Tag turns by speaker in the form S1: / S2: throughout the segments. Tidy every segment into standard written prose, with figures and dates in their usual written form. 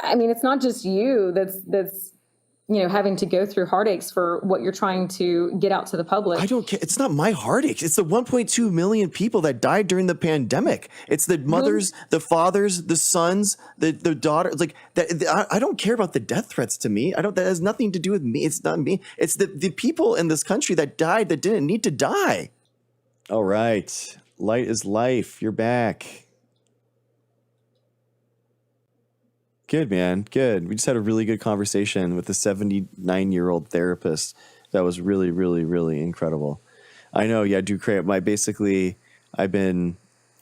S1: I mean, it's not just you that's having to go through heartaches for what you're trying to get out to the public.
S2: I don't care. It's not my heartache. It's the 1.2 million people that died during the pandemic. It's the mothers, the fathers, the sons, the daughters. Like that. I don't care about the death threats to me. That has nothing to do with me. It's not me. It's the people in this country that died that didn't need to die. All right. Light is life. You're back. Good, man. Good. We just had a really good conversation with a 79-year-old therapist. That was really, really, really incredible. I know. Yeah, I've been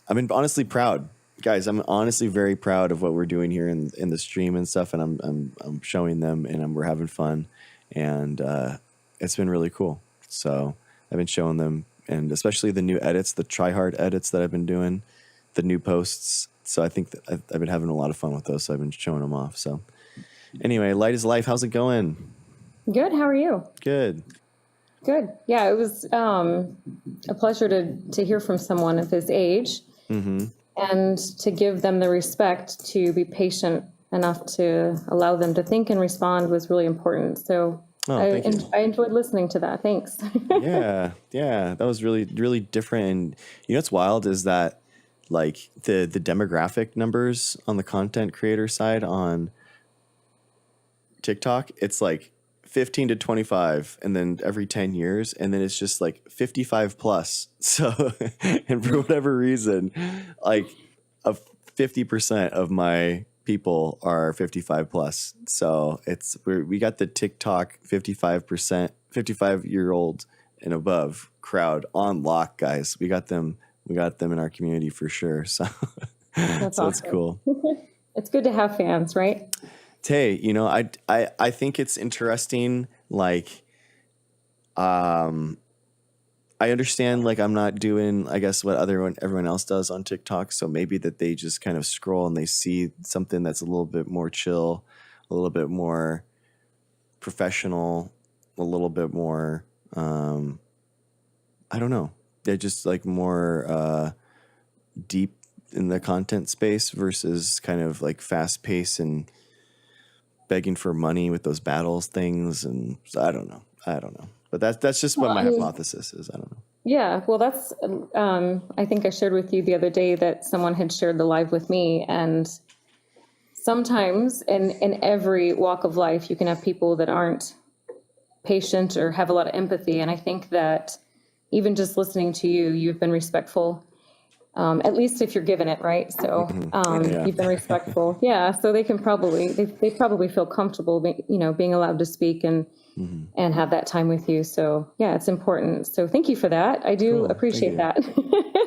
S2: honestly proud, guys. I'm honestly very proud of what we're doing here in the stream and stuff. And I'm showing them, and we're having fun, and it's been really cool. So I've been showing them, and especially the new edits, the try hard edits that I've been doing, the new posts. So I think that I've been having a lot of fun with those. So I've been showing them off. So anyway, light is life. How's it going?
S1: Good. How are you?
S2: Good.
S1: Good. Yeah, it was a pleasure to hear from someone of his age, and to give them the respect to be patient enough to allow them to think and respond was really important. So I enjoyed listening to that. Thanks.
S2: Yeah. That was really, really different. And what's wild is that, like, the demographic numbers on the content creator side on TikTok, it's like 15 to 25, and then every 10 years, and then it's just like 55 plus. So, and for whatever reason, like 50% of my people are 55 plus. So we got the TikTok 55-year-old and above crowd on lock, guys. We got them in our community for sure. So
S1: that's
S2: so
S1: awesome.
S2: It's cool.
S1: It's good to have fans, right?
S2: Tay, I think it's interesting. Like, I understand, like, I'm not doing, I guess, what everyone else does on TikTok. So maybe that they just kind of scroll and they see something that's a little bit more chill, a little bit more professional, a little bit more, I don't know. They're just like more deep in the content space versus kind of like fast paced and begging for money with those battles things. And so I don't know. But that's just what my hypothesis is. I don't know.
S1: Yeah, well, that's I think I shared with you the other day that someone had shared the live with me, and sometimes in every walk of life you can have people that aren't patient or have a lot of empathy, and I think that even just listening to you, you've been respectful, at least if you're given it, right? So You've been respectful. Yeah, so they can they probably feel comfortable, being allowed to speak and have that time with you. So yeah, it's important. So thank you for that. I do appreciate that.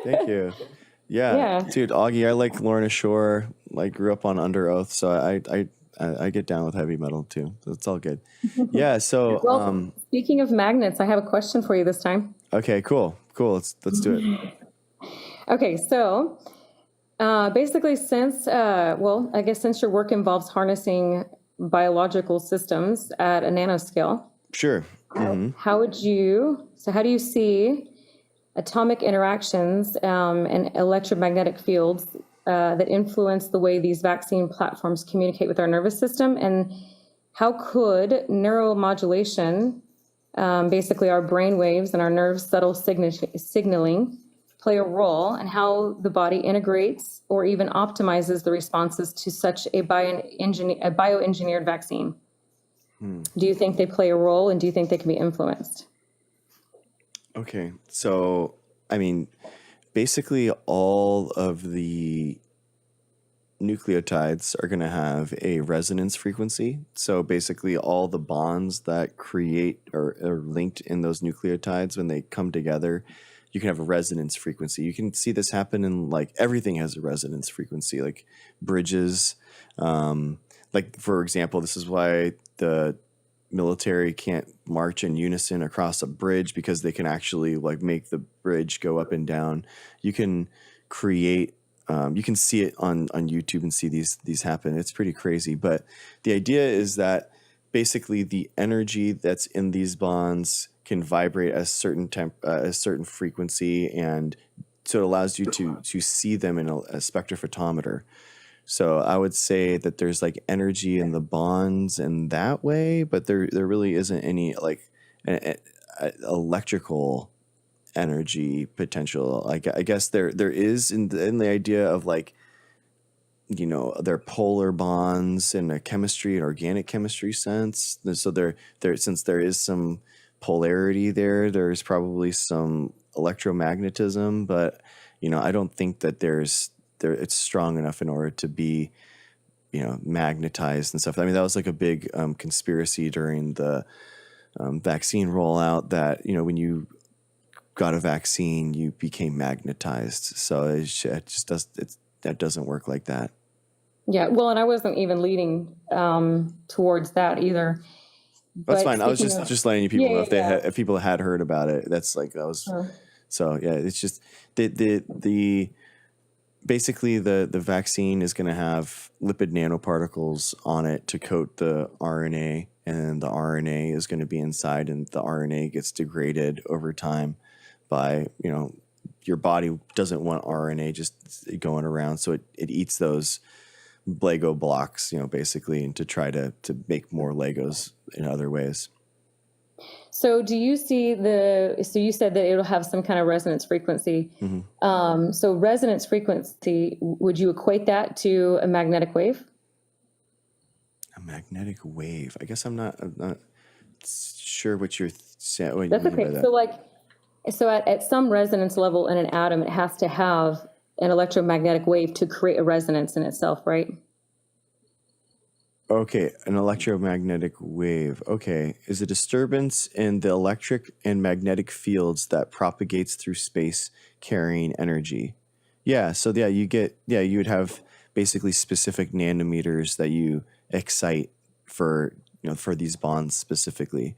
S2: Thank you. Yeah, dude, Augie, I like Lorna Shore. I grew up on Under Oath, so I get down with heavy metal too. So it's all good. Yeah. So
S1: well, speaking of magnets, I have a question for you this time.
S2: Okay, cool. Let's do it.
S1: Okay, so basically, since your work involves harnessing biological systems at a nanoscale,
S2: sure.
S1: How do you see atomic interactions and electromagnetic fields that influence the way these vaccine platforms communicate with our nervous system, and how could neuromodulation, basically our brain waves and our nerves' subtle signaling, play a role in how the body integrates or even optimizes the responses to such a bioengineered vaccine? Do you think they play a role, and do you think they can be influenced?
S2: Okay, so I mean, basically all of the nucleotides are going to have a resonance frequency. So basically all the bonds that create or are linked in those nucleotides, when they come together, you can have a resonance frequency. You can see this happen in, like, everything has a resonance frequency, like bridges. Like, for example, this is why the military can't march in unison across a bridge, because they can actually, like, make the bridge go up and down. You can create, you can see it on YouTube and see these happen. It's pretty crazy. But the idea is that basically the energy that's in these bonds can vibrate at a certain frequency, and so it allows you to see them in a spectrophotometer. So I would say that there's like energy in the bonds in that way, but there really isn't any like electrical energy potential. Like I guess there is in the idea of like, you know, they're polar bonds in a chemistry and organic chemistry sense. So there since there is some polarity there, there's probably some electromagnetism, but you know, I don't think that it's strong enough in order to be, you know, magnetized and stuff. I mean, that was like a big conspiracy during the vaccine rollout that, you know, when you got a vaccine, you became magnetized. So that doesn't work like that.
S1: Yeah, well, and I wasn't even leading towards that either.
S2: That's
S1: But
S2: fine. I was
S1: speaking
S2: just letting you people know
S1: yeah.
S2: if people had heard about it. That's like that was so yeah. It's just the basically the vaccine is going to have lipid nanoparticles on it to coat the RNA, and the RNA is going to be inside, and the RNA gets degraded over time by, you know, your body doesn't want RNA just going around, so it eats those Lego blocks, you know, basically, and to try to make more Legos in other ways.
S1: So do you see so you said that it'll have some kind of resonance frequency.
S2: Mm-hmm.
S1: So resonance frequency, would you equate that to a magnetic wave?
S2: A magnetic wave. I guess I'm not sure what you're saying. What
S1: That's
S2: you mean
S1: okay.
S2: by that.
S1: So at some resonance level in an atom, it has to have an electromagnetic wave to create a resonance in itself, right?
S2: Okay, an electromagnetic wave. Okay, is a disturbance in the electric and magnetic fields that propagates through space carrying energy. Yeah, so yeah, you would have basically specific nanometers that you excite for, you know, for these bonds specifically.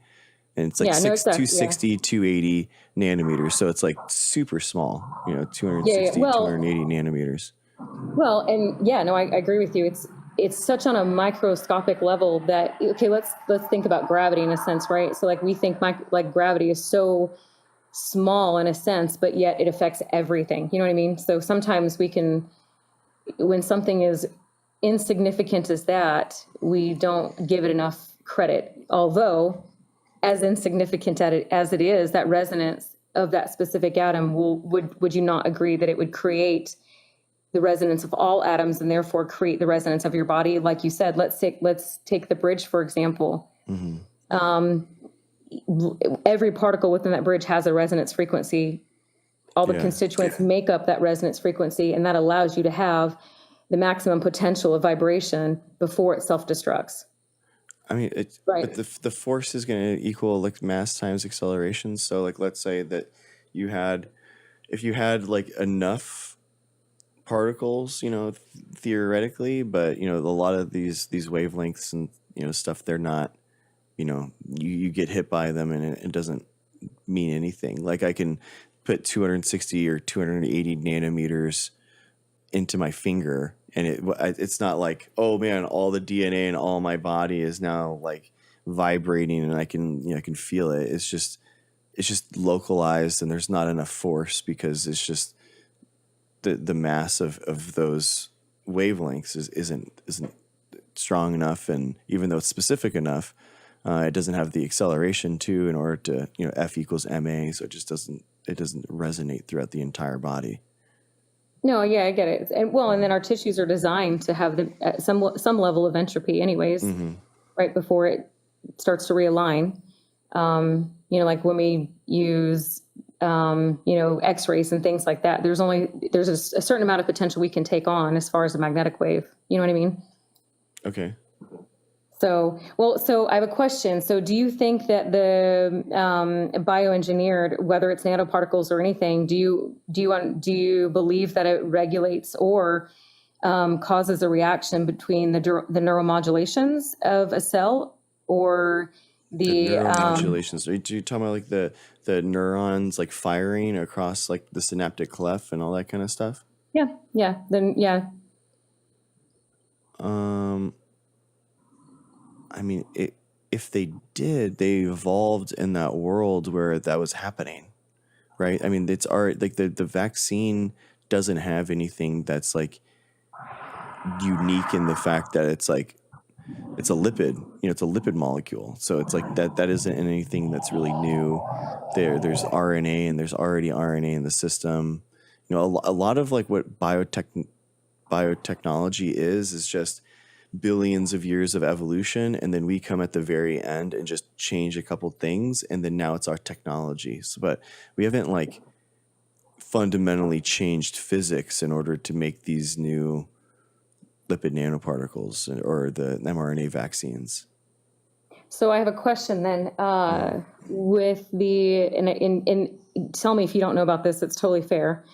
S2: And it's like 260, 280 nanometers. So it's like super small, you know, 260, 280 nanometers.
S1: Well, and yeah, no, I agree with you. It's such on a microscopic level that, okay, let's think about gravity in a sense, right? So like we think like gravity is so small in a sense, but yet it affects everything. You know what I mean? So sometimes when something is insignificant as that, we don't give it enough credit. Although, as insignificant as it is, that resonance of that specific atom would you not agree that it would create the resonance of all atoms and therefore create the resonance of your body? Like you said, let's take the bridge, for example. Mm-hmm. Every particle within that bridge has a resonance frequency. All the constituents make up that resonance frequency, and that allows you to have the maximum potential of vibration before it self-destructs.
S2: I mean, but the force is going to equal like mass times acceleration. So like, let's say that if you had like enough particles, you know, theoretically, but you know, a lot of these wavelengths and, you know, stuff, they're not, you know, you get hit by them and it doesn't mean anything. Like I can put 260 or 280 nanometers into my finger, and it's not like, oh man, all the DNA in all my body is now like vibrating and I can feel it. It's just localized, and there's not enough force because it's just the mass of those wavelengths isn't strong enough, and even though it's specific enough, it doesn't have the acceleration in order to, you know, F equals ma, so it doesn't resonate throughout the entire body.
S1: No, yeah, I get it. And then our tissues are designed to have some level of entropy anyways, mm-hmm. right before it starts to realign. You know, like when we use, you know, X-rays and things like that, there's a certain amount of potential we can take on as far as a magnetic wave. You know what I mean? Okay. So I have a question. So do you think that the bioengineered, whether it's nanoparticles or anything, do you believe that it regulates or causes a reaction between the neuromodulations of a cell or the
S2: neuromodulations? Are you talking about like the neurons like firing across like the synaptic cleft and all that kind of stuff?
S1: Yeah. Then yeah.
S2: I mean, if they did, they evolved in that world where that was happening, right? I mean, it's like the vaccine doesn't have anything that's like unique in the fact that it's like, it's a lipid, it's a lipid molecule. So it's like that isn't anything that's really new. There's RNA, and there's already RNA in the system. A lot of like what biotechnology is just billions of years of evolution, and then we come at the very end and just change a couple things, and then now it's our technology. So, but we haven't like fundamentally changed physics in order to make these new lipid nanoparticles or the mRNA vaccines.
S1: So I have a question then. With the in tell me if you don't know about this. It's totally fair.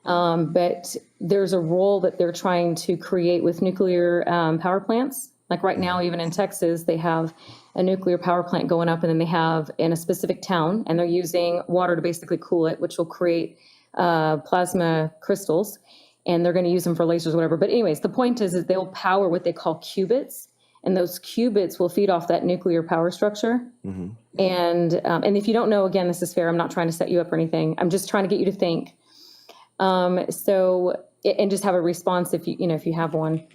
S1: But there's a role that they're trying to create with nuclear power plants. Like right now, even in Texas, they have a nuclear power plant going up, and then they have in a specific town, and they're using water to basically cool it, which will create plasma crystals, and they're going to use them for lasers, whatever. But anyways, the point is they'll power what they call qubits, and those qubits will feed off that nuclear power structure. And if you don't know, again, this is fair. I'm not trying to set you up or anything. I'm just trying to get you to think. And just have a response if you have one.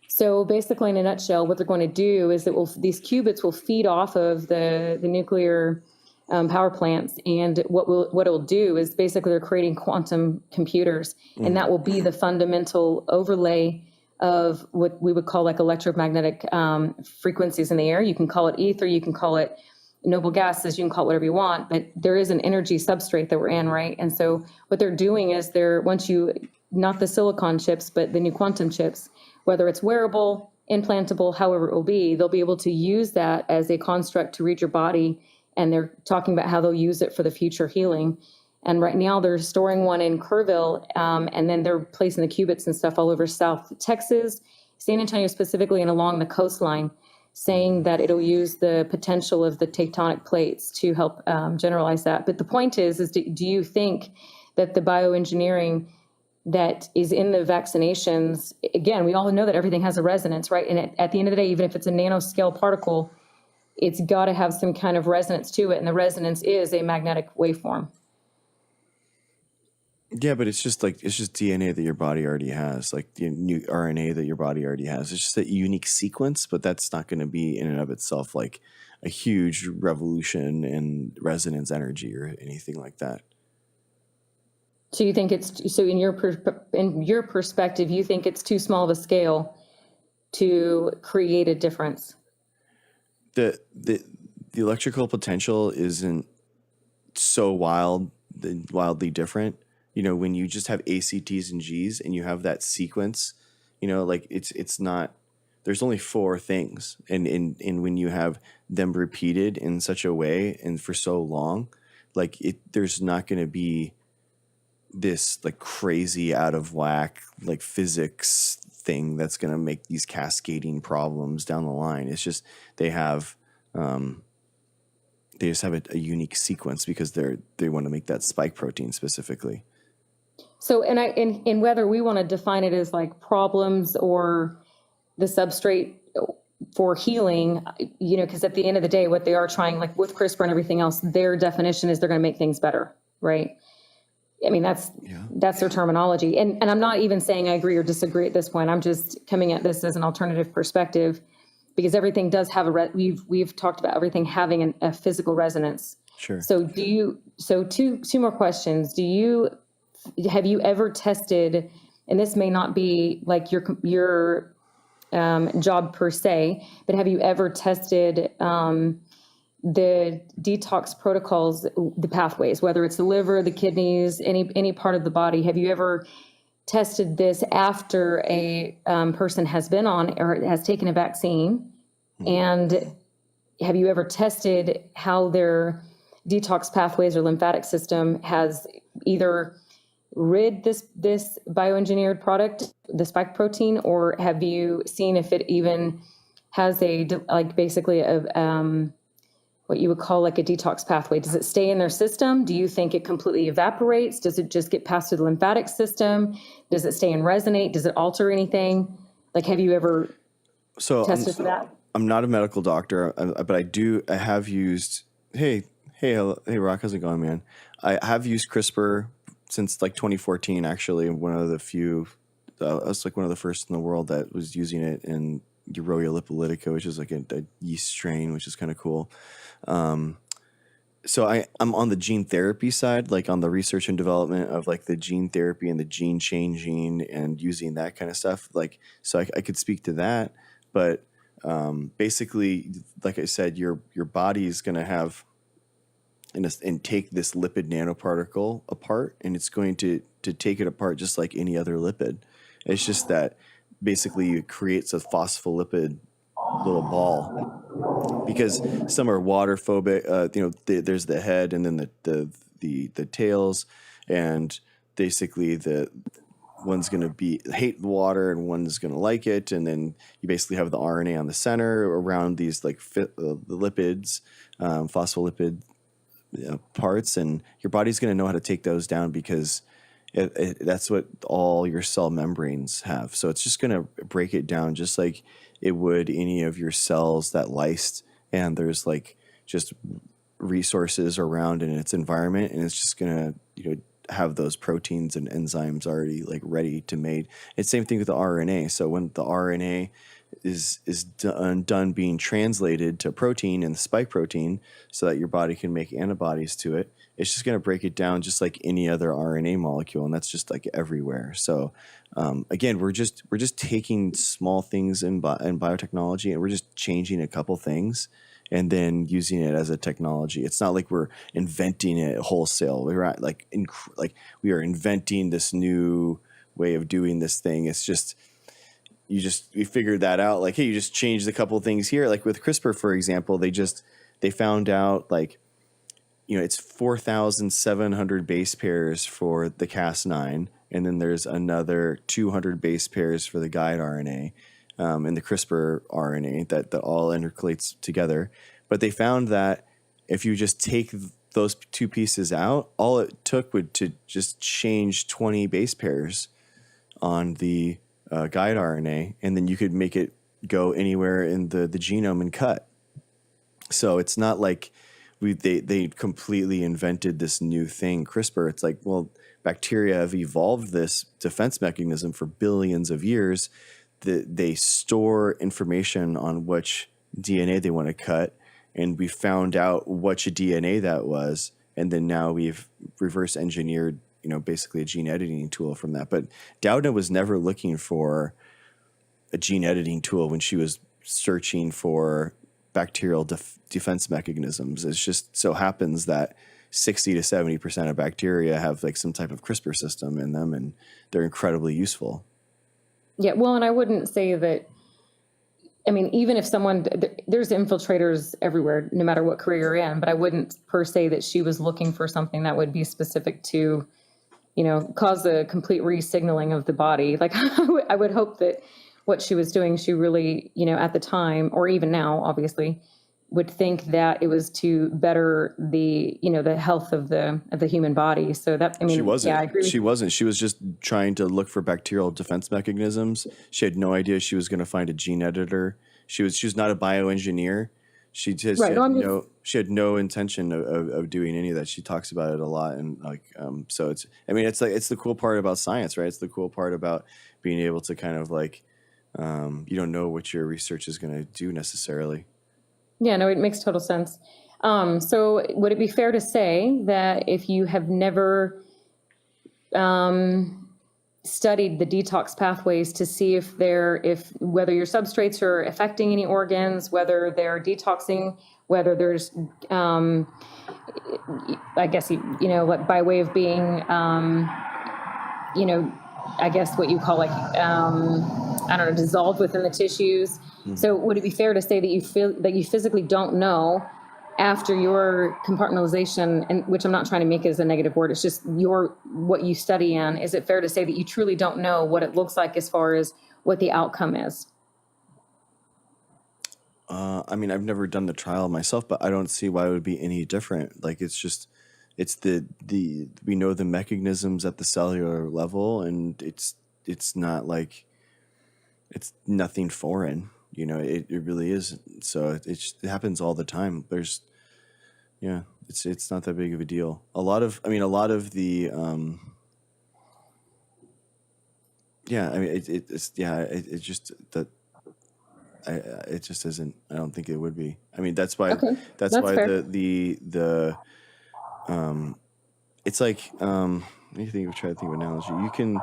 S1: So basically, in a nutshell, what they're going to do is that these qubits will feed off of the nuclear power plants, and what it'll do is basically they're creating quantum computers, and that will be the fundamental overlay of what we would call like electromagnetic frequencies in the air. You can call it ether, you can call it noble gases, you can call it whatever you want, but there is an energy substrate that we're in, right? And so what they're doing is not the silicon chips, but the new quantum chips, whether it's wearable, implantable, however it will be, they'll be able to use that as a construct to read your body. And they're talking about how they'll use it for the future healing. And right now they're storing one in Kerrville, and then they're placing the qubits and stuff all over South Texas, San Antonio specifically, and along the coastline, saying that it'll use the potential of the tectonic plates to help generalize that. But the point is do you think that the bioengineering that is in the vaccinations, again, we all know that everything has a resonance, right? And at the end of the day, even if it's a nanoscale particle, it's got to have some kind of resonance to it, and the resonance is a magnetic waveform.
S2: Yeah, but it's just DNA that your body already has, like the new RNA that your body already has. It's just a unique sequence, but that's not going to be in and of itself like a huge revolution in resonance energy or anything like that.
S1: So you think in your perspective, you think it's too small of a scale to create a difference?
S2: The electrical potential isn't so wildly different. When you just have ACTs and Gs and you have that sequence, like it's not, there's only 4 things. And when you have them repeated in such a way and for so long, like there's not going to be this like crazy out of whack, like physics thing that's going to make these cascading problems down the line. It's just, they just have a unique sequence because they want to make that spike protein specifically.
S1: So, and whether we want to define it as like problems or the substrate for healing, because at the end of the day, what they are trying, like with CRISPR and everything else, their definition is they're going to make things better, right? I mean, that's their terminology. And I'm not even saying I agree or disagree at this point. I'm just coming at this as an alternative perspective, because everything does have we've talked about everything having a physical resonance.
S2: Sure.
S1: So two more questions. Have you ever tested, and this may not be like your job per se, but have you ever tested the detox protocols, the pathways, whether it's the liver, the kidneys, any part of the body? Have you ever tested this after a person has been on or has taken a vaccine? And have you ever tested how their detox pathways or lymphatic system has either rid this bioengineered product, the spike protein, or have you seen if it even has basically what you would call like a detox pathway? Does it stay in their system? Do you think it completely evaporates? Does it just get passed through the lymphatic system? Does it stay and resonate? Does it alter anything? Like, have you ever tested for that?
S2: I'm not a medical doctor, but I have used, hey, Rock, how's it going, man? I have used CRISPR since like 2014, actually, one of the few I was like one of the first in the world that was using it in Euroia lipolytica, which is like a yeast strain, which is kind of cool. So I'm on the gene therapy side, like on the research and development of like the gene therapy and the gene changing and using that kind of stuff. Like, so I could speak to that, but basically, like I said, your body is going to have and take this lipid nanoparticle apart, and it's going to take it apart just like any other lipid. It's just that basically it creates a phospholipid little ball, because some are water phobic. There's the head and then the tails, and basically the one's going to be hate the water and one's going to like it, and then you basically have the RNA on the center around these like the lipids, phospholipid parts, and your body's going to know how to take those down because that's what all your cell membranes have. So it's just going to break it down just like it would any of your cells that lysed, and there's like just resources around in its environment, and it's just going to have those proteins and enzymes already like ready to made. It's same thing with the RNA. So when the RNA is done being translated to protein and the spike protein so that your body can make antibodies to it, it's just going to break it down just like any other RNA molecule, and that's just like everywhere. So again, we're just taking small things in biotechnology, and we're just changing a couple things and then using it as a technology. It's not like we're inventing it wholesale. We're at like we are inventing this new way of doing this thing. It's just we figured that out. Like, hey, you just changed a couple things here. Like with CRISPR, for example, they found out like, it's 4,700 base pairs for the Cas9, and then there's another 200 base pairs for the guide RNA. And the CRISPR RNA that all intercalates together. But they found that if you just take those two pieces out, all it took would to just change 20 base pairs on the guide RNA, and then you could make it go anywhere in the genome and cut. So it's not like they completely invented this new thing, CRISPR. It's like, well, bacteria have evolved this defense mechanism for billions of years. They store information on which DNA they want to cut, and we found out which DNA that was, and then now we've reverse engineered, basically a gene editing tool from that. But Doudna was never looking for a gene editing tool when she was searching for bacterial defense mechanisms. It just so happens that 60 to 70% of bacteria have like some type of CRISPR system in them, and they're incredibly useful.
S1: Yeah, well, and I wouldn't say that, even if there's infiltrators everywhere, no matter what career you're in, but I wouldn't per se that she was looking for something that would be specific to, cause a complete re-signaling of the body. Like I would hope that what she was doing, she really, at the time, or even now, obviously, would think that it was to better the, the health of the human body. So that,
S2: she wasn't.
S1: Yeah, I agree.
S2: She wasn't. She was just trying to look for bacterial defense mechanisms. She had no idea she was going to find a gene editor. She was not a bioengineer. She had no intention of doing any of that. She talks about it a lot, and so it's the cool part about science, right? It's the cool part about being able to kind of like you don't know what your research is going to do necessarily.
S1: Yeah, no, it makes total sense. So would it be fair to say that if you have never studied the detox pathways to see whether your substrates are affecting any organs, whether they're detoxing, whether there's, I guess, like by way of being, I guess what you call like, I don't know, dissolved within the tissues. Mm-hmm. So would it be fair to say that you feel that you physically don't know after your compartmentalization, and which I'm not trying to make it as a negative word, it's just what you study in, is it fair to say that you truly don't know what it looks like as far as what the outcome is?
S2: I've never done the trial myself, but I don't see why it would be any different. Like, it's we know the mechanisms at the cellular level, and it's not like it's nothing foreign. It really is. So it happens all the time. It's not that big of a deal. A lot of the yeah, I mean, it just that it just isn't. I don't think it would be. I mean, that's why
S1: Okay, that's fair.
S2: the it's like let me think. Try to think of an analogy. You can.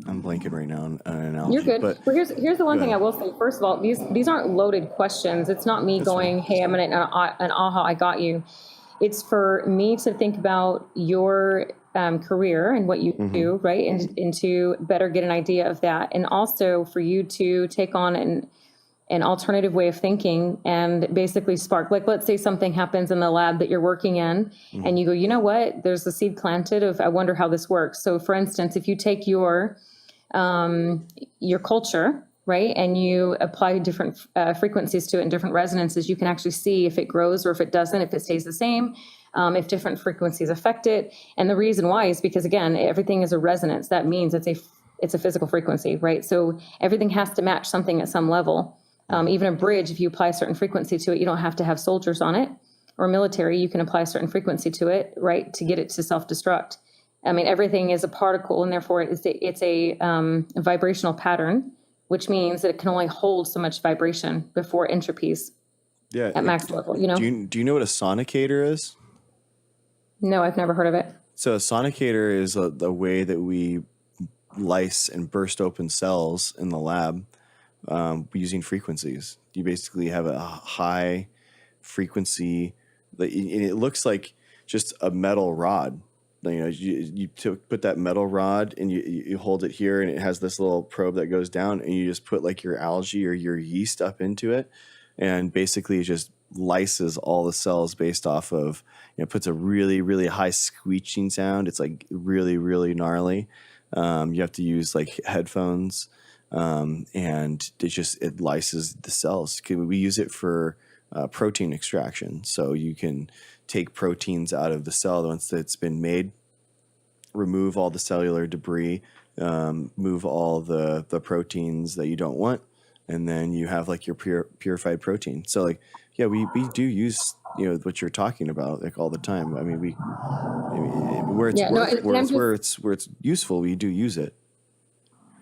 S2: I'm blanking right now on an
S1: You're
S2: analogy,
S1: good.
S2: but
S1: Well, here's the one
S2: go
S1: thing I
S2: ahead.
S1: will say. First of all, these aren't loaded questions. It's not me
S2: That's fine.
S1: going, "Hey, I'm gonna an aha, I got you." It's for me to think about your career and what you
S2: Mm-hmm.
S1: do, right, and to better get an idea of that, and also for you to take on an alternative way of thinking and basically spark, like, let's say something happens in the lab that you're working in
S2: Mm-hmm.
S1: and you go, you know what, there's a seed planted of, I wonder how this works. So for instance, if you take your culture, right, and you apply different frequencies to it and different resonances, you can actually see if it grows or if it doesn't, if it stays the same, if different frequencies affect it. And the reason why is because, again, everything is a resonance. That means it's a physical frequency, right? So everything has to match something at some level. Even a bridge, if you apply a certain frequency to it, you don't have to have soldiers on it, or military, you can apply a certain frequency to it, right, to get it to self-destruct. I mean, everything is a particle, and therefore it's a vibrational pattern, which means that it can only hold so much vibration before entropies
S2: Yeah.
S1: at max level, you know?
S2: Do you know what a sonicator is?
S1: No, I've never heard of it.
S2: So a sonicator is the way that we lyse and burst open cells in the lab using frequencies. You basically have a high frequency, and it looks like just a metal rod. You know, you put that metal rod and you hold it here, and it has this little probe that goes down, and you just put like your algae or your yeast up into it, and basically it just lyses all the cells based off of, it puts a really, really high screeching sound. It's like really, really gnarly. You have to use like headphones, and it lyses the cells. We use it for protein extraction. So you can take proteins out of the cell once it's been made, remove all the cellular debris, move all the proteins that you don't want, and then you have like your purified protein. So like, yeah, we do use, what you're talking about like all the time. I mean, where it's
S1: Yeah, no, and I'm just,
S2: where it's useful, we do use it.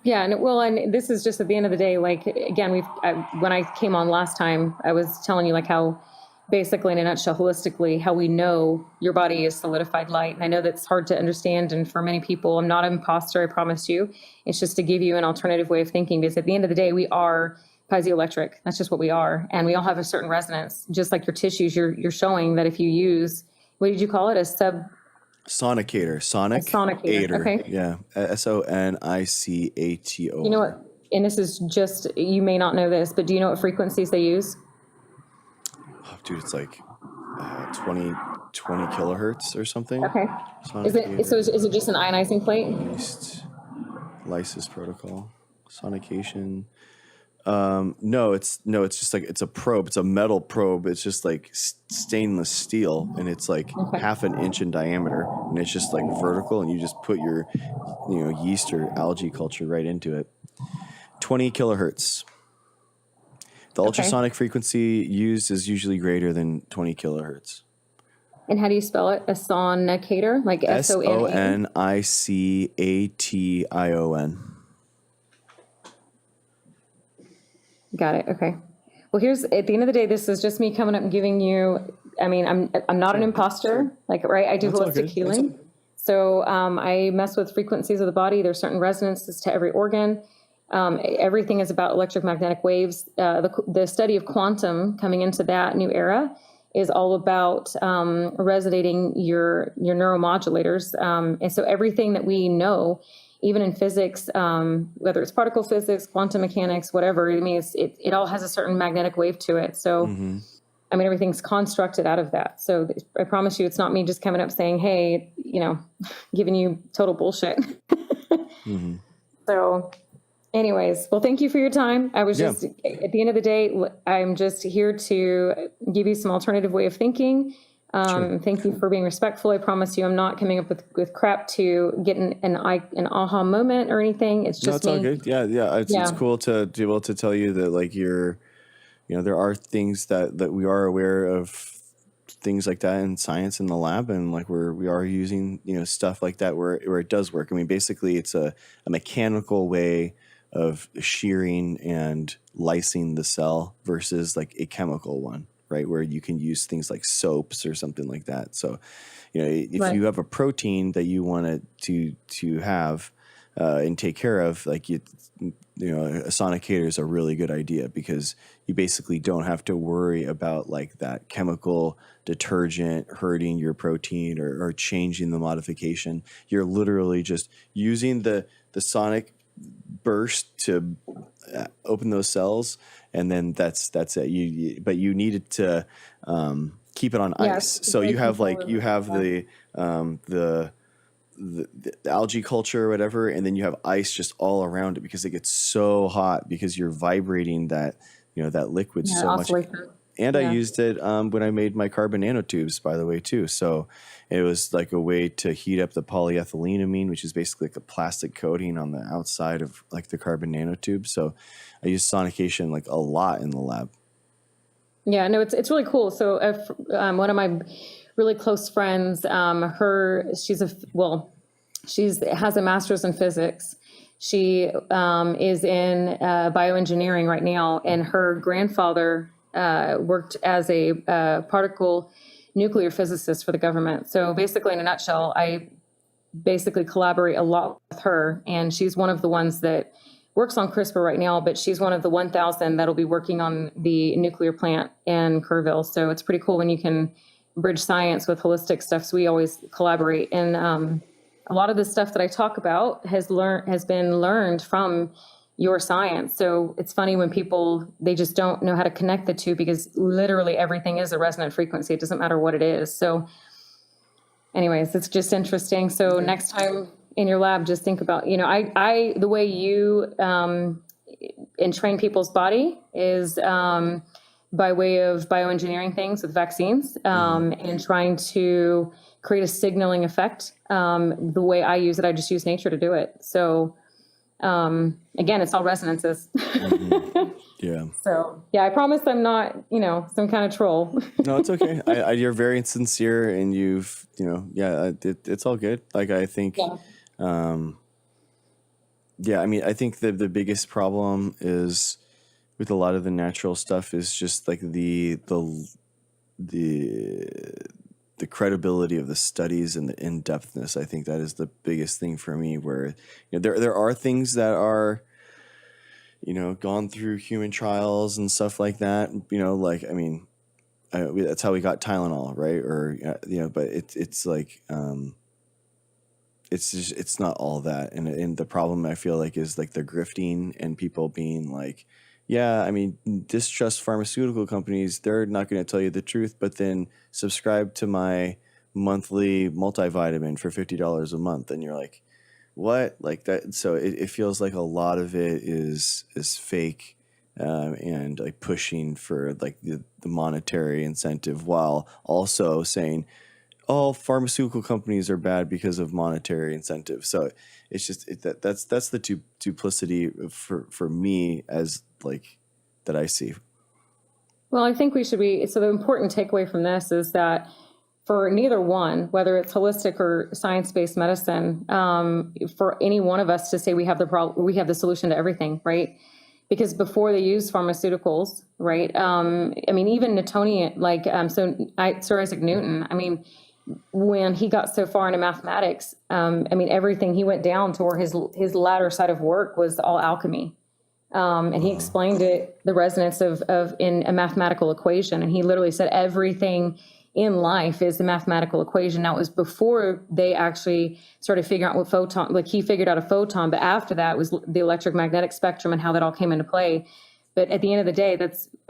S1: yeah, and this is just at the end of the day, like, again, when I came on last time, I was telling you like how basically in a nutshell, holistically, how we know your body is solidified light. And I know that's hard to understand. And for many people, I'm not an imposter, I promise you. It's just to give you an alternative way of thinking, because at the end of the day, we are piezoelectric. That's just what we are. And we all have a certain resonance, just like your tissues. You're showing that if you use, what did you call it?
S2: Sonicator.
S1: A sonicator. Okay.
S2: Yeah. Sonicator.
S1: You know what? And this is just, you may not know this, but do you know what frequencies they use?
S2: Oh, dude, it's like 20 kilohertz or something.
S1: Okay. Is it just an ionizing plate?
S2: Lysis protocol. Sonication. No, it's just like, it's a probe. It's a metal probe. It's just like stainless steel, and it's like half an inch in diameter, and it's just like vertical, and you just put your, yeast or algae culture right into it. 20 kilohertz. The ultrasonic frequency used is usually greater than 20 kilohertz.
S1: And how do you spell it? A sonicator? Like
S2: Sonication.
S1: Got it. Okay. Well, here's, at the end of the day, this is just me coming up and giving you, I mean, I'm not an imposter, like, right? I do holistic healing. So I mess with frequencies of the body. There's certain resonances to every organ. Everything is about electromagnetic waves. The study of quantum coming into that new era is all about resonating your neuromodulators. And so everything that we know, even in physics, whether it's particle physics, quantum mechanics, whatever, I mean, it all has a certain magnetic wave to it. So, I mean, everything's constructed out of that. So I promise you, it's not me just coming up saying, hey, giving you total bullshit. So anyways, well, thank you for your time. I was just, at the end of the day, I'm just here to give you some alternative way of thinking. Thank you for being respectful. I promise you, I'm not coming up with crap to get an aha moment or anything. It's just
S2: all good. Yeah. It's cool to be able to tell you that, like, there are things that we are aware of things like that in science in the lab, and like we are using, stuff like that where it does work. I mean, basically it's a mechanical way of shearing and lysing the cell versus like a chemical one, right? Where you can use things like soaps or something like that. So, if
S1: Right.
S2: you have a protein that you want to have and take care of, like a sonicator is a really good idea, because you basically don't have to worry about like that chemical detergent hurting your protein or changing the modification. You're literally just using the sonic burst to open those cells, and then that's it. But you needed to keep it on ice. So you have the algae culture or whatever, and then you have ice just all around it, because it gets so hot because you're vibrating that that liquid so much. And I used it when I made my carbon nanotubes, by the way, too. So it was like a way to heat up the polyethylenamine, which is basically like a plastic coating on the outside of like the carbon nanotube. So I use sonication like a lot in the lab.
S1: Yeah, no, it's really cool. So one of my really close friends, she has a master's in physics. She is in bioengineering right now, and her grandfather worked as a particle nuclear physicist for the government. So basically, in a nutshell, I basically collaborate a lot with her, and she's one of the ones that works on CRISPR right now, but she's one of the 1,000 that'll be working on the nuclear plant in Kerrville. So it's pretty cool when you can bridge science with holistic stuff. So we always collaborate. And a lot of the stuff that I talk about has been learned from your science. So it's funny when they just don't know how to connect the two, because literally everything is a resonant frequency. It doesn't matter what it is. So anyways, it's just interesting. So next time in your lab, just think about, the way you entrain people's body is by way of bioengineering things with vaccines, and trying to create a signaling effect. The way I use it, I just use nature to do it. So again, it's all resonances.
S2: Yeah.
S1: So yeah, I promise I'm not, some kind of troll.
S2: No, it's okay. You're very sincere, and it's all good. Like, I think, I mean, I think the biggest problem is with a lot of the natural stuff is just like the credibility of the studies and the in-depthness. I think that is the biggest thing for me, where there are things that are gone through human trials and stuff like that, like, I mean, that's how we got Tylenol, right? Or but it's like it's not all that, and the problem I feel like is like the grifting and people being like, yeah, I mean, distrust pharmaceutical companies. They're not going to tell you the truth, but then subscribe to my monthly multivitamin for $50 a month. And you're like, what? Like that. So it feels like a lot of it is fake, and like pushing for like the monetary incentive, while also saying all pharmaceutical companies are bad because of monetary incentive. So it's just that's the duplicity for me, as like that I see.
S1: Well, I think so the important takeaway from this is that for neither one, whether it's holistic or science-based medicine, for any one of us to say we have the solution to everything, right? Because before they used pharmaceuticals, right? I mean, even Newtonian, like, Sir Isaac Newton, I mean, when he got so far into mathematics, I mean, everything he went down to where his latter side of work was all alchemy. And he explained the resonance of in a mathematical equation. And he literally said everything in life is the mathematical equation. Now, it was before they actually started figuring out what photon, like he figured out a photon, but after that was the electromagnetic spectrum and how that all came into play. But at the end of the day,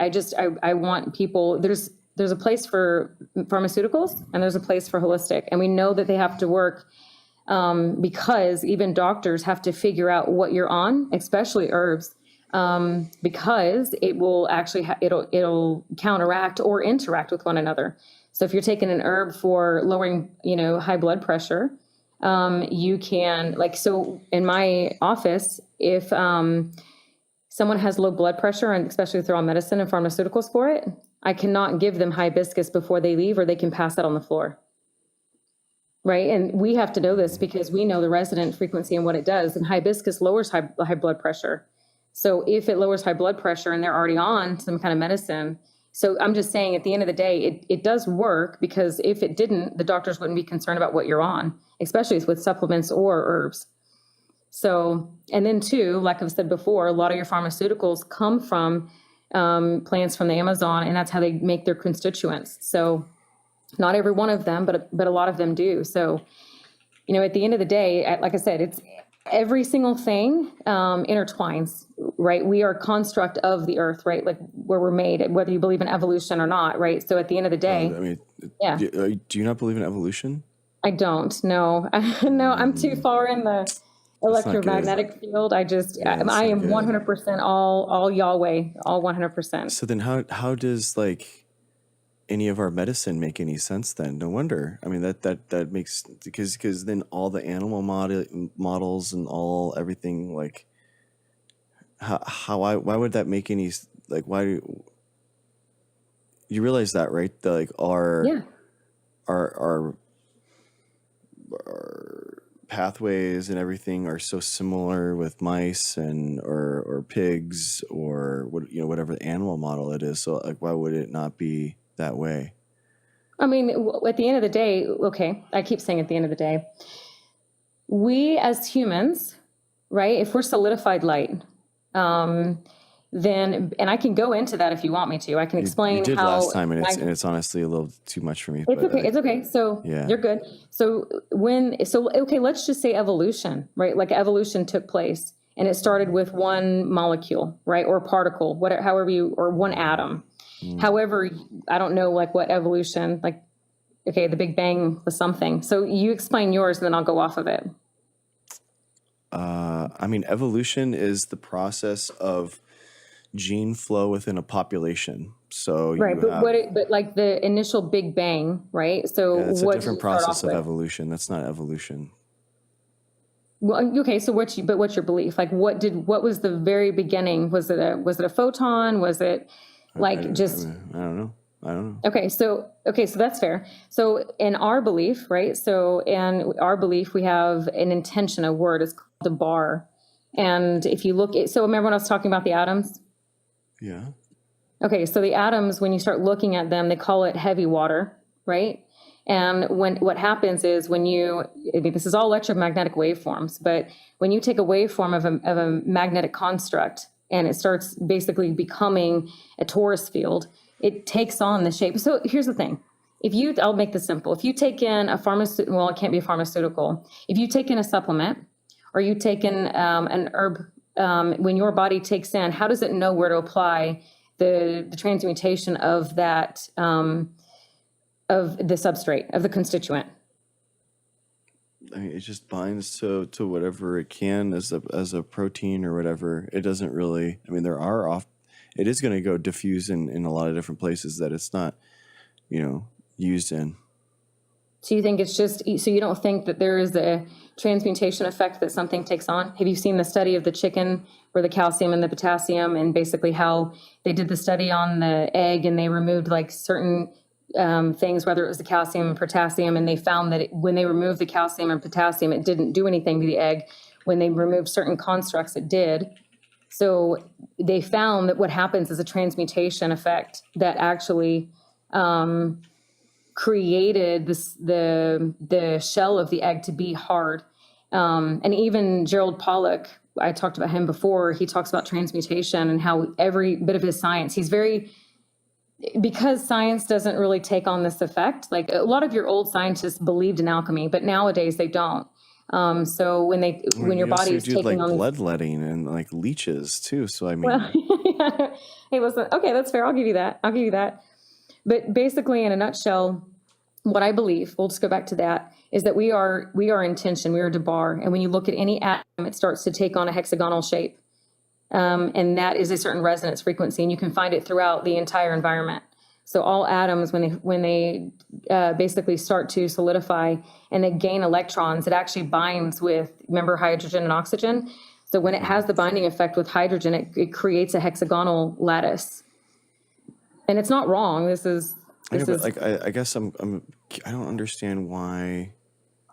S1: I want people, there's a place for pharmaceuticals and there's a place for holistic. And we know that they have to work, because even doctors have to figure out what you're on, especially herbs, because it will actually, it'll counteract or interact with one another. So if you're taking an herb for lowering, high blood pressure, you can, like, so in my office, if someone has low blood pressure, and especially if they're on medicine and pharmaceuticals for it, I cannot give them hibiscus before they leave, or they can pass out on the floor. Right. And we have to know this because we know the resonant frequency and what it does. And hibiscus lowers high blood pressure. So if it lowers high blood pressure and they're already on some kind of medicine, so I'm just saying at the end of the day, it does work, because if it didn't, the doctors wouldn't be concerned about what you're on, especially with supplements or herbs. So, and then too, like I've said before, a lot of your pharmaceuticals come from plants from the Amazon, and that's how they make their constituents. So not every one of them, but a lot of them do. So, at the end of the day, like I said, it's every single thing intertwines, right? We are a construct of the earth, right? Like where we're made, whether you believe in evolution or not, right? So at the end of the day, yeah.
S2: Do you not believe in evolution?
S1: I don't. No, no, I'm too far in the electromagnetic field. I am 100% all Yahweh, all 100%.
S2: So then how does any of our medicine make any sense then? No wonder. I mean, that makes, because then all the animal models and everything, why would that make any, why do you realize that, right? Our pathways and everything are so similar with mice or pigs or whatever the animal model it is. So why would it not be that way?
S1: I mean, at the end of the day, okay, I keep saying at the end of the day, we as humans, right, if we're solidified light, then, and I can go into that if you want me to. I can explain
S2: you did
S1: how
S2: last time, and it's honestly a little too much for me.
S1: It's okay. It's okay. So yeah. You're good. So okay, let's just say evolution, right? Like evolution took place, and it started with one molecule, right, or particle, or one atom. However, I don't know what evolution, okay, the Big Bang was something. So you explain yours and then I'll go off of it.
S2: I mean, evolution is the process of gene flow within a population. So
S1: right, but like the initial Big Bang, right? So
S2: it's a different process of evolution. That's not evolution.
S1: Well, okay. So what's your belief? What was the very beginning? Was it a photon? Was it I don't know. Okay, so that's fair. So in our belief, right? So in our belief, we have an intention. A word is called a bar. And if you look at, so remember when I was talking about the atoms?
S2: Yeah.
S1: Okay, so the atoms, when you start looking at them, they call it heavy water, right? And what happens is this is all electromagnetic waveforms, but when you take a waveform of a magnetic construct, and it starts basically becoming a torus field, it takes on the shape. So here's the thing. I'll make this simple. If you take in a pharmaceutical, well, it can't be a pharmaceutical. If you take in a supplement, or you take in an herb, when your body takes in, how does it know where to apply the transmutation of that, of the substrate, of the constituent?
S2: I mean, it just binds to whatever it can as a protein or whatever. It doesn't really, I mean, it is going to go diffuse in a lot of different places that it's not, used in.
S1: So you think so you don't think that there is a transmutation effect that something takes on? Have you seen the study of the chicken where the calcium and the potassium, and basically how they did the study on the egg and they removed certain things, whether it was the calcium and potassium, and they found that when they removed the calcium and potassium, it didn't do anything to the egg. When they removed certain constructs, it did. So they found that what happens is a transmutation effect that actually created the shell of the egg to be hard. And even Gerald Pollack, I talked about him before, he talks about transmutation and how every bit of his science, because science doesn't really take on this effect. A lot of your old scientists believed in alchemy, but nowadays they don't. So when your body is taking on
S2: bloodletting and leeches too. So I mean,
S1: well, yeah. Hey, listen. Okay, that's fair. I'll give you that. But basically, in a nutshell, what I believe, we'll just go back to that, is that we are intention. We are Debar, and when you look at any atom, it starts to take on a hexagonal shape. And that is a certain resonance frequency, and you can find it throughout the entire environment. So all atoms, when they basically start to solidify and they gain electrons, it actually binds with, remember, hydrogen and oxygen. So when it has the binding effect with hydrogen, it creates a hexagonal lattice. And it's not wrong. This is
S2: like I guess I don't understand why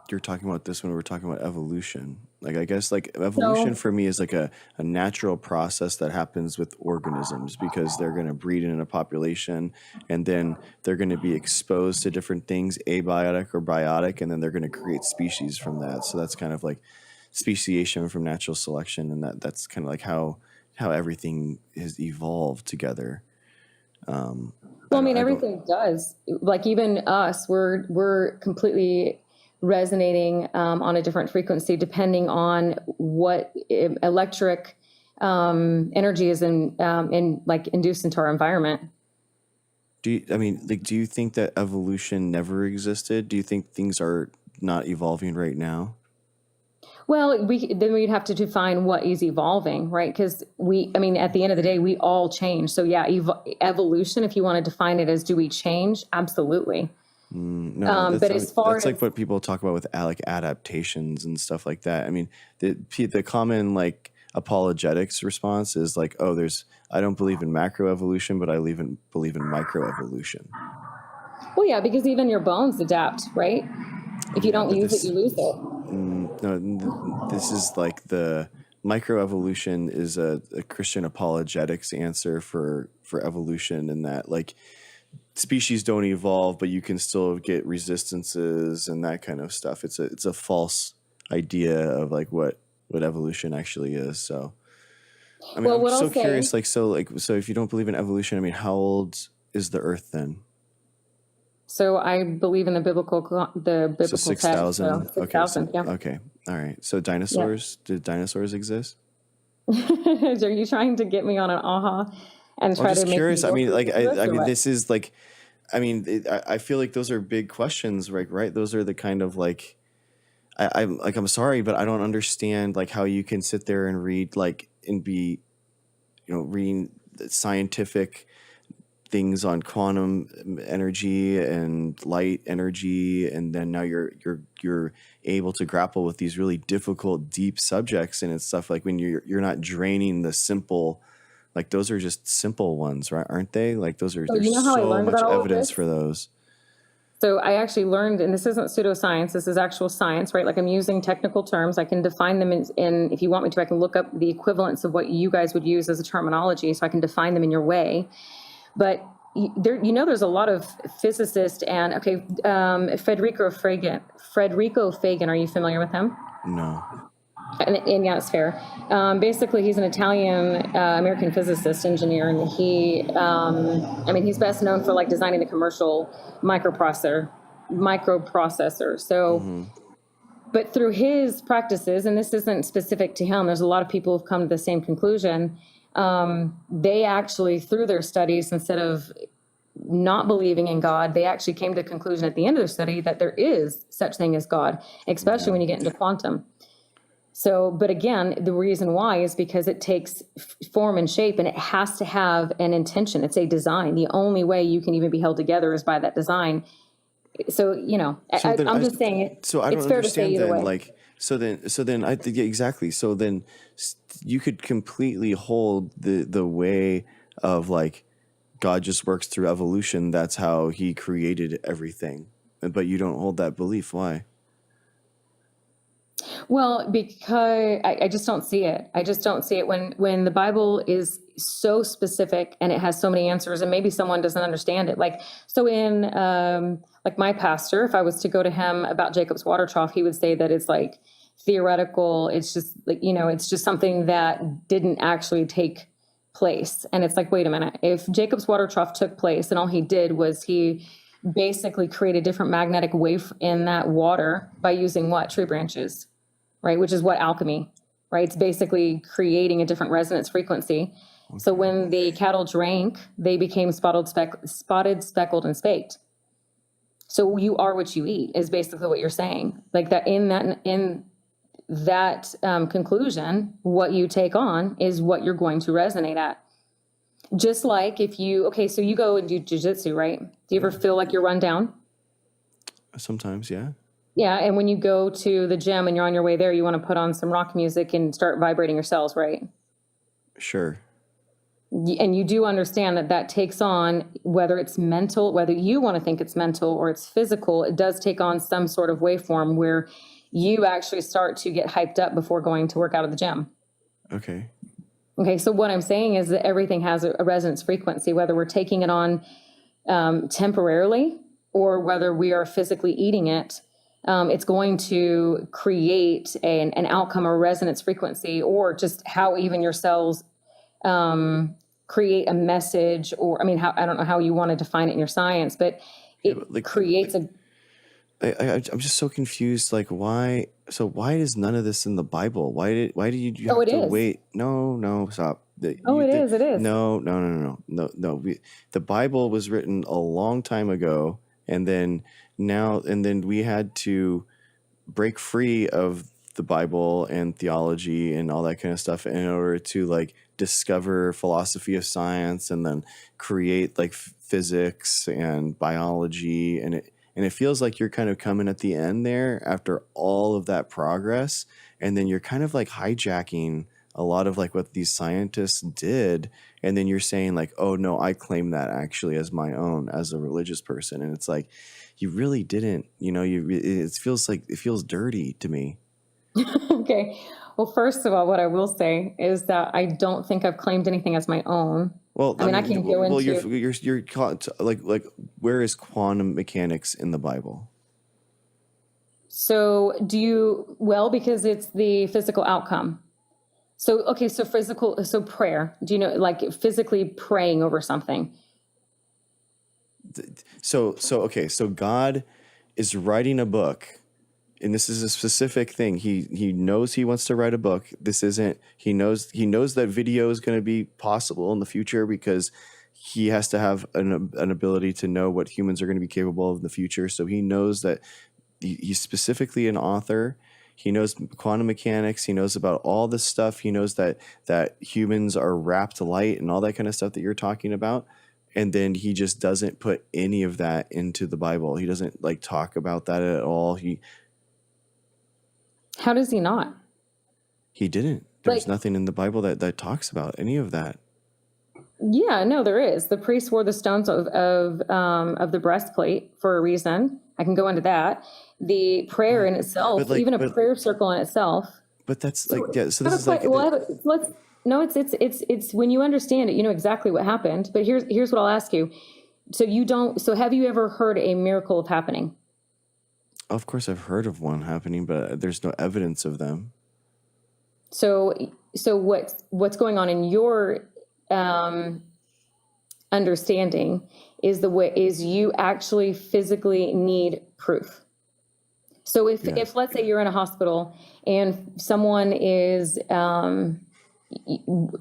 S2: you're talking about this when we're talking about evolution. Like, I guess like evolution for me is like a natural process that happens with organisms, because they're going to breed in a population and then they're going to be exposed to different things, abiotic or biotic, and then they're going to create species from that. So that's kind of like speciation from natural selection, and that's kind of like how everything has evolved together.
S1: well, I mean, everything does. Like even us, we're completely resonating on a different frequency depending on what electric energy is in like induced into our environment.
S2: Do you think that evolution never existed? Do you think things are not evolving right now?
S1: Well, then we'd have to define what is evolving, right? Because at the end of the day, we all change. So yeah, evolution, if you want to define it as do we change? Absolutely.
S2: No,
S1: but as far
S2: that's like what people talk about with like adaptations and stuff like that. I mean, the common like apologetics response is like, oh, I don't believe in macroevolution, but I believe in microevolution.
S1: Well, yeah, because even your bones adapt, right? If you don't use it, you lose it.
S2: No, this is like the microevolution is a Christian apologetics answer for evolution, in that like species don't evolve, but you can still get resistances and that kind of stuff. It's a false idea of like what evolution actually is. So, I mean, I'm so curious. So if you don't believe in evolution, I mean, how old is the Earth then?
S1: So I believe in the biblical
S2: So 6,000.
S1: So 6,000. Yeah.
S2: Okay. All right. So dinosaurs. Yeah. Did dinosaurs exist?
S1: Are you trying to get me on an aha? And try
S2: I'm just
S1: to make
S2: curious. I mean, like, I mean,
S1: what?
S2: this is like, I mean, I feel like those are big questions, right? Those are the kind of like, I'm sorry, but I don't understand like how you can sit there and read like and be, reading scientific things on quantum energy and light energy, and then now you're able to grapple with these really difficult, deep subjects, and it's stuff like when you're not draining the simple. Like those are just simple ones, right? Aren't they? Like those are, there's so much evidence for those.
S1: So I actually learned, and this isn't pseudoscience, this is actual science, right? Like I'm using technical terms. I can define them in, if you want me to, I can look up the equivalents of what you guys would use as a terminology, so I can define them in your way. But there's a lot of physicists and, Federico Fagan, are you familiar with him?
S2: No.
S1: And yeah, it's fair. Basically, he's an Italian American physicist engineer, and he's best known for like designing the commercial microprocessor. So, but through his practices, and this isn't specific to him, there's a lot of people who've come to the same conclusion. They actually, through their studies, instead of not believing in God, they actually came to the conclusion at the end of their study that there is such thing as God, especially when you get into quantum. So, but again, the reason why is because it takes form and shape, and it has to have an intention. It's a design. The only way you can even be held together is by that design. So, I'm just saying it.
S2: So I don't
S1: it's fair
S2: understand
S1: to say either
S2: then,
S1: way.
S2: like, so then I think exactly. So then you could completely hold the way of like God just works through evolution. That's how he created everything. But you don't hold that belief. Why?
S1: Well, because I just don't see it. I just don't see it when the Bible is so specific and it has so many answers, and maybe someone doesn't understand it. Like, so in like my pastor, if I was to go to him about Jacob's water trough, he would say that it's like theoretical. It's just like, it's just something that didn't actually take place. And it's like, wait a minute, if Jacob's water trough took place and all he did was he basically created different magnetic wave in that water by using what? Tree branches, right? Which is what alchemy, right? It's basically creating a different resonance frequency. Okay. So when the cattle drank, they became spotted, speckled, and spaked. So you are what you eat is basically what you're saying. Like that in that conclusion, what you take on is what you're going to resonate at. Just like if so you go and do jiu-jitsu, right? Do you ever feel like you're run down?
S2: Sometimes, yeah.
S1: Yeah, and when you go to the gym and you're on your way there, you want to put on some rock music and start vibrating your cells, right?
S2: Sure.
S1: And you do understand that that takes on, whether it's mental, whether you want to think it's mental or it's physical, it does take on some sort of waveform where you actually start to get hyped up before going to work out at the gym.
S2: Okay.
S1: Okay, so what I'm saying is that everything has a resonance frequency, whether we're taking it on temporarily or whether we are physically eating it. It's going to create an outcome or resonance frequency, or just how even your cells create a message, or I mean, I don't know how you want to define it in your science, but it creates a.
S2: I'm just so confused. Like, why? So why is none of this in the Bible? Why do you have
S1: it
S2: to
S1: is.
S2: wait? No, stop.
S1: It is. It is.
S2: No. The Bible was written a long time ago, and then we had to break free of the Bible and theology and all that kind of stuff in order to like discover philosophy of science and then create like physics and biology, and it feels like you're kind of coming at the end there after all of that progress, and then you're kind of like hijacking a lot of like what these scientists did, and then you're saying like, oh no, I claim that actually as my own as a religious person, and it's like you really didn't, it feels dirty to me.
S1: Okay. Well, first of all, what I will say is that I don't think I've claimed anything as my own.
S2: Well,
S1: I mean, I can go
S2: well,
S1: into.
S2: you're caught, like where is quantum mechanics in the Bible?
S1: So because it's the physical outcome. So, okay, so prayer, do you know, like physically praying over something?
S2: So God is writing a book, and this is a specific thing. He knows he wants to write a book. He knows that video is going to be possible in the future because he has to have an ability to know what humans are going to be capable of in the future. So he knows that he's specifically an author. He knows quantum mechanics. He knows about all this stuff. He knows that humans are wrapped light and all that kind of stuff that you're talking about. And then he just doesn't put any of that into the Bible. He doesn't like talk about that at all.
S1: How does he not?
S2: He didn't. There's nothing in the Bible that talks about any of that.
S1: Yeah, no, there is. The priests wore the stones of the breastplate for a reason. I can go into that. The prayer in itself, even a prayer circle in itself.
S2: But that's like, yeah. So this is like.
S1: Well, no, it's when you understand it, you know exactly what happened. But here's what I'll ask you. So have you ever heard a miracle of happening?
S2: Of course, I've heard of one happening, but there's no evidence of them.
S1: So what's going on in your understanding is you actually physically need proof. So if let's say you're in a hospital and someone is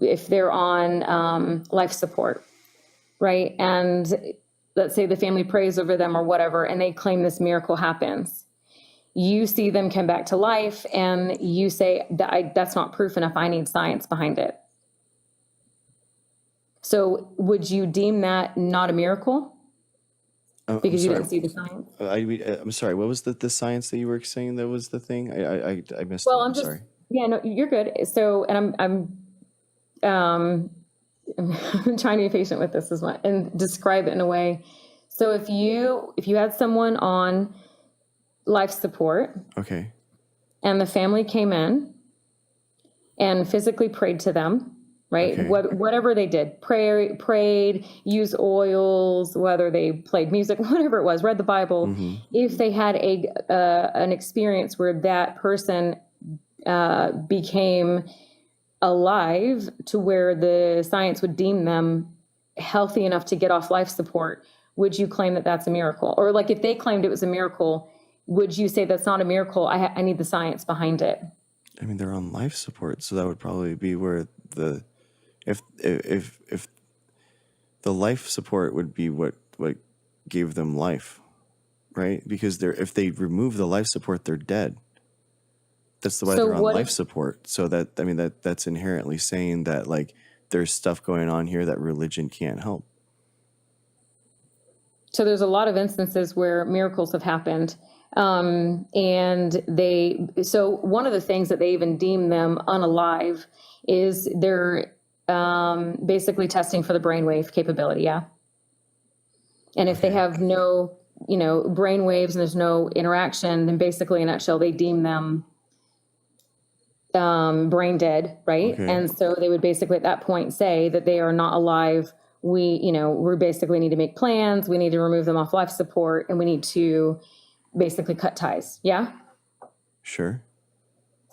S1: if they're on life support, right? And let's say the family prays over them or whatever, and they claim this miracle happens. You see them come back to life and you say, that's not proof enough. I need science behind it. So would you deem that not a miracle? Because you didn't see the science?
S2: I'm sorry. What was the science that you were saying that was the thing? I missed
S1: Well,
S2: it.
S1: I'm just,
S2: sorry.
S1: Yeah, no, you're good. So, and I'm trying to be patient with this and describe it in a way. So if you had someone on life support,
S2: okay,
S1: and the family came in and physically prayed to them, right?
S2: Okay.
S1: Whatever they did, prayed, used oils, whether they played music, whatever it was, read the Bible.
S2: Mm-hmm.
S1: If they had an experience where that person became alive to where the science would deem them healthy enough to get off life support, would you claim that that's a miracle? Or like if they claimed it was a miracle, would you say that's not a miracle? I need the science behind it.
S2: I mean, they're on life support, so that would probably be where if the life support would be what gave them life, right? Because if they remove the life support, they're dead. That's why they're on life support. So that's inherently saying that like there's stuff going on here that religion can't help.
S1: So there's a lot of instances where miracles have happened. So one of the things that they even deem them unalive is they're basically testing for the brainwave capability. Yeah. And if they have no, brain waves and there's no interaction, then basically in a nutshell, they deem them brain dead, right?
S2: Okay.
S1: And so they would basically at that point say that they are not alive. We basically need to make plans. We need to remove them off life support, and we need to basically cut ties. Yeah.
S2: Sure.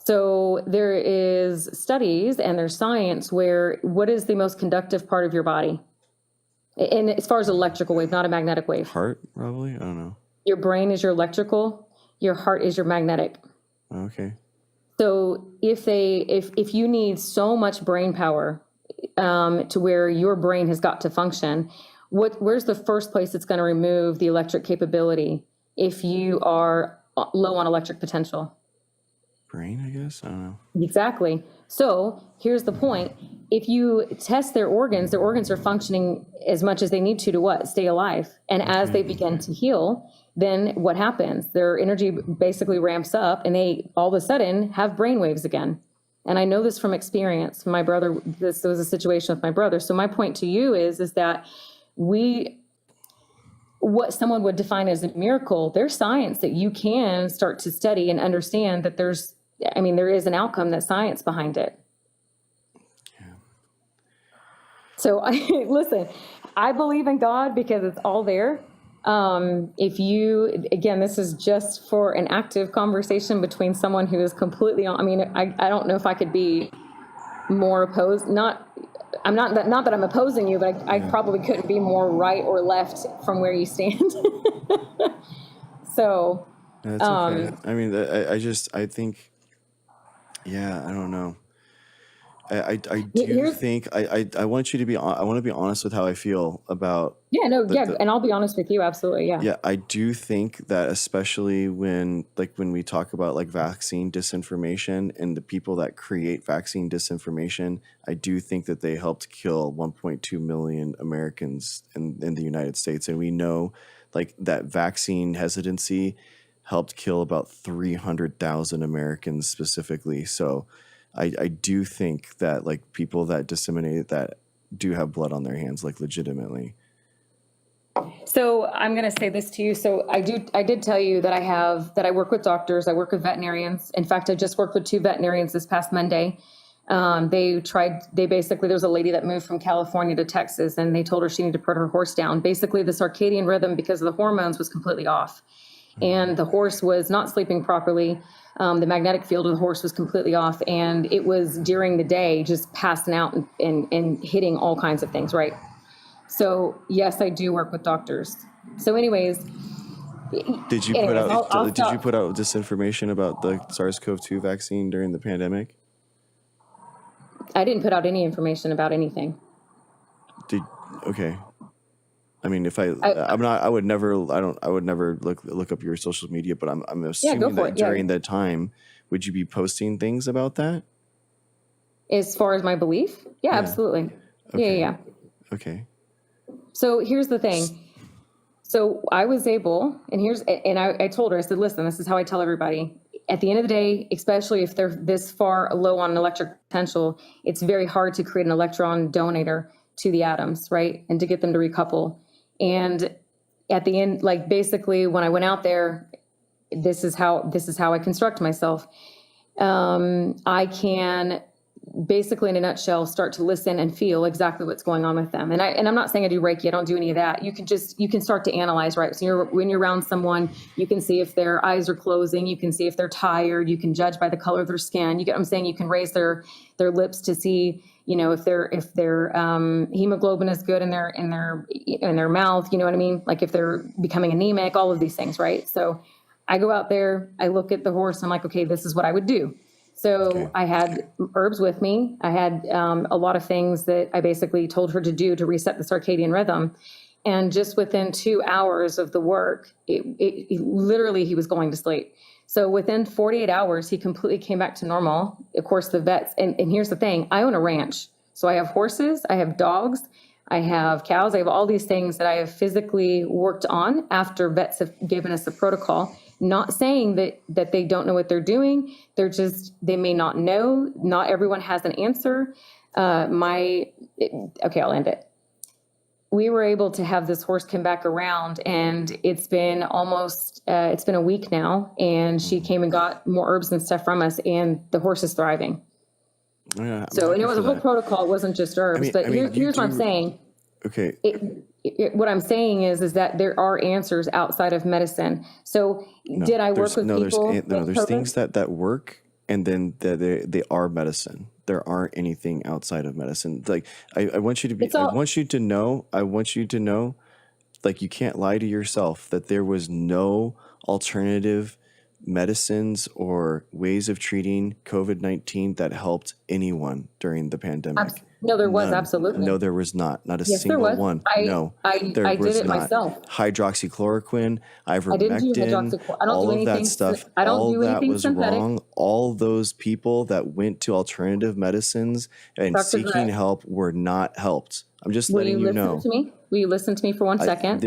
S1: So there is studies and there's science where what is the most conductive part of your body? And as far as electrical wave, not a magnetic wave.
S2: Heart, probably. I don't know.
S1: Your brain is your electrical. Your heart is your magnetic.
S2: Okay.
S1: So if you need so much brain power to where your brain has got to function, where's the first place it's going to remove the electric capability if you are low on electric potential?
S2: Brain, I guess. I don't know.
S1: Exactly. So here's the point. If you test their organs are functioning as much as they need to what? Stay alive. And as they begin to heal, then what happens? Their energy basically ramps up and they all of a sudden have brain waves again. And I know this from experience. My brother, this was a situation with my brother. So my point to you is that what someone would define as a miracle, there's science that you can start to study and understand that there is an outcome, that science behind it. Yeah. So listen, I believe in God because it's all there. This is just for an active conversation between someone who is completely I don't know if I could be more opposed. Not that I'm opposing you, but I probably couldn't be more right or left from where you stand. So,
S2: that's okay. I think, yeah, I don't know. I want you to be, I want to be honest with how I feel about.
S1: Yeah, no, and I'll be honest with you. Absolutely. Yeah.
S2: Yeah. I do think that especially when we talk about like vaccine disinformation and the people that create vaccine disinformation, I do think that they helped kill 1.2 million Americans in the United States. And we know like that vaccine hesitancy helped kill about 300,000 Americans specifically. So I do think that like people that disseminate that do have blood on their hands, like legitimately.
S1: So I'm going to say this to you. So I did tell you that I work with doctors. I work with veterinarians. In fact, I just worked with 2 veterinarians this past Monday. There was a lady that moved from California to Texas and they told her she needed to put her horse down. Basically the circadian rhythm because of the hormones was completely off and the horse was not sleeping properly. The magnetic field of the horse was completely off and it was during the day just passing out and hitting all kinds of things. Right. So yes, I do work with doctors. So anyways,
S2: did you put out disinformation about the SARS-CoV-2 vaccine during the pandemic?
S1: I didn't put out any information about anything.
S2: Okay. I mean, I would never look up your social media, but I'm assuming that during that time, would you be posting things about that?
S1: As far as my belief? Yeah. Absolutely. Okay. Yeah.
S2: Okay.
S1: So here's the thing. So I was able, I told her, I said, listen, this is how I tell everybody. At the end of the day, especially if they're this far low on electric potential, it's very hard to create an electron donator to the atoms, right? And to get them to recouple. And at the end, like basically when I went out there, this is how I construct myself. I can basically in a nutshell start to listen and feel exactly what's going on with them. And I'm not saying I do Reiki, I don't do any of that. You can start to analyze, right? So when you're around someone, you can see if their eyes are closing, you can see if they're tired, you can judge by the color of their skin. You get what I'm saying? You can raise their lips to see, if their hemoglobin is good in their mouth, you know what I mean? Like if they're becoming anemic, all of these things, right? So I go out there, I look at the horse, I'm like, okay, this is what I would do. So I had herbs with me. I had a lot of things that I basically told her to do to reset the circadian rhythm. And just within 2 hours of the work, it literally, he was going to sleep. So within 48 hours, he completely came back to normal. Of course, the vets, and here's the thing, I own a ranch. So I have horses, I have dogs, I have cows, I have all these things that I have physically worked on after vets have given us a protocol. not saying that they don't know what they're doing. They may not know. Not everyone has an answer. Okay, I'll end it. We were able to have this horse come back around, and it's been it's been a week now, and she came and got more herbs and stuff from us, and the horse is thriving.
S2: Yeah,
S1: So, and it was a whole protocol. It wasn't just herbs, here's what I'm saying.
S2: Okay.
S1: What I'm saying is that there are answers outside of medicine. So did I work with people?
S2: There's things that work, and then they are medicine. There aren't anything outside of medicine. Like I want you to be, I want you to know, like, you can't lie to yourself that there was no alternative medicines or ways of treating COVID-19 that helped anyone during the pandemic.
S1: No, there was. Absolutely.
S2: No, there was not. Not a single one.
S1: I did it myself.
S2: Hydroxychloroquine, ivermectin,
S1: I didn't do hydroxychloroquine. I don't
S2: all
S1: do
S2: of
S1: anything.
S2: that stuff.
S1: I don't
S2: all
S1: do
S2: that
S1: anything
S2: was
S1: synthetic.
S2: wrong. All those people that went to alternative medicines and seeking help were not helped. I'm just letting you know.
S1: Will you listen to me for 1 second?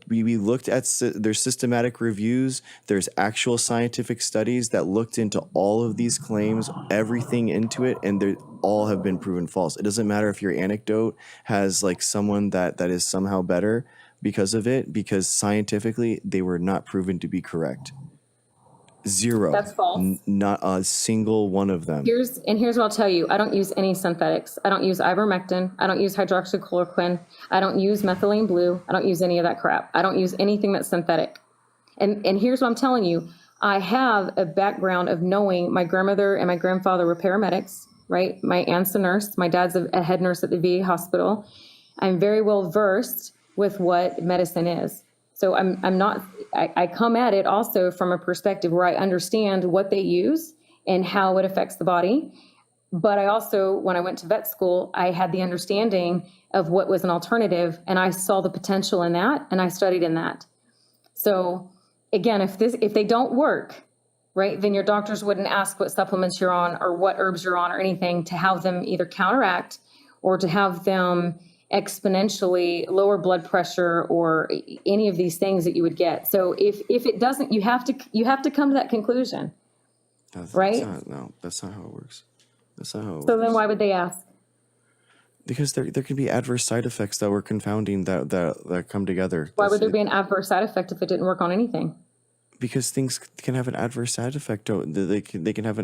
S2: We looked at, there's systematic reviews. There's actual scientific studies that looked into all of these claims, everything into it, and they all have been proven false. It doesn't matter if your anecdote has like someone that is somehow better because of it, because scientifically they were not proven to be correct. Zero.
S1: That's false.
S2: Not a single one of them.
S1: Here's what I'll tell you. I don't use any synthetics. I don't use ivermectin. I don't use hydroxychloroquine. I don't use methylene blue. I don't use any of that crap. I don't use anything that's synthetic. And here's what I'm telling you. I have a background of knowing my grandmother and my grandfather were paramedics, right? My aunt's a nurse. My dad's a head nurse at the VA hospital. I'm very well versed with what medicine is. So I come at it also from a perspective where I understand what they use and how it affects the body. But I also, when I went to vet school, I had the understanding of what was an alternative, and I saw the potential in that, and I studied in that. So again, if they don't work, right, then your doctors wouldn't ask what supplements you're on or what herbs you're on or anything to have them either counteract or to have them exponentially lower blood pressure or any of these things that you would get. So if it doesn't, you have to come to that conclusion, right?
S2: That's not how it works. That's not how it works.
S1: So then why would they ask?
S2: Because there can be adverse side effects that were confounding that come together.
S1: Why would there be an adverse side effect if it didn't work on anything?
S2: Because things can have an adverse side effect. They can have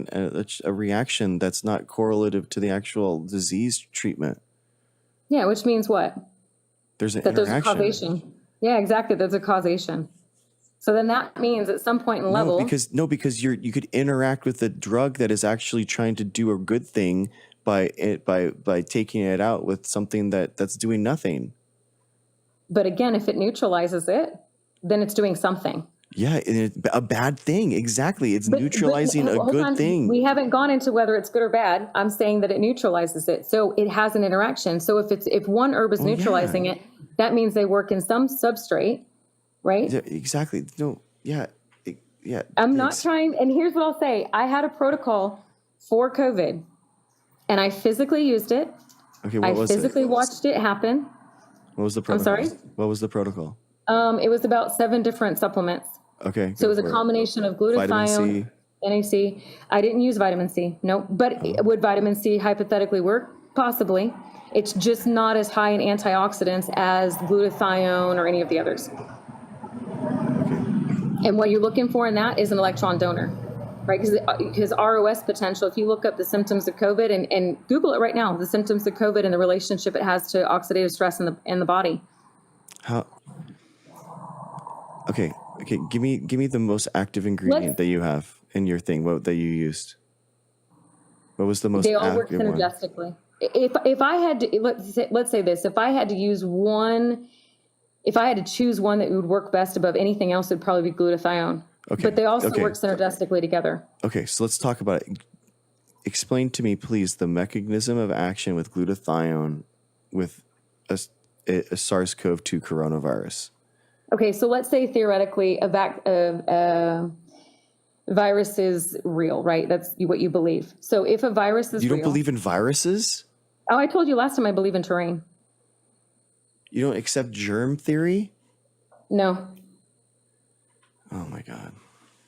S2: a reaction that's not correlative to the actual disease treatment.
S1: Yeah, which means what?
S2: There's an
S1: that
S2: interaction.
S1: There's a causation. Yeah, exactly. There's a causation. So then that means at some point in level.
S2: Because you could interact with a drug that is actually trying to do a good thing by taking it out with something that's doing nothing.
S1: But again, if it neutralizes it, then it's doing something.
S2: Yeah, a bad thing. Exactly. It's neutralizing a good thing.
S1: We haven't gone into whether it's good or bad. I'm saying that it neutralizes it. So it has an interaction. So if one herb is neutralizing it, that means they work in some substrate, right?
S2: Yeah, exactly. No, yeah.
S1: I'm not trying. And here's what I'll say. I had a protocol for COVID and I physically used it.
S2: Okay,
S1: I physically watched it happen.
S2: What was the protocol?
S1: I'm sorry?
S2: What was the protocol?
S1: It was about 7 different supplements.
S2: Okay.
S1: So it was a combination of glutathione, NAC. I didn't use vitamin C. Nope. But would vitamin C hypothetically work? Possibly. It's just not as high in antioxidants as glutathione or any of the others.
S2: Okay.
S1: And what you're looking for in that is an electron donor, right? Because ROS potential, if you look up the symptoms of COVID and Google it right now, the symptoms of COVID and the relationship it has to oxidative stress in the body.
S2: How? Okay. Give me the most active ingredient that you have in your thing. What that you used? What was the most?
S1: They all work synergistically. If I had to, let's say this, if I had to use one, if I had to choose one that would work best above anything else, it'd probably be glutathione. Okay. But they also work synergistically together.
S2: Okay, so let's talk about it. Explain to me, please, the mechanism of action with glutathione with a SARS-CoV-2 coronavirus.
S1: Okay, so let's say theoretically a virus is real, right? That's what you believe. So if a virus is real.
S2: You don't believe in viruses?
S1: Oh, I told you last time I believe in terrain.
S2: You don't accept germ theory?
S1: No.
S2: Oh my God.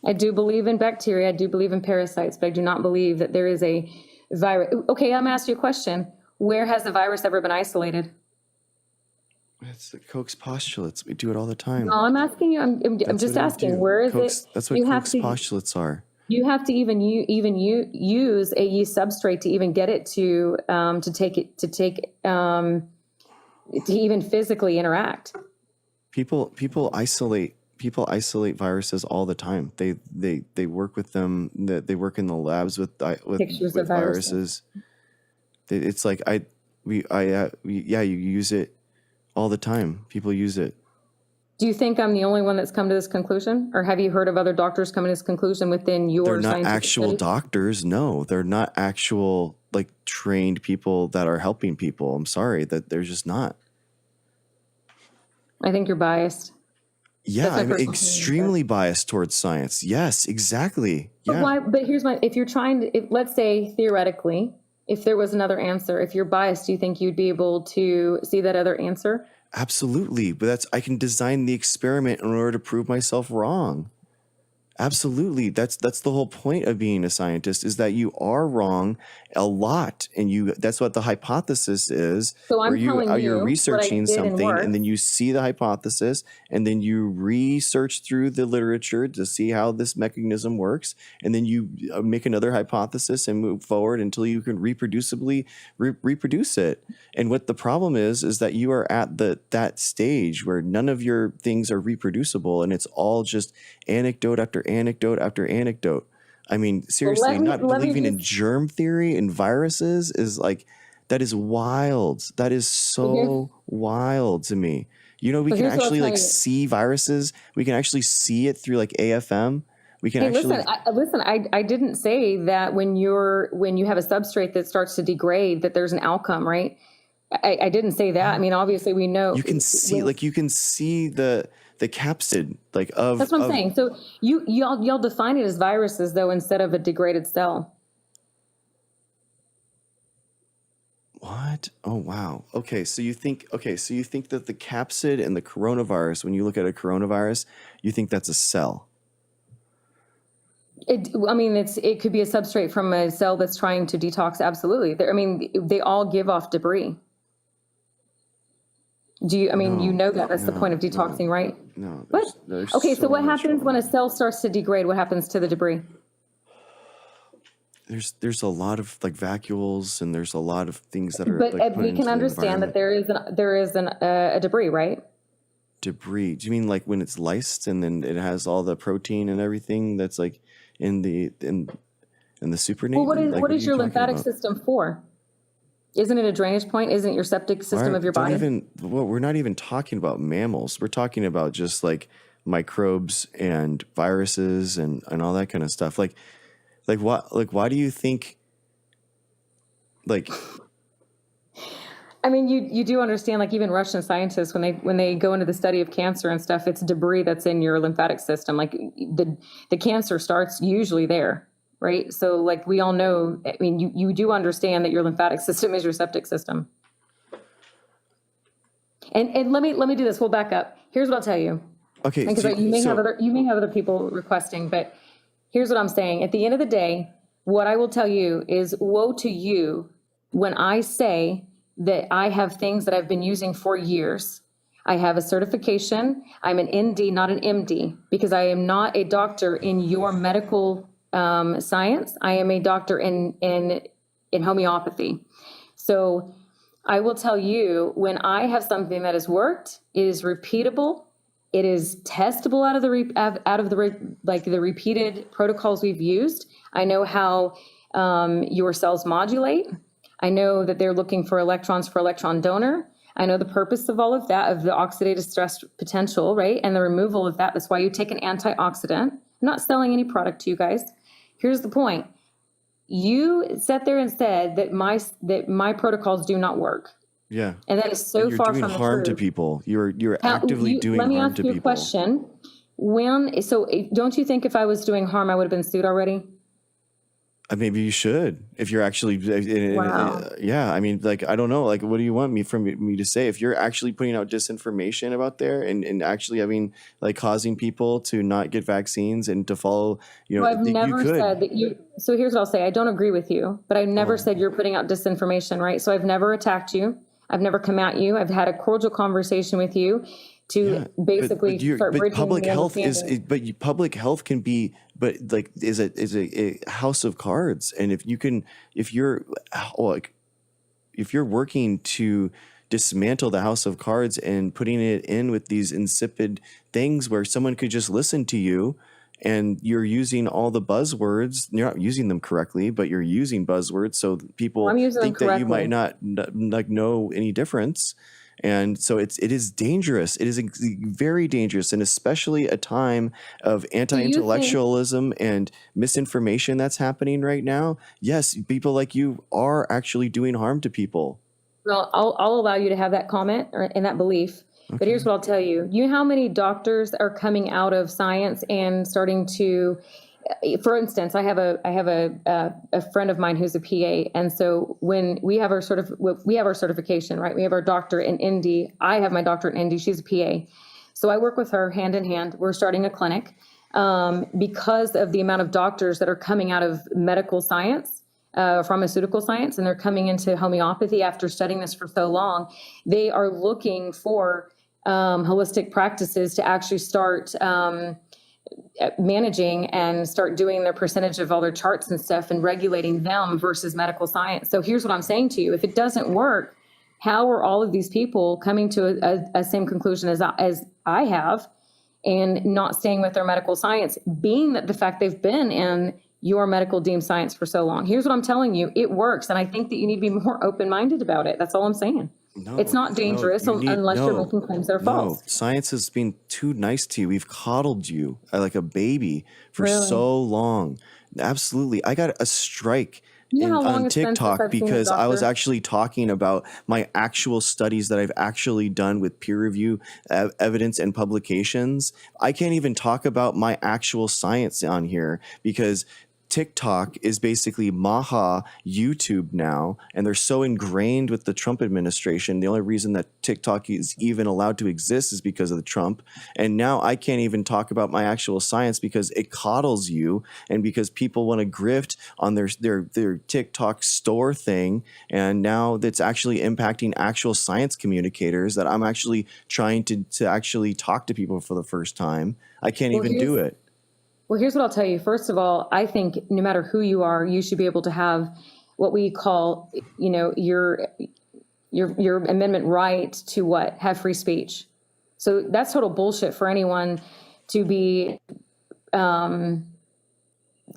S1: I do believe in bacteria. I do believe in parasites, but I do not believe that there is a virus. Okay, I'm asking you a question. Where has the virus ever been isolated?
S2: It's the Koch's postulates. We do it all the time.
S1: No, I'm asking you. I'm just asking. Where is it?
S2: That's what Koch's postulates are.
S1: You have to even use a yeast substrate to even get it to even physically interact.
S2: People isolate viruses all the time. They work with them. They work in the labs with viruses. It's like you use it all the time. People use it.
S1: Do you think I'm the only one that's come to this conclusion, or have you heard of other doctors coming to this conclusion within your?
S2: They're not actual doctors. No, they're not actual like trained people that are helping people. I'm sorry that they're just not.
S1: I think you're biased.
S2: Yeah, I'm extremely biased towards science. Yes, exactly.
S1: But why? But here's if you're trying to, let's say theoretically, if there was another answer, if you're biased, do you think you'd be able to see that other answer?
S2: Absolutely, but I can design the experiment in order to prove myself wrong. Absolutely, that's the whole point of being a scientist, is that you are wrong a lot, and that's what the hypothesis is.
S1: So I'm telling you,
S2: you're researching something, and then you see the hypothesis, and then you research through the literature to see how this mechanism works, and then you make another hypothesis and move forward until you can reproducibly reproduce it. And what the problem is that you are at that stage where none of your things are reproducible, and it's all just anecdote after anecdote after anecdote. I mean, seriously, not believing in germ theory and viruses that is wild. That is so wild to me. You know, we can actually see viruses. We can actually see it through like AFM. We can
S1: listen. I didn't say that when you have a substrate that starts to degrade that there's an outcome, right? I didn't say that. I mean, obviously we know
S2: you can see the capsid of.
S1: That's what I'm saying. So y'all define it as viruses though instead of a degraded cell.
S2: What? Oh wow. Okay, so you think that the capsid and the coronavirus, when you look at a coronavirus, you think that's a cell?
S1: It could be a substrate from a cell that's trying to detox. Absolutely. They all give off debris. That's the point of detoxing, right?
S2: No.
S1: Okay, so what happens when a cell starts to degrade? What happens to the debris?
S2: There's a lot of like vacuoles, and there's a lot of things that are.
S1: But we can understand that there is a debris, right?
S2: Debris? Do you mean like when it's lysed and then it has all the protein and everything that's like in the supernatant?
S1: Well, what is your lymphatic system for? Isn't it a drainage point? Isn't it your septic system of your body?
S2: We're not even talking about mammals. We're talking about just like microbes and viruses and all that kind of stuff. Why do you think
S1: you do understand, like even Russian scientists, when they go into the study of cancer and stuff, it's debris that's in your lymphatic system. Like the cancer starts usually there. Right. So like we all know, you do understand that your lymphatic system is your septic system. And let me do this. We'll back up. Here's what I'll tell you.
S2: Okay.
S1: Because you may have other people requesting, but here's what I'm saying. At the end of the day, what I will tell you is woe to you when I say that I have things that I've been using for years. I have a certification. I'm an ND, not an MD, because I am not a doctor in your medical science. I am a doctor in homeopathy. So I will tell you, when I have something that has worked, it is repeatable, it is testable out of the repeated protocols we've used. I know how your cells modulate. I know that they're looking for electrons for electron donor. I know the purpose of all of that, of the oxidative stress potential, right? And the removal of that. That's why you take an antioxidant. I'm not selling any product to you guys. Here's the point. You sat there and said that my protocols do not work.
S2: Yeah.
S1: And that is so far from the truth.
S2: You're doing harm to people. You're actively doing harm to people.
S1: Let me ask you a question. Don't you think if I was doing harm, I would have been sued already?
S2: Maybe you should, if you're actually,
S1: Wow.
S2: yeah. I mean, like, I don't know, like, what do you want me to say? If you're actually putting out disinformation about there and actually having like causing people to not get vaccines and to follow,
S1: So I've
S2: you
S1: never
S2: could.
S1: said that you, so here's what I'll say. I don't agree with you, but I never said you're putting out disinformation, right? So I've never attacked you. I've never come at you. I've had a cordial conversation with you to
S2: Yeah,
S1: basically start
S2: but
S1: bridging
S2: public
S1: the
S2: health
S1: understanding.
S2: public health can be, but like is a house of cards, and if you're like if you're working to dismantle the house of cards and putting it in with these insipid things where someone could just listen to you, and you're using all the buzzwords, you're not using them correctly, but you're using buzzwords so people
S1: I'm using them
S2: think that you might
S1: correctly.
S2: not like know any difference. And so it is dangerous. It is very dangerous, and especially a time of
S1: Do you think,
S2: anti-intellectualism and misinformation that's happening right now. Yes, people like you are actually doing harm to people.
S1: well, I'll allow you to have that comment or and that belief, but here's
S2: Okay.
S1: what I'll tell you. You know how many doctors are coming out of science and starting to, for instance, I have a friend of mine who's a PA, and so when we have our we have our certification, right? We have our doctorate in ND. I have my doctorate in ND. She's a PA, so I work with her hand in hand. We're starting a clinic because of the amount of doctors that are coming out of medical science. Pharmaceutical science, and they're coming into homeopathy after studying this for so long. They are looking for holistic practices to actually start managing and start doing their percentage of all their charts and stuff and regulating them versus medical science. So here's what I'm saying to you. If it doesn't work, how are all of these people coming to a same conclusion as I have and not staying with their medical science, being that the fact they've been in your medical deemed science for so long? Here's what I'm telling you. It works. And I think that you need to be more open-minded about it. That's all I'm saying. It's
S2: No,
S1: not
S2: no,
S1: dangerous unless you're making claims that are
S2: no.
S1: false.
S2: Science has been too nice to you. We've coddled you like a baby for
S1: Really?
S2: so long. Absolutely. I got a strike
S1: You know how long
S2: on
S1: it's been since
S2: TikTok
S1: I've seen a
S2: because I was
S1: doctor?
S2: actually talking about my actual studies that I've actually done with peer review evidence and publications. I can't even talk about my actual science on here because TikTok is basically Maha YouTube now, and they're so ingrained with the Trump administration. The only reason that TikTok is even allowed to exist is because of the Trump. And now I can't even talk about my actual science because it coddles you, and because people want to grift on their TikTok store thing. And now that's actually impacting actual science communicators that I'm actually trying to actually talk to people for the first time. I can't
S1: Well,
S2: even do
S1: here's
S2: it.
S1: Well, here's what I'll tell you. First of all, I think no matter who you are, you should be able to have what we call, your amendment right to what? Have free speech. So that's total bullshit for anyone to be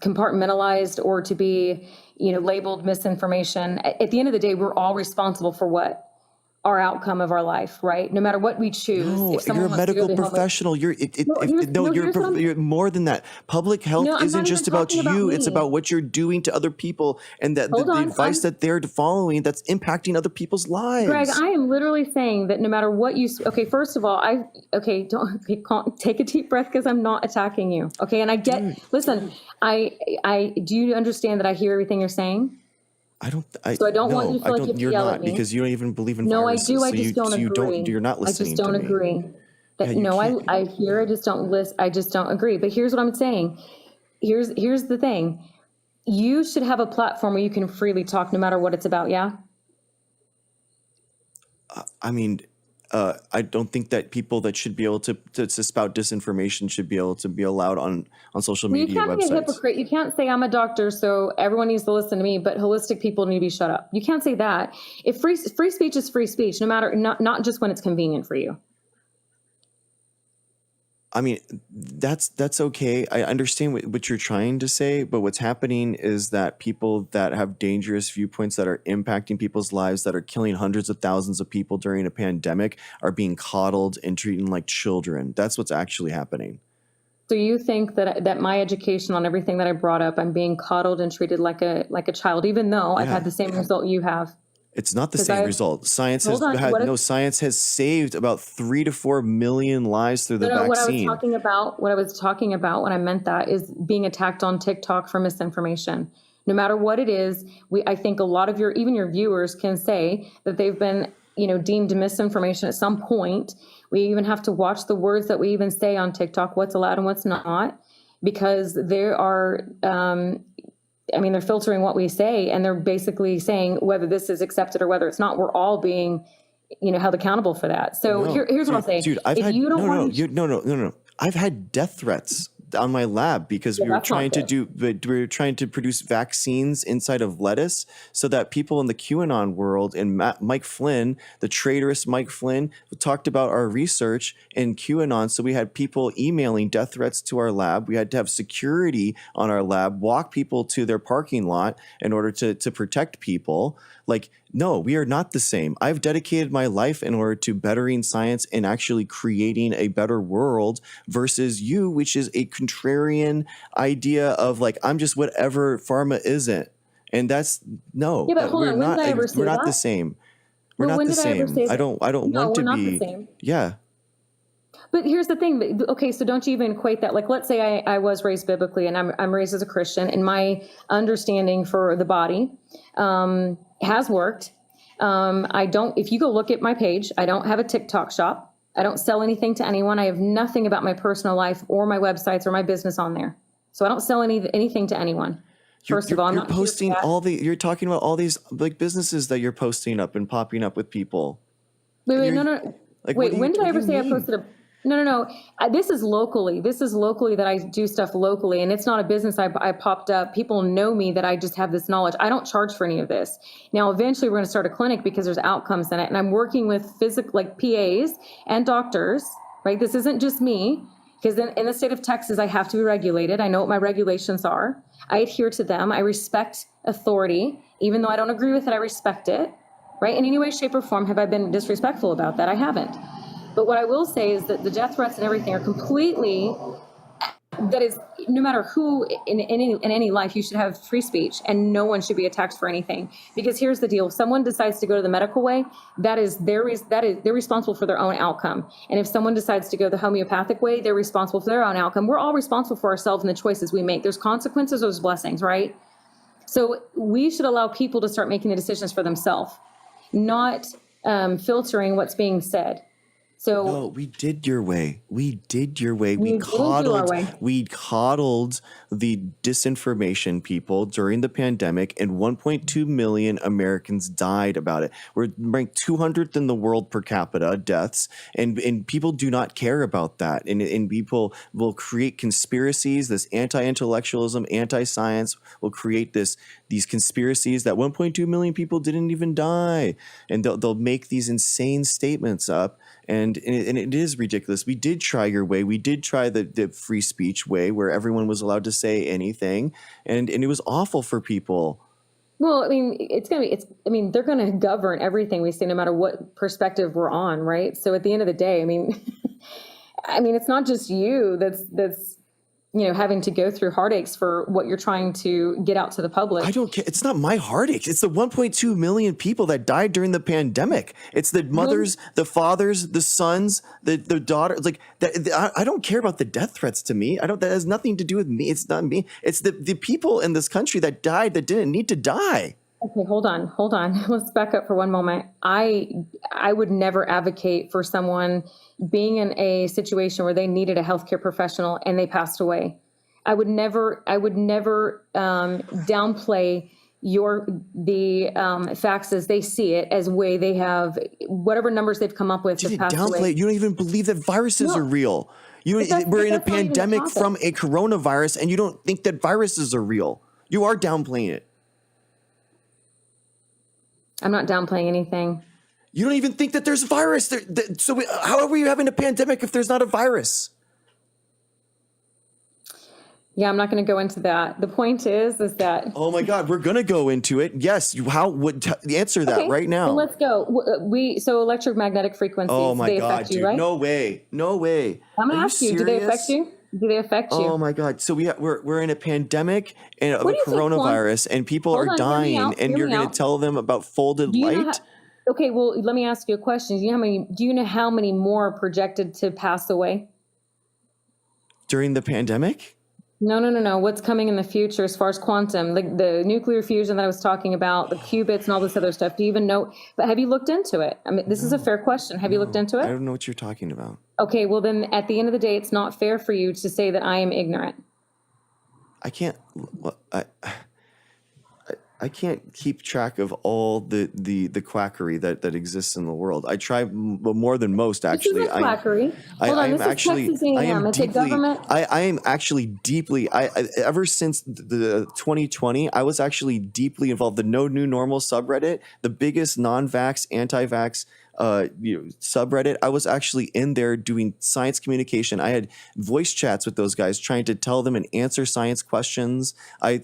S1: compartmentalized or to be, labeled misinformation. At the end of the day, we're all responsible for what? Our outcome of our life, right? No matter what we choose.
S2: No,
S1: If
S2: you're
S1: someone
S2: a
S1: wants to go
S2: medical
S1: to hell,
S2: professional. You're
S1: no, here's,
S2: no,
S1: no, here's what I'm,
S2: you're more than that. Public health
S1: no, I'm
S2: isn't
S1: not even
S2: just about
S1: talking about
S2: you. It's
S1: me.
S2: about what you're doing to other people, and that
S1: Hold
S2: the
S1: on.
S2: advice that they're following that's impacting other people's
S1: Greg,
S2: lives.
S1: I am literally saying that no matter what okay, first of all, don't, okay, take a deep breath because I'm not attacking you. Okay. And
S2: Dude,
S1: listen, do you understand that I hear everything you're saying? So I don't want you
S2: no,
S1: to
S2: I
S1: feel like you
S2: don't.
S1: have to
S2: You're
S1: yell at
S2: not,
S1: me.
S2: because you don't even believe in
S1: No, I do.
S2: viruses.
S1: I just don't agree.
S2: you're not
S1: I just
S2: listening to
S1: don't
S2: me.
S1: agree.
S2: Yeah,
S1: That
S2: you
S1: no,
S2: can't.
S1: I hear. I just don't listen. I just don't agree. But here's what I'm saying. Here's the thing. You should have a platform where you can freely talk, no matter what it's about. Yeah.
S2: I mean, I don't think that people that should be able to spout disinformation should be able to be allowed on social
S1: Well, you
S2: media
S1: can't be a
S2: websites.
S1: hypocrite. You can't say I'm a doctor, so everyone needs to listen to me, but holistic people need to be shut up. You can't say that. If free speech is free speech, no matter not just when it's convenient for you.
S2: I mean, that's okay. I understand what you're trying to say, but what's happening is that people that have dangerous viewpoints that are impacting people's lives, that are killing hundreds of thousands of people during a pandemic, are being coddled and treated like children. That's what's actually happening.
S1: So you think that my education on everything that I brought up, I'm being coddled and treated like a child, even though I've
S2: Yeah,
S1: had the same result you have.
S2: it's not the
S1: Because
S2: same
S1: I've
S2: result. Science
S1: hold
S2: has
S1: on.
S2: had no. Science has saved about 3 to 4 million lives through the
S1: No,
S2: vaccine.
S1: what I was talking about when I meant that is being attacked on TikTok for misinformation. No matter what it is, I think a lot of even your viewers can say that they've been, deemed misinformation at some point. We even have to watch the words that we even say on TikTok, what's allowed and what's not, because there are, they're filtering what we say, and they're basically saying whether this is accepted or whether it's not. We're all being, held accountable for that. So here's what I'll say.
S2: Dude, I've had death threats on my lab because we were trying to produce vaccines inside of lettuce so that people in the QAnon world and Mike Flynn, the traitorous Mike Flynn, talked about our research in QAnon. So we had people emailing death threats to our lab. We had to have security on our lab, walk people to their parking lot in order to protect people. Like, no, we are not the same. I've dedicated my life in order to bettering science and actually creating a better world versus you, which is a contrarian idea of like, I'm just whatever pharma isn't. And that's no,
S1: yeah, but hold on. When did I ever say
S2: we're not
S1: that?
S2: the same. We're not the same. I don't want to be. The same. Yeah.
S1: But here's the thing. Okay, so don't you even equate that? Like, let's say I was raised biblically and I'm raised as a Christian, and my understanding for the body has worked. If you go look at my page, I don't have a TikTok shop. I don't sell anything to anyone. I have nothing about my personal life or my websites or my business on there. So I don't sell anything to anyone. First of all,
S2: you're posting you're talking about all these like businesses that you're posting up and popping up with people.
S1: Wait, no. Like, wait, when did I ever say I posted a? No. This is locally. That I do stuff locally, and it's not a business I popped up. People know me that I just have this knowledge. I don't charge for any of this. Now, eventually, we're going to start a clinic because there's outcomes in it, and I'm working with PAs and doctors. Right? This isn't just me, because in the state of Texas, I have to be regulated. I know what my regulations are. I adhere to them. I respect authority, even though I don't agree with it. I respect it. Right? In any way, shape, or form, have I been disrespectful about that? I haven't. But what I will say is that the death threats and everything are completely, that is, no matter who in any life, you should have free speech and no one should be attacked for anything. Because here's the deal. If someone decides to go to the medical way, they're responsible for their own outcome. And if someone decides to go the homeopathic way, they're responsible for their own outcome. We're all responsible for ourselves and the choices we make. There's consequences, there's blessings, right? So we should allow people to start making the decisions for themselves, not filtering what's being said. So
S2: no, we did your way. We coddled the disinformation people during the pandemic, and 1.2 million Americans died about it. We're ranked 200th in the world per capita deaths, and people do not care about that. And people will create conspiracies. This anti-intellectualism, anti-science will create these conspiracies that 1.2 million people didn't even die, and they'll make these insane statements up. And it is ridiculous. We did try your way. We did try the free speech way where everyone was allowed to say anything. And it was awful for people.
S1: Well, I mean, they're going to govern everything we say, no matter what perspective we're on. Right. So at the end of the day, it's not just you that's having to go through heartaches for what you're trying to get out to the public.
S2: I don't care. It's not my heartaches. It's the 1.2 million people that died during the pandemic. It's the mothers, the fathers, the sons, the daughters. Like that, I don't care about the death threats to me. That has nothing to do with me. It's not me. It's the people in this country that died that didn't need to die.
S1: Okay, hold on. Let's back up for one moment. I would never advocate for someone being in a situation where they needed a healthcare professional and they passed away. I would never downplay the facts as they see it, as way they have whatever numbers they've come up with to pass away.
S2: You don't even believe that viruses are real. We're in a pandemic from a coronavirus, and you don't think that viruses are real. You are downplaying it.
S1: I'm not downplaying anything.
S2: You don't even think that there's a virus. How are we having a pandemic if there's not a virus?
S1: Yeah, I'm not going to go into that. The point is that.
S2: Oh my God, we're going to go into it. Yes. How would answer that right now?
S1: Well, let's go. So electromagnetic frequencies.
S2: Oh my God,
S1: affect you,
S2: dude!
S1: right?
S2: No way.
S1: I'm going to ask you. Do they affect you? Do they affect you?
S2: Oh my God! So we're in a pandemic of a coronavirus, and people are dying, and you're going to tell them about folded light?
S1: Okay, well, let me ask you a question. Do you know how many more are projected to pass away
S2: during the pandemic?
S1: No. What's coming in the future as far as quantum, the nuclear fusion that I was talking about, the qubits and all this other stuff? Do you even know? But have you looked into it? I mean, this is a fair question. Have you looked into
S2: I
S1: it?
S2: don't know what you're talking about.
S1: Okay, well then at the end of the day, it's not fair for you to say that I am ignorant.
S2: I can't. I can't keep track of all the quackery that exists in the world. I try more than most, actually.
S1: This isn't quackery. Hold on, this is Texas A&M. It's a government.
S2: I am actually deeply. Ever since the 2020, I was actually deeply involved. The No New Normal subreddit, the biggest non-vax, anti-vax subreddit. I was actually in there doing science communication. I had voice chats with those guys, trying to tell them and answer science questions. I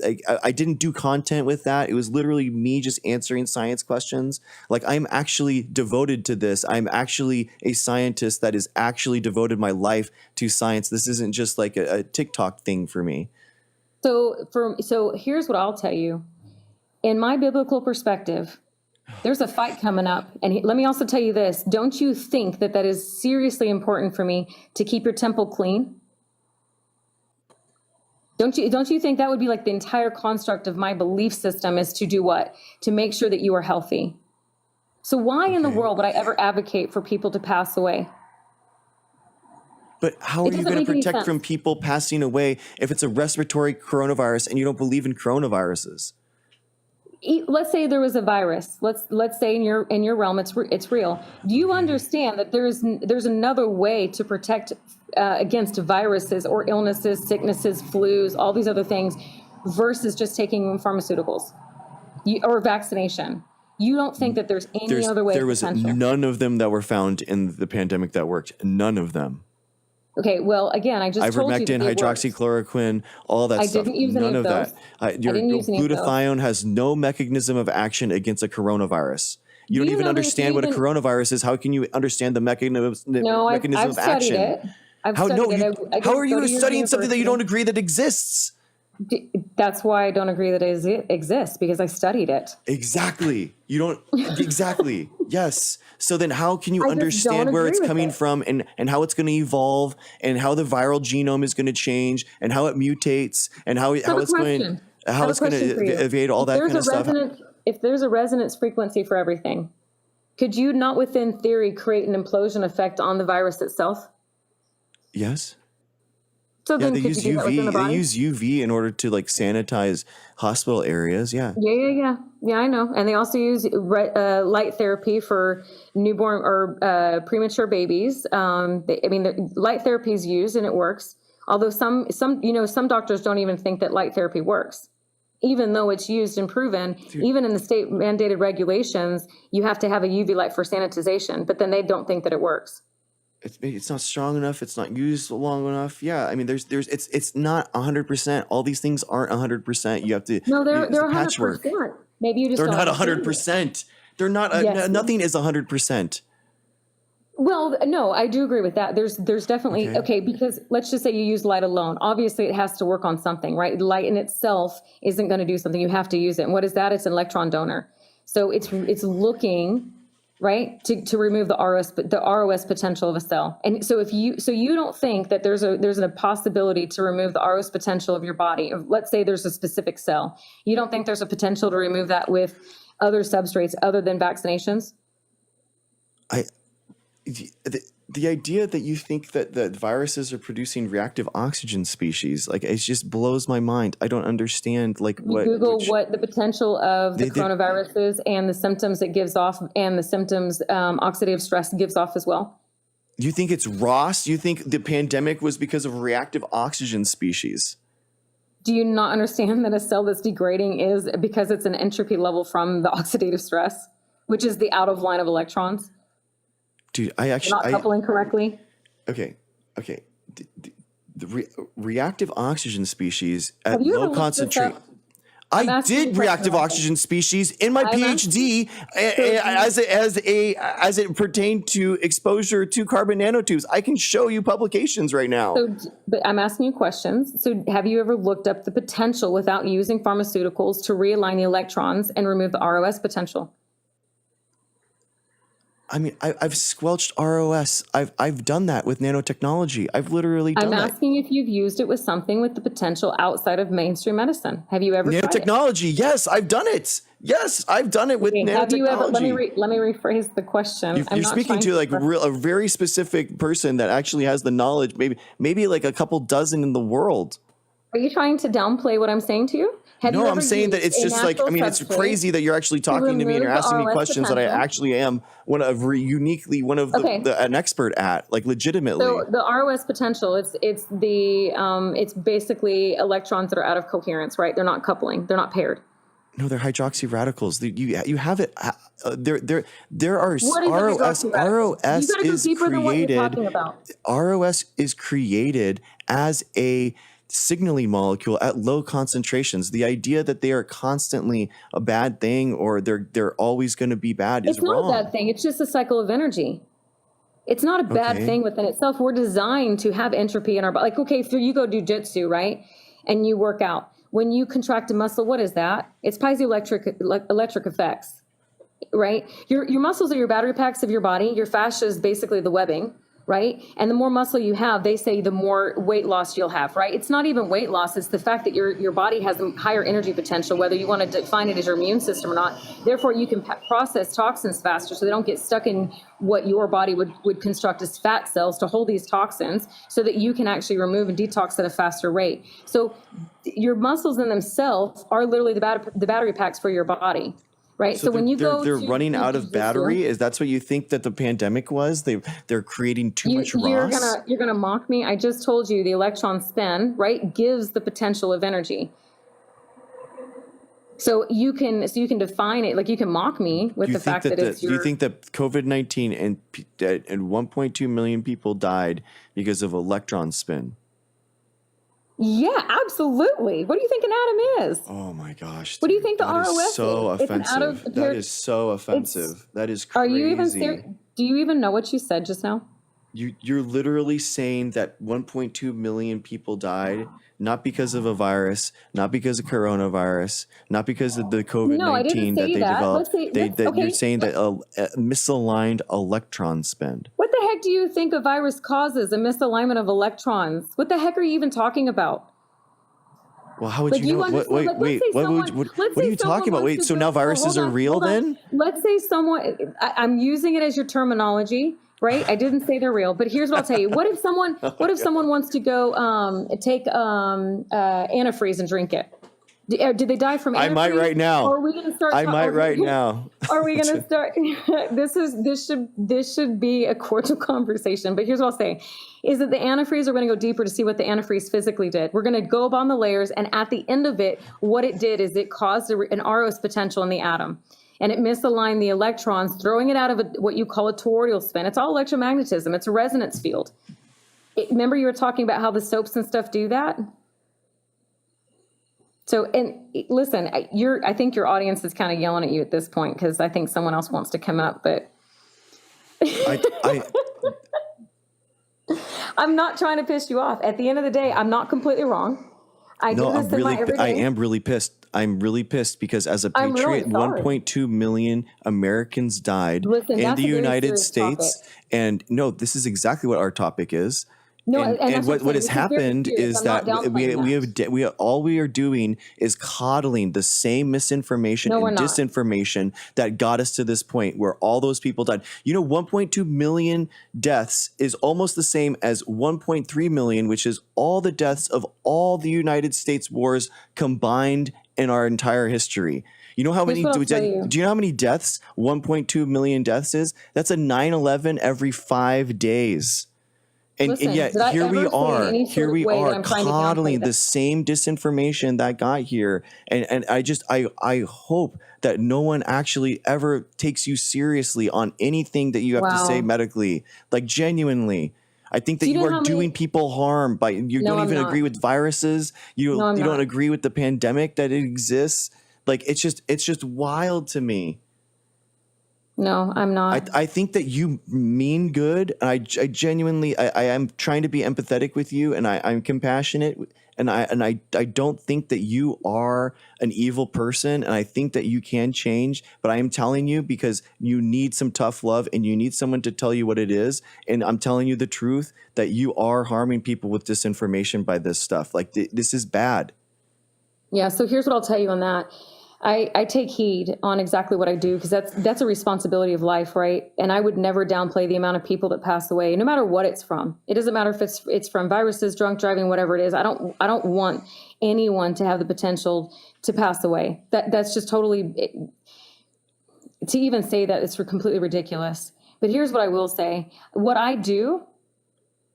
S2: didn't do content with that. It was literally me just answering science questions. Like, I'm actually devoted to this. I'm actually a scientist that has actually devoted my life to science. This isn't just like a TikTok thing for me.
S1: So here's what I'll tell you. In my biblical perspective, there's a fight coming up. And let me also tell you this. Don't you think that is seriously important for me to keep your temple clean? Don't you think that would be like the entire construct of my belief system, is to do what? To make sure that you are healthy. So why in the world would I ever advocate for people to pass away?
S2: But how are you going to protect from people passing away if it's a respiratory coronavirus and you don't believe in coronaviruses?
S1: Let's say there was a virus. Let's say in your realm it's real. Do you understand that there's another way to protect against viruses or illnesses, sicknesses, flus, all these other things, versus just taking pharmaceuticals or vaccination? You don't think that there's any other way?
S2: There was none of them that were found in the pandemic that worked. None of them.
S1: Okay, well, again, I just told you
S2: ivermectin, hydroxychloroquine, all that stuff.
S1: I didn't use any of those.
S2: Your glutathione has no mechanism of action against a coronavirus. You don't even understand what a coronavirus is. How can you understand the mechanism of action? How are you studying something that you don't agree that exists?
S1: That's why I don't agree that it exists, because I studied it.
S2: Exactly. You don't. Exactly. Yes. So then how can you understand where it's coming from and how it's going to evolve and how the viral genome is going to change and how it mutates and how it's going to evade all that kind of stuff?
S1: If there's a resonance frequency for everything, could you not within theory create an implosion effect on the virus itself?
S2: Yes.
S1: So then
S2: they use UV. They use UV in order to like sanitize hospital areas. Yeah.
S1: Yeah. I know. And they also use light therapy for newborn or premature babies. Light therapy is used and it works. Although some doctors don't even think that light therapy works, even though it's used and proven. Even in the state mandated regulations, you have to have a UV light for sanitization, but then they don't think that it works.
S2: It's not strong enough. It's not used long enough. Yeah, I mean, it's not 100%. All these things aren't 100%. You have to.
S1: No, they're 100%. Maybe you just.
S2: They're not 100%. They're not.
S1: Yes.
S2: Nothing is 100%.
S1: Well, no, I do agree with that. There's definitely okay, because let's just say you use light alone. Obviously, it has to work on something, right? Light in itself isn't going to do something. You have to use it. And what is that? It's an electron donor. So it's looking. Right, to remove the ROS potential of a cell, and so you don't think that there's a possibility to remove the ROS potential of your body. Let's say there's a specific cell, you don't think there's a potential to remove that with other substrates other than vaccinations?
S2: The idea that you think that viruses are producing reactive oxygen species, like, it just blows my mind. I don't understand, like, what
S1: the potential of the coronavirus is and the symptoms it gives off and the symptoms oxidative stress gives off as well.
S2: You think it's ROS? You think the pandemic was because of reactive oxygen species?
S1: Do you not understand that a cell that's degrading is because it's an entropy level from the oxidative stress, which is the out of line of electrons?
S2: Dude, not
S1: coupling correctly.
S2: Okay. The reactive oxygen species at low concentration. I did reactive oxygen species in my PhD as it pertained to exposure to carbon nanotubes. I can show you publications right now.
S1: But I'm asking you questions. So have you ever looked up the potential without using pharmaceuticals to realign the electrons and remove the ROS potential?
S2: I mean, I've squelched ROS. I've done that with nanotechnology. I've literally
S1: I'm
S2: done that.
S1: asking if you've used it with something with the potential outside of mainstream medicine. Have you ever tried it?
S2: Nanotechnology, yes, I've done it. Yes, I've done it with
S1: Okay, have you ever,
S2: nanotechnology.
S1: let me rephrase the question. I'm
S2: You're
S1: not
S2: speaking
S1: trying
S2: to like
S1: to,
S2: a very specific person that actually has the knowledge, maybe like a couple dozen in the world.
S1: are you trying to downplay what I'm saying to you? Have you
S2: No, I'm
S1: ever
S2: saying that
S1: used
S2: it's
S1: a
S2: just like, I
S1: natural
S2: mean, it's
S1: substrate
S2: crazy that you're actually
S1: to
S2: talking to me and you're
S1: remove the
S2: asking me
S1: ROS
S2: questions that I
S1: potential?
S2: actually am uniquely one of
S1: Okay.
S2: an expert at, like legitimately.
S1: So the ROS potential, it's basically electrons that are out of coherence, right? They're not coupling, they're not paired.
S2: No, they're hydroxy radicals. You have it. There are
S1: What is a
S2: ROS.
S1: hydroxy radical? You
S2: ROS
S1: got to go
S2: is
S1: deeper than what you're
S2: created.
S1: talking about.
S2: ROS is created as a signaling molecule at low concentrations. The idea that they are constantly a bad thing or they're always going to be bad is
S1: It's not
S2: wrong.
S1: a bad thing. It's just a cycle of energy. It's not a bad
S2: Okay.
S1: thing within itself. We're designed to have entropy in our body. Like, okay, so you go do jujitsu, right? And you work out. When you contract a muscle, what is that? It's electric effects, right? Your muscles are your battery packs of your body. Your fascia is basically the webbing, right? And the more muscle you have, they say the more weight loss you'll have, right? It's not even weight loss. It's the fact that your body has a higher energy potential, whether you want to define it as your immune system or not. Therefore, you can process toxins faster so they don't get stuck in what your body would construct as fat cells to hold these toxins so that you can actually remove and detox at a faster rate. So your muscles in themselves are literally the battery packs for your body. Right. So when you go,
S2: they're running out of battery. Is that's what you think that the pandemic was? They're creating too much ROS.
S1: You're gonna mock me. I just told you the electron spin, right, gives the potential of energy. So you can define it, like you can mock me with the fact that it's
S2: do you think that COVID-19 and 1.2 million people died because of electron spin?
S1: Yeah, absolutely. What do you think an atom is?
S2: Oh my gosh!
S1: What do you think the
S2: that
S1: ROS
S2: is so
S1: is?
S2: offensive. That is so offensive. That is crazy.
S1: Are you even serious? Do you even know what you said just now?
S2: You're literally saying that 1.2 million people died not because of a virus, not because of coronavirus, not because of the COVID-19 that they developed. You're saying that a misaligned electron spin.
S1: What the heck do you think a virus causes? A misalignment of electrons? What the heck are you even talking about?
S2: Well, how would you know? What are you talking about? Wait, so now viruses are real then?
S1: Let's say I'm using it as your terminology, right? I didn't say they're real, but here's what I'll tell you. What if someone wants to go take antifreeze and drink it? Did they die from antifreeze?
S2: I might right now.
S1: Or are we going to start?
S2: I might right now.
S1: Are we going to start? This should be a cordial conversation. But here's what I'll say: is that the antifreeze? We're going to go deeper to see what the antifreeze physically did. We're going to go up on the layers, and at the end of it, what it did is it caused an ROS potential in the atom, and it misaligned the electrons, throwing it out of what you call a toroidal spin. It's all electromagnetism. It's a resonance field. Remember, you were talking about how the soaps and stuff do that. So, and listen, I think your audience is kind of yelling at you at this point because I think someone else wants to come up, but I'm not trying to piss you off. At the end of the day, I'm not completely wrong. I
S2: am really pissed. I'm really pissed because as a patriot, 1.2 million Americans died in the United States. Topic. And no, this is exactly what our topic is.
S1: No,
S2: and what has happened is that all we are doing is coddling the same misinformation and disinformation that got us to this point where all those people died. 1.2 million deaths is almost the same as 1.3 million, which is all the deaths of all the United States wars combined in our entire history. You know how many? Do you know how many deaths 1.2 million deaths is? That's a 9/11 every 5 days. And yet here we are coddling the same disinformation that got here. And I hope that no one actually ever takes you seriously on anything that you have to say medically, like genuinely. I think that you are doing people harm by you don't even agree with viruses. You don't agree with the pandemic that it exists. Like it's just wild to me.
S1: No, I'm not.
S2: I think that you mean good. I genuinely, I am trying to be empathetic with you, and I'm compassionate, and I don't think that you are an evil person, and I think that you can change. But I am telling you because you need some tough love, and you need someone to tell you what it is. And I'm telling you the truth that you are harming people with disinformation by this stuff. Like this is bad.
S1: Yeah. So here's what I'll tell you on that. I take heed on exactly what I do, because that's a responsibility of life, right? And I would never downplay the amount of people that pass away, no matter what it's from. It doesn't matter if it's from viruses, drunk driving, whatever it is. I don't want anyone to have the potential to pass away. That's just totally, to even say that, it's completely ridiculous. But here's what I will say: what I do,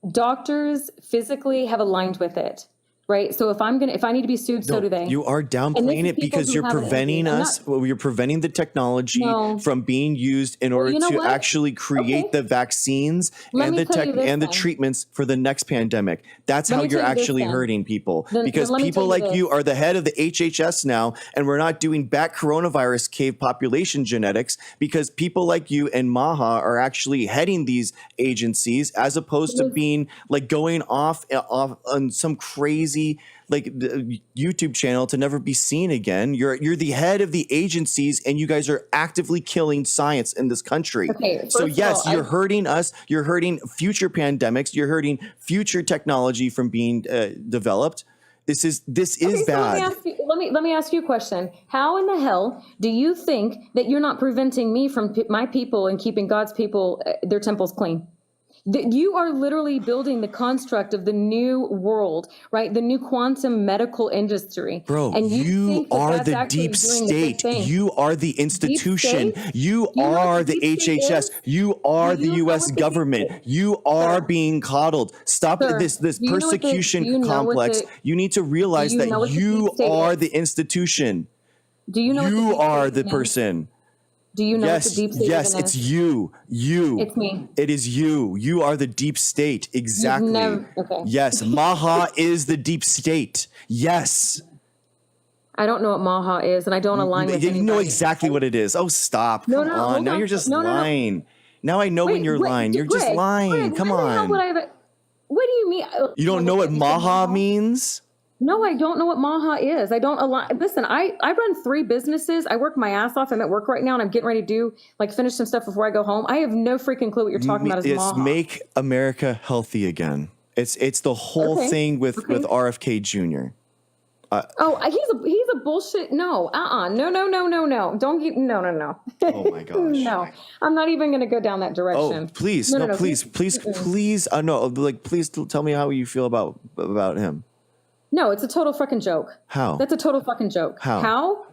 S1: doctors physically have aligned with it. Right. So if I need to be sued, so do they.
S2: You are downplaying it because you're preventing you're preventing the technology from being used in order to actually create the vaccines and the treatments for the next pandemic. That's how you're actually hurting people, because people like you are the head of the HHS now, and we're not doing bat coronavirus cave population genetics because people like you and Maha are actually heading these agencies, as opposed to being like going off on some crazy like YouTube channel to never be seen again. You're the head of the agencies, and you guys are actively killing science in this country. Okay, so yes, you're hurting us. You're hurting future pandemics. You're hurting future technology from being developed. This is bad.
S1: Let me ask you a question. How in the hell do you think that you're not preventing me from my people and keeping God's people, their temples clean? You are literally building the construct of the new world, right? The new quantum medical industry.
S2: Bro, and you are the deep state. You are the institution. You are the HHS. You are the U.S. government. You are being coddled. Stop this persecution complex. You need to realize that you are the institution.
S1: Do you know
S2: you are the person?
S1: Do you know what the deep state is?
S2: Yes, it's you.
S1: It's me.
S2: It is you. You are the deep state. Exactly.
S1: Okay.
S2: Yes, Maha is the deep state. Yes.
S1: I don't know what Maha is, and I don't align with anybody.
S2: You know exactly what it is. Oh, stop. Come on. Now you're just lying. Now I know when you're lying. You're just lying. Come on.
S1: What do you mean?
S2: You don't know what Maha means?
S1: No, I don't know what Maha is. I don't align. Listen, I run 3 businesses. I work my ass off. I'm at work right now, and I'm getting ready to finish some stuff before I go home. I have no freaking clue what you're talking about. It's Maha.
S2: Make America healthy again. It's the whole thing with RFK Jr.
S1: He's a bullshit. No, no. Don't get no.
S2: Oh my gosh.
S1: No, I'm not even going to go down that direction.
S2: Oh, please, please. No, please tell me how you feel about him.
S1: No, it's a total fucking joke.
S2: How?
S1: That's a total fucking joke.
S2: How?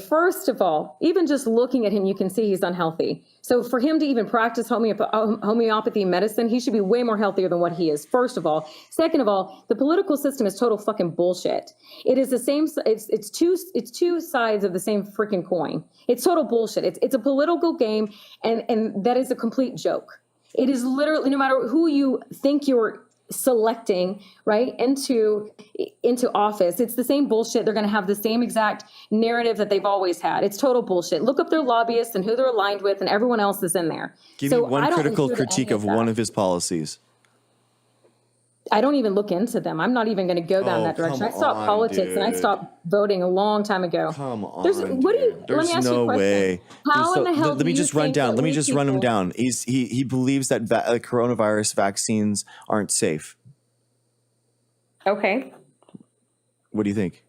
S1: First of all, even just looking at him, you can see he's unhealthy. So for him to even practice homeopathy medicine, he should be way more healthier than what he is, first of all. Second of all, the political system is total fucking bullshit. It is the same. It's two sides of the same freaking coin. It's total bullshit. It's a political game, and that is a complete joke. It is literally, no matter who you think you're selecting right into office, it's the same bullshit. They're going to have the same exact narrative that they've always had. It's total bullshit. Look up their lobbyists and who they're aligned with, and everyone else is in there.
S2: Give me one critical critique of one of his policies.
S1: I don't even look into them. I'm not even going to go down that direction. I stopped politics, and I stopped voting a long time ago.
S2: Come on.
S1: There's no way. How in the hell?
S2: Let me just run down. Let me just run him down. He believes that coronavirus vaccines aren't safe.
S1: Okay.
S2: What do you think?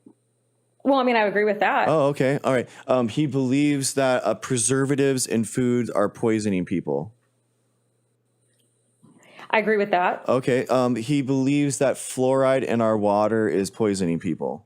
S1: Well, I mean, I agree with that.
S2: Oh, okay. All right. He believes that preservatives in food are poisoning people.
S1: I agree with that.
S2: Okay. He believes that fluoride in our water is poisoning people.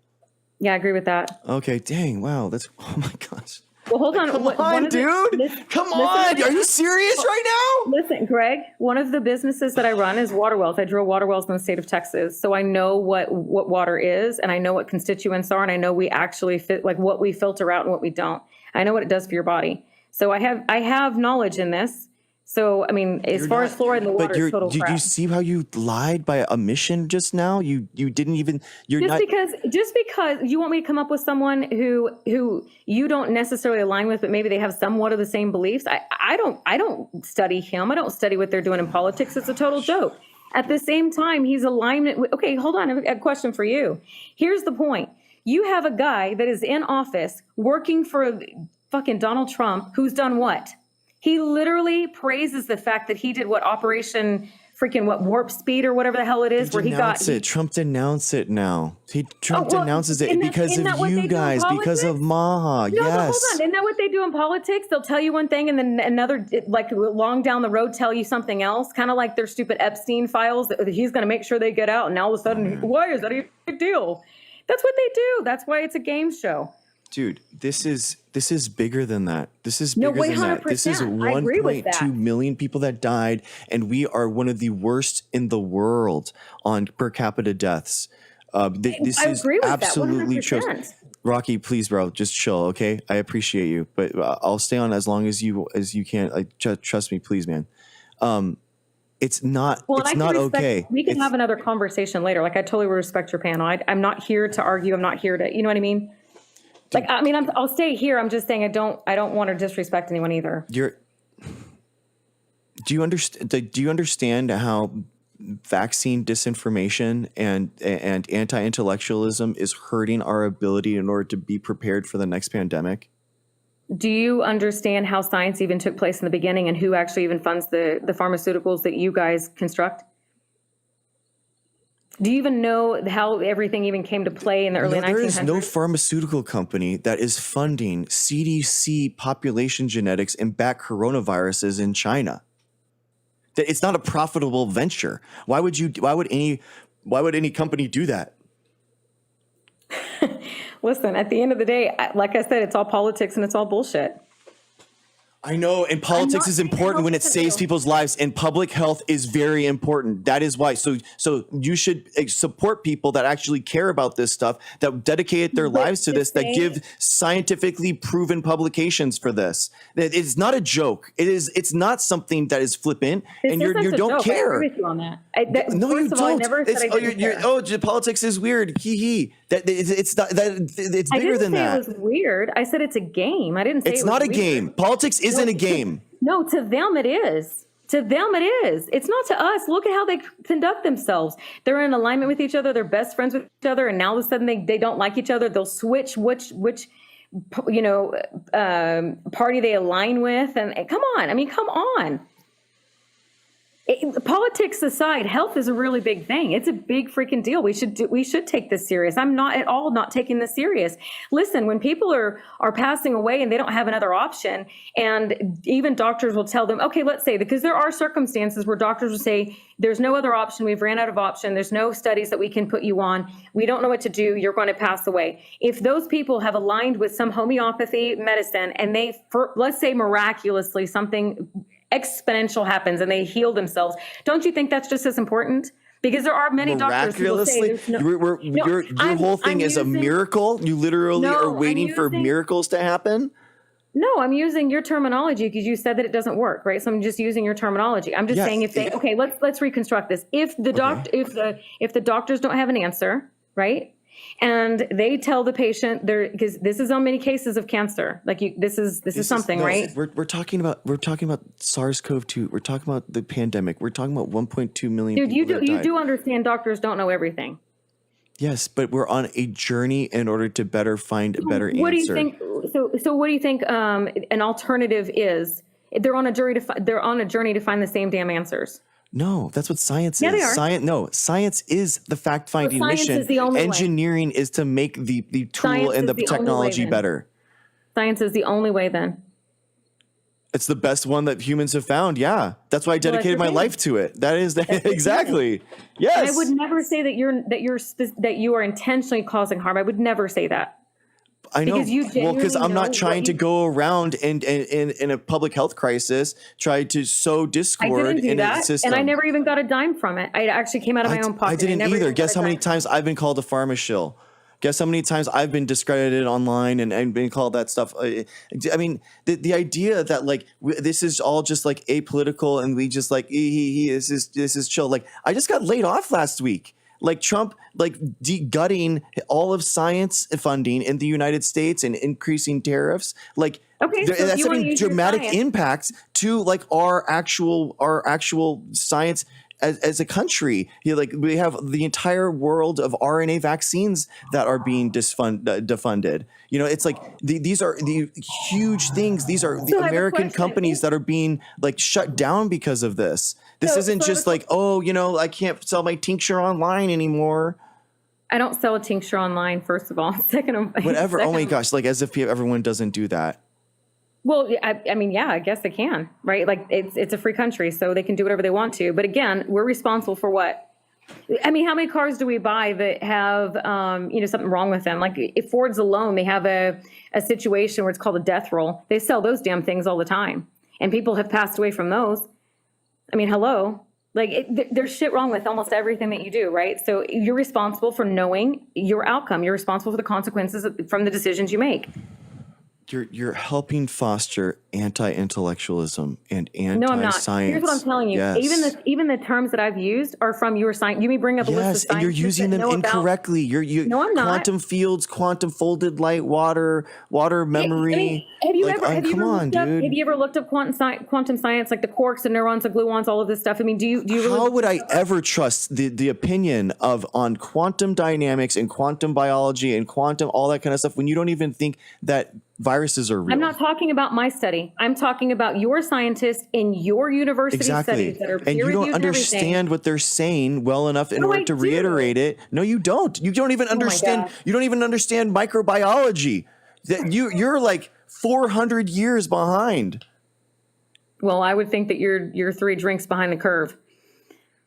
S1: Yeah, I agree with that.
S2: Okay. Dang. Wow. Oh my gosh.
S1: Well, hold on.
S2: Come on, dude. Come on. Are you serious right now?
S1: Listen, Greg, one of the businesses that I run is water wells. I drill water wells in the state of Texas. So I know what water is, and I know what constituents are, and I know we actually fit, like what we filter out and what we don't. I know what it does for your body. So I have knowledge in this. So, I mean, as far as fluoride in the water, it's total
S2: Did
S1: crap.
S2: you see how you lied by omission just now? You didn't even. You're
S1: Just
S2: not.
S1: because you want me to come up with someone who you don't necessarily align with, but maybe they have somewhat of the same beliefs. I don't study him. I don't study what they're doing in politics. It's a total joke. At the same time, he's alignment with, okay, hold on. I have a question for you. Here's the point. You have a guy that is in office working for fucking Donald Trump, who's done what? He literally praises the fact that he did what Operation freaking warp speed or whatever the hell it is, where he got
S2: Trump denounced it now. Trump
S1: well,
S2: denounces it
S1: isn't
S2: because
S1: that
S2: of
S1: what they
S2: you
S1: do in
S2: guys, because of
S1: politics?
S2: Maha.
S1: No, but hold
S2: Yes.
S1: on. Isn't that what they do in politics? They'll tell you one thing and then another, like long down the road, tell you something else. Kind of like their stupid Epstein files that he's going to make sure they get out. And all of a sudden, why is that a big deal? That's what they do. That's why it's a game show.
S2: Dude, this is bigger than that. This is
S1: No,
S2: bigger than that. This is
S1: 100%. I agree with that.
S2: 1.2 million people that died, and we are one of the worst in the world on per capita deaths. This
S1: I
S2: is
S1: agree with
S2: absolutely
S1: that, 100%.
S2: true. Rocky, please, bro, just chill, okay? I appreciate you, but I'll stay on as long as you can. Like, trust me, please, man. It's not.
S1: Well,
S2: it's
S1: and I
S2: not
S1: can respect,
S2: okay.
S1: we can have another conversation later. Like, I totally respect your panel. I'm not here to argue. I'm not here to, you know what I mean? Like, I mean, I'll stay here. I'm just saying I don't want to disrespect anyone either.
S2: Do you understand how vaccine disinformation and anti-intellectualism is hurting our ability in order to be prepared for the next pandemic?
S1: Do you understand how science even took place in the beginning and who actually even funds the pharmaceuticals that you guys construct? Do you even know how everything even came to play in the early 1900s?
S2: There is no pharmaceutical company that is funding CDC population genetics and back coronaviruses in China. That it's not a profitable venture. Why would any company do that?
S1: Listen, at the end of the day, like I said, it's all politics and it's all bullshit.
S2: I know, and politics is important when it saves people's lives, and public health is very important. That is why. So you should support people that actually care about this stuff, that dedicated their lives to this, that give scientifically proven publications for this. It's not a joke. It's not something that is flippant, and you don't care.
S1: I agree with you on that.
S2: No, you don't.
S1: I never said I didn't care.
S2: Politics is weird. Hee hee. It's not. It's bigger than that.
S1: I didn't say it was weird. I said it's a game. I didn't say
S2: it's
S1: it was
S2: not a
S1: weird.
S2: game. Politics isn't a game.
S1: No, to them it is. To them it is. It's not to us. Look at how they conduct themselves. They're in alignment with each other. They're best friends with each other, and now all of a sudden they don't like each other. They'll switch which party they align with. And come on. I mean, come on. Politics aside, health is a really big thing. It's a big freaking deal. We should take this serious. I'm not at all not taking this serious. Listen, when people are passing away and they don't have another option, and even doctors will tell them, okay, let's say, because there are circumstances where doctors will say, there's no other option. We've ran out of option. There's no studies that we can put you on. We don't know what to do. You're going to pass away. If those people have aligned with some homeopathy medicine and let's say miraculously something exponential happens and they heal themselves, don't you think that's just as important? Because there are many doctors who will say
S2: your whole thing is a miracle. You literally are waiting for miracles to happen.
S1: No, I'm using your terminology because you said that it doesn't work, right? So I'm just using your terminology. I'm just saying let's reconstruct this. If the doctors don't have an answer, right? And they tell the patient because this is on many cases of cancer. Like this is something, right?
S2: We're talking about SARS-CoV-2. We're talking about the pandemic. We're talking about 1.2 million. Dude,
S1: you do understand doctors don't know everything.
S2: Yes, but we're on a journey in order to better find a better answer.
S1: What do you think? So what do you think an alternative is? They're on a journey to find the same damn answers.
S2: No, that's what science is.
S1: They are.
S2: Science is the fact-finding mission. Engineering is to make the tool and the technology better.
S1: Science is the only way then.
S2: It's the best one that humans have found. Yeah. That's why I dedicated my life to it. That is exactly. Yes.
S1: And I would never say that you are intentionally causing harm. I would never say that.
S2: I know. Because I'm not trying to go around and in a public health crisis try to sow discord in a system.
S1: And I never even got a dime from it. I actually came out of my own pocket.
S2: I didn't either. Guess how many times I've been called a pharma shill? Guess how many times I've been discredited online and been called that stuff. I mean, the idea that like this is all just like apolitical and we just like this is chill. Like I just got laid off last week. Like Trump, like gutting all of science funding in the United States and increasing tariffs. Like
S1: Okay, so
S2: that's
S1: you wanna
S2: having
S1: use your
S2: dramatic
S1: science.
S2: impact to like our actual science as a country. Like we have the entire world of RNA vaccines that are being defunded. It's like these are the huge things. These are the
S1: So I have a
S2: American
S1: question.
S2: companies that are being like shut down because of this. This
S1: So-
S2: isn't
S1: so I have
S2: just
S1: a
S2: like, I can't sell my tincture online anymore.
S1: I don't sell a tincture online, first of all. Second of
S2: Whatever. Oh my
S1: second-
S2: gosh. Like as if everyone doesn't do that.
S1: Well, I mean, yeah, I guess they can, right? Like it's a free country, so they can do whatever they want to. But again, we're responsible for what? I mean, how many cars do we buy that have, something wrong with them? Like if Ford's alone, they have a situation where it's called a death roll. They sell those damn things all the time. And people have passed away from those. I mean, hello. Like there's shit wrong with almost everything that you do, right? So you're responsible for knowing your outcome. You're responsible for the consequences from the decisions you make.
S2: You're helping foster anti-intellectualism and anti-science.
S1: No, I'm not. Here's what I'm telling you.
S2: Yes.
S1: Even the terms that I've used are from your science. You may bring up a list of
S2: Yes, and you're
S1: scientists
S2: using
S1: that
S2: them
S1: know about-
S2: incorrectly.
S1: No, I'm not.
S2: Quantum fields, quantum folded light, water memory.
S1: I mean, have you ever looked up quantum science, like the quarks and neurons, the gluons, all of this stuff? I mean, do you really?
S2: How would I ever trust the opinion on quantum dynamics and quantum biology and quantum all that kind of stuff when you don't even think that viruses are real?
S1: I'm not talking about my study. I'm talking about your scientists in your university studies that are
S2: and you don't understand what they're saying well enough in order to reiterate it. No, you don't. You don't even understand.
S1: God.
S2: You don't even understand microbiology. That you're like 400 years behind.
S1: Well, I would think that you're 3 drinks behind the curve.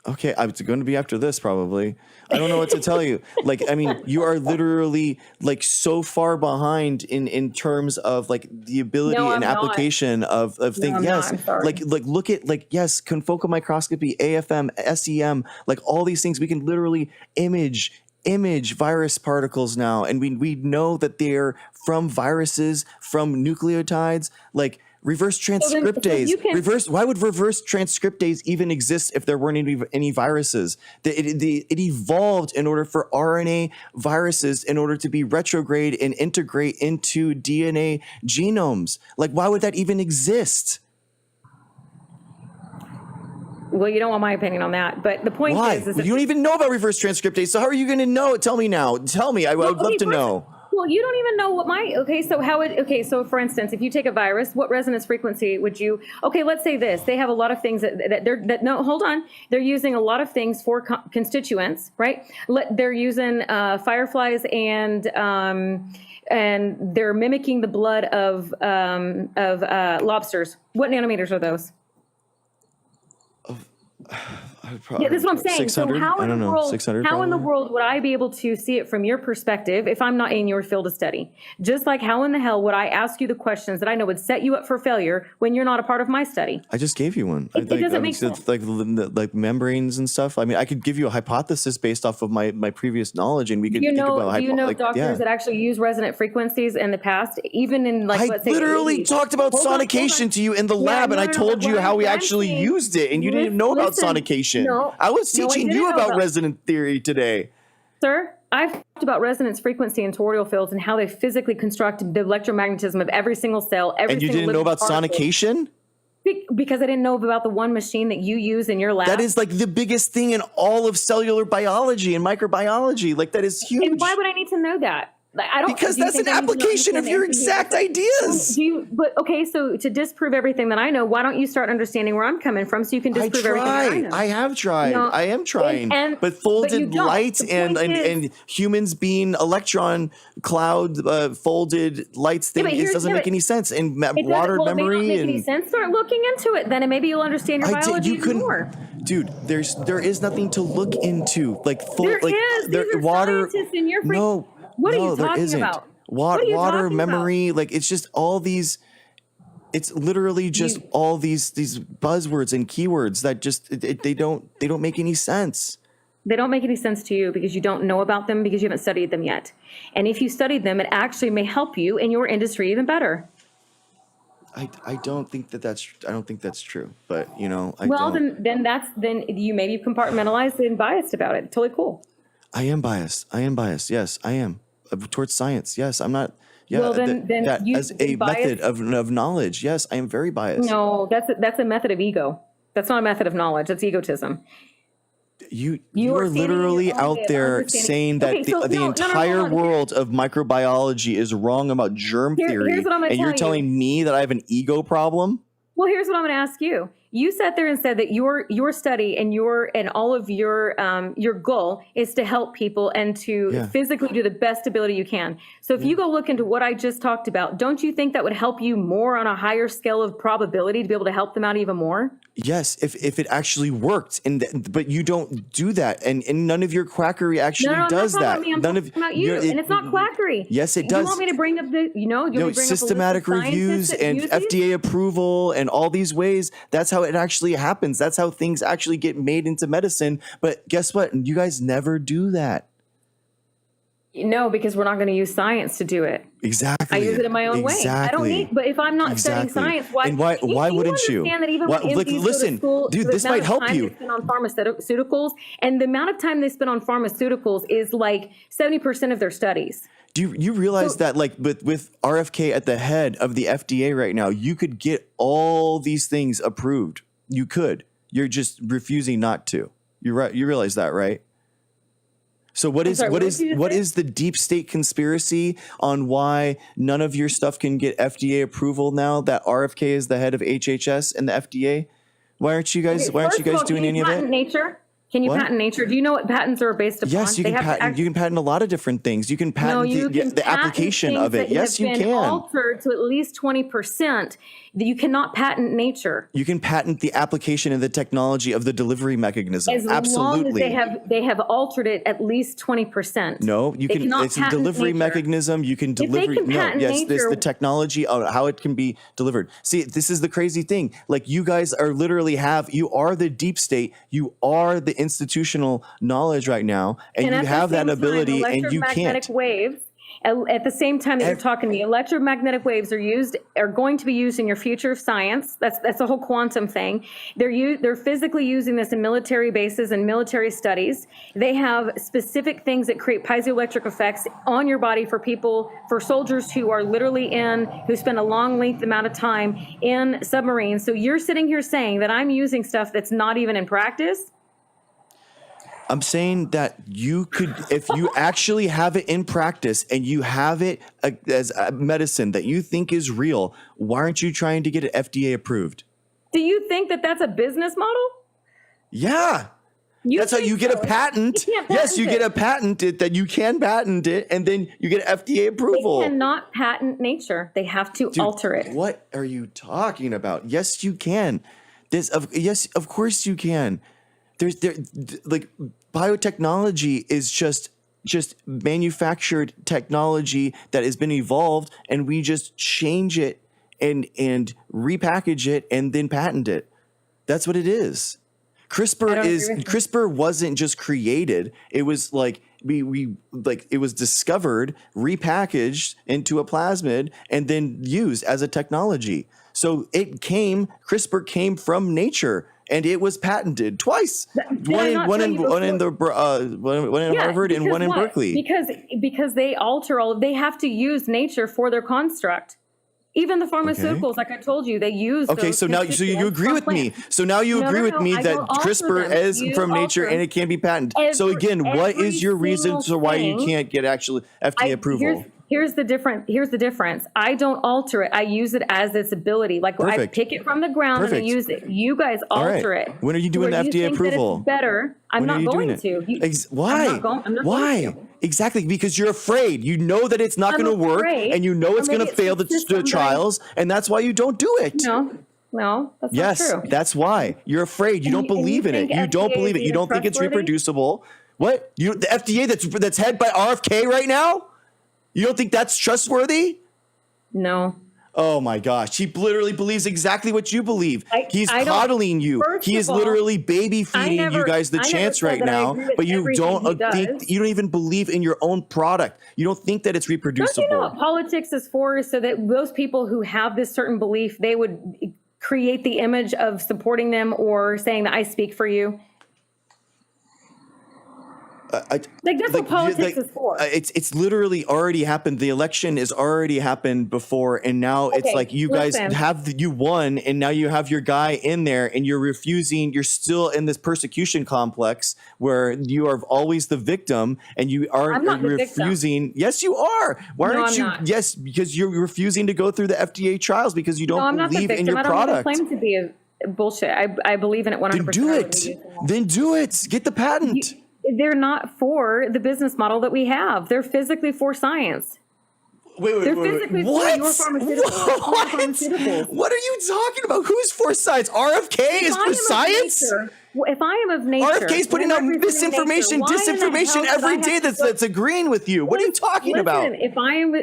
S2: Okay, I'm going to be after this probably. I don't know what to tell you. Like, I mean, you are literally like so far behind in terms of like the ability
S1: No,
S2: and
S1: I'm not.
S2: application of things.
S1: I'm
S2: Yes,
S1: not. I'm sorry.
S2: like look at confocal microscopy, AFM, SEM, like all these things. We can literally image virus particles now, and we know that they're from viruses, from nucleotides, like. Reverse transcriptase. Why would reverse transcriptase even exist if there weren't any viruses? It evolved in order for RNA viruses in order to be retrograde and integrate into DNA genomes. Like, why would that even exist?
S1: Well, you don't want my opinion on that, but the point
S2: Why?
S1: is
S2: You
S1: that
S2: don't even know about reverse transcriptase. So how are you going to know? Tell me now. Tell me. I would love to know.
S1: Well, you don't even know what so for instance, if you take a virus, what resonance frequency would you, let's say this, they have a lot of things they're using a lot of things for constituents, right? They're using fireflies and they're mimicking the blood of lobsters. What nanometers are those? Yeah, this is what I'm saying. So
S2: 600?
S1: how
S2: I
S1: in
S2: don't
S1: the
S2: know,
S1: world,
S2: 600
S1: how in the
S2: probably?
S1: world would I be able to see it from your perspective if I'm not in your field of study? Just like how in the hell would I ask you the questions that I know would set you up for failure when you're not a part of my study?
S2: I just gave you one.
S1: It doesn't make sense.
S2: Like membranes and stuff. I mean, I could give you a hypothesis based off of my previous knowledge, and we could
S1: Do you
S2: think
S1: know
S2: about
S1: doctors that actually use resonant frequencies in the past, even in
S2: I
S1: let's say
S2: literally
S1: 80s?
S2: talked about
S1: Hold on,
S2: sonication to you in the lab, and I told you how we actually used it, and you didn't know about sonication.
S1: No,
S2: I was
S1: no, I
S2: teaching
S1: didn't
S2: you
S1: know
S2: about
S1: about-
S2: resonant theory today.
S1: Sir, I've talked about resonance frequency and toroidal fields and how they physically construct the electromagnetism of every single cell,
S2: And you didn't know about sonication?
S1: Because I didn't know about the one machine that you use in your lab.
S2: That is like the biggest thing in all of cellular biology and microbiology. Like that is huge.
S1: And why would I need to know that? I don't,
S2: Because
S1: do you
S2: that's
S1: think
S2: an
S1: I need to know
S2: application of
S1: anything
S2: your
S1: that
S2: exact
S1: anything-
S2: ideas.
S1: So to disprove everything that I know, why don't you start understanding where I'm coming from so you can disprove everything that I know?
S2: I have tried.
S1: No,
S2: I am trying.
S1: but
S2: But
S1: you
S2: folded
S1: don't.
S2: light
S1: The
S2: and
S1: point is-
S2: and humans being electron cloud folded lights thing doesn't make any sense. And water
S1: It
S2: memory
S1: doesn't make any
S2: and
S1: sense. Start looking into it then, and maybe you'll understand your biology even more.
S2: Dude, there is nothing to look into. Like
S1: There is. These are
S2: water.
S1: scientists in your
S2: No,
S1: What are
S2: no,
S1: you
S2: there
S1: talking
S2: isn't.
S1: about? What are you
S2: Water
S1: talking
S2: memory, like it's just all these. It's literally just all these buzzwords and keywords that just they don't make any sense.
S1: They don't make any sense to you because you don't know about them, because you haven't studied them yet. And if you studied them, it actually may help you in your industry even better.
S2: I don't think that's true, but you know,
S1: then you maybe compartmentalized and biased about it. Totally cool.
S2: I am biased. Yes, I am towards science. Yes, I'm not. Yeah,
S1: Well, then
S2: that
S1: you
S2: as a
S1: biased.
S2: method of knowledge. Yes, I am very biased.
S1: No, that's a method of ego. That's not a method of knowledge. That's egotism.
S2: You
S1: are
S2: are
S1: standing in
S2: literally
S1: your own
S2: out
S1: way of
S2: there
S1: understanding.
S2: saying that
S1: Okay, so
S2: the
S1: no,
S2: entire
S1: hold on.
S2: world of microbiology is wrong about germ theory,
S1: here's what I'm gonna
S2: and you're
S1: tell you.
S2: telling me that I have an ego problem?
S1: Well, here's what I'm going to ask you. You sat there and said that your study and all of your goal is to help people and to physically do the best ability you can. So if you go look into what I just talked about, don't you think that would help you more on a higher scale of probability to be able to help them out even more?
S2: Yes, if it actually worked, but you don't do that, and none of your quackery actually does that.
S1: I'm talking about you, and it's not quackery.
S2: Yes, it does.
S1: You want me to bring up
S2: systematic reviews and FDA approval and all these ways. That's how it actually happens. That's how things actually get made into medicine. But guess what? You guys never do that.
S1: No, because we're not going to use science to do it.
S2: Exactly.
S1: I use it in my own way. I don't need, but if I'm not studying science, why
S2: wouldn't you?
S1: That even when MDs
S2: listen,
S1: go to school,
S2: dude, this might help you.
S1: They spend on pharmaceuticals, and the amount of time they spend on pharmaceuticals is like 70% of their studies.
S2: Do you realize that, like, with RFK at the head of the FDA right now, you could get all these things approved. You could. You're just refusing not to. You're right. You realize that, right? So what is the deep state conspiracy on why none of your stuff can get FDA approval now that RFK is the head of HHS and the FDA? Why aren't you guys doing any of that?
S1: Nature? Can you patent nature? Do you know what patents are based upon?
S2: Yes, you can patent. You can patent a lot of different things. You can patent the application of it. Yes, you can.
S1: Altered to at least 20%. You cannot patent nature.
S2: You can patent the application and the technology of the delivery mechanism.
S1: As
S2: Absolutely.
S1: long as they have altered it at least 20%.
S2: No, you can. It's a delivery mechanism. You can deliver. This the technology of how it can be delivered. See, this is the crazy thing. Like, you guys are literally you are the deep state. You are the institutional knowledge right now, and you have that ability, and you can't.
S1: Waves. At the same time that you're talking to me, electromagnetic waves are going to be used in your future of science. That's the whole quantum thing. They're physically using this in military bases and military studies. They have specific things that create piezoelectric effects on your body for soldiers who are literally who spend a long length amount of time in submarines. So you're sitting here saying that I'm using stuff that's not even in practice?
S2: I'm saying that you could, if you actually have it in practice and you have it as a medicine that you think is real, why aren't you trying to get it FDA approved?
S1: Do you think that that's a business model?
S2: Yeah. That's how you get a patent. Yes, you get a patent that you can patent it, and then you get FDA approval.
S1: They cannot patent nature. They have to alter it.
S2: What are you talking about? Yes, you can. Yes, of course you can. Like, biotechnology is just manufactured technology that has been evolved, and we just change it and repackage it and then patent it. That's what it is. CRISPR wasn't just created. It was like it was discovered, repackaged into a plasmid, and then used as a technology. So CRISPR came from nature. And it was patented twice. One in Harvard and one in Berkeley.
S1: Because they they have to use nature for their construct. Even the pharmaceuticals, like I told you, they use.
S2: Okay, so you agree with me. So now you agree with me that CRISPR is from nature and it can be patented. So again, what is your reason to why you can't get actual FDA approval?
S1: Here's the difference. I don't alter it. I use it as its ability. Like, I pick it from the ground and I use it. You guys alter it.
S2: When are you doing the FDA approval?
S1: Better. I'm not going to.
S2: Why? Why? Exactly, because you're afraid. You know that it's not going to work, and you know it's going to fail the trials, and that's why you don't do it.
S1: No, that's not true.
S2: Yes, that's why. You're afraid. You don't believe in it. You don't believe it. You don't think it's reproducible. What? The FDA that's headed by RFK right now? You don't think that's trustworthy?
S1: No.
S2: Oh my gosh. He literally believes exactly what you believe. He's
S1: I don't-
S2: coddling you.
S1: first
S2: He
S1: of
S2: is
S1: all,
S2: literally baby feeding you guys the
S1: I never
S2: chance
S1: said
S2: right
S1: that I
S2: now,
S1: agree with
S2: but you
S1: everything he
S2: don't
S1: does.
S2: think, you don't even believe in your own product. You don't think that it's
S1: Don't
S2: reproducible.
S1: you know what politics is for? So that those people who have this certain belief, they would create the image of supporting them or saying that I speak for you. That's what politics is for.
S2: It's literally already happened. The election has already happened before, and now it's
S1: Okay,
S2: like you
S1: listen.
S2: guys you won, and now you have your guy in there, and you're refusing. You're still in this persecution complex where you are always the victim, and you are
S1: I'm not the victim.
S2: refusing. Yes, you are. Why
S1: No,
S2: aren't
S1: I'm
S2: you?
S1: not.
S2: Yes, because you're refusing to go through the FDA trials because you
S1: No,
S2: don't
S1: I'm not the
S2: believe in
S1: victim.
S2: your
S1: I don't
S2: product.
S1: even claim to be a bullshit. I believe in it 100%.
S2: Then do it. Then do it. Get the patent.
S1: They're not for the business model that we have. They're physically for science. They're physically for
S2: What?
S1: your pharmaceuticals.
S2: What?
S1: Pharmaceuticals.
S2: What are you talking about? Who's for science? RFK is
S1: If I
S2: for
S1: am of
S2: science?
S1: nature- if I am of nature,
S2: RFK is putting out
S1: I'm representing
S2: misinformation,
S1: nature, why in the
S2: disinformation
S1: hell should I
S2: every
S1: have
S2: day
S1: to go-
S2: that's agreeing with you. What are you talking about?
S1: Listen,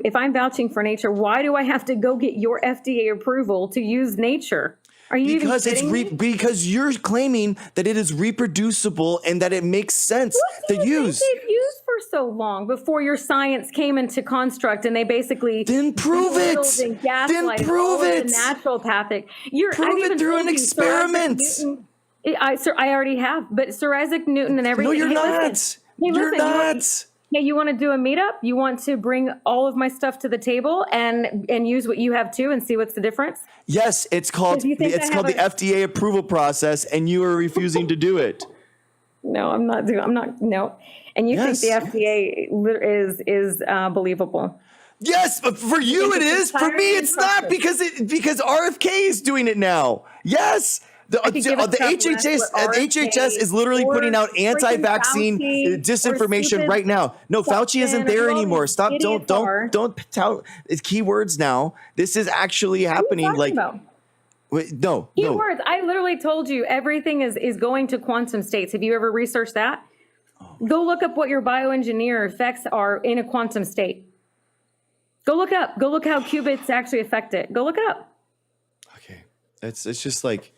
S1: if I'm vouching for nature, why do I have to go get your FDA approval to use nature? Are you
S2: Because
S1: even kidding me?
S2: because you're claiming that it is reproducible and that it makes sense
S1: What do
S2: to
S1: you
S2: use.
S1: think they've used for so long before your science came into construct and they basically
S2: Then prove it.
S1: belittled and
S2: Then
S1: gaslighted
S2: prove
S1: all of
S2: it.
S1: the naturopathic.
S2: Prove it through an experiment.
S1: I already have, but Sir Isaac Newton and everything.
S2: No, you're
S1: Hey,
S2: not.
S1: listen. Hey,
S2: You're
S1: listen,
S2: not.
S1: You want to do a meetup? You want to bring all of my stuff to the table and use what you have too and see what's the difference?
S2: Yes, it's called
S1: you think I have
S2: the FDA approval process, and you are refusing to do it.
S1: No, I'm not. No. And you
S2: Yes.
S1: think the FDA is believable?
S2: Yes, but for you it is. For me, it's not because RFK is doing it now. Yes. The
S1: could give a
S2: the
S1: crap
S2: HHS
S1: less what
S2: HHS is literally
S1: or
S2: putting out
S1: freaking
S2: anti-vaccine
S1: Fauci or
S2: disinformation
S1: stupid
S2: right now. No, Fauci isn't
S1: Fauci
S2: there
S1: or
S2: anymore. Stop!
S1: idiots are.
S2: Don't tout it's keywords now. This is actually happening.
S1: What are you talking about?
S2: Wait, no.
S1: Keywords. I literally told you everything is going to quantum states. Have you ever researched that? Go look up what your bioengineer effects are in a quantum state. Go look up. Go look how qubits actually affect it. Go look it up.
S2: Okay, it's just like.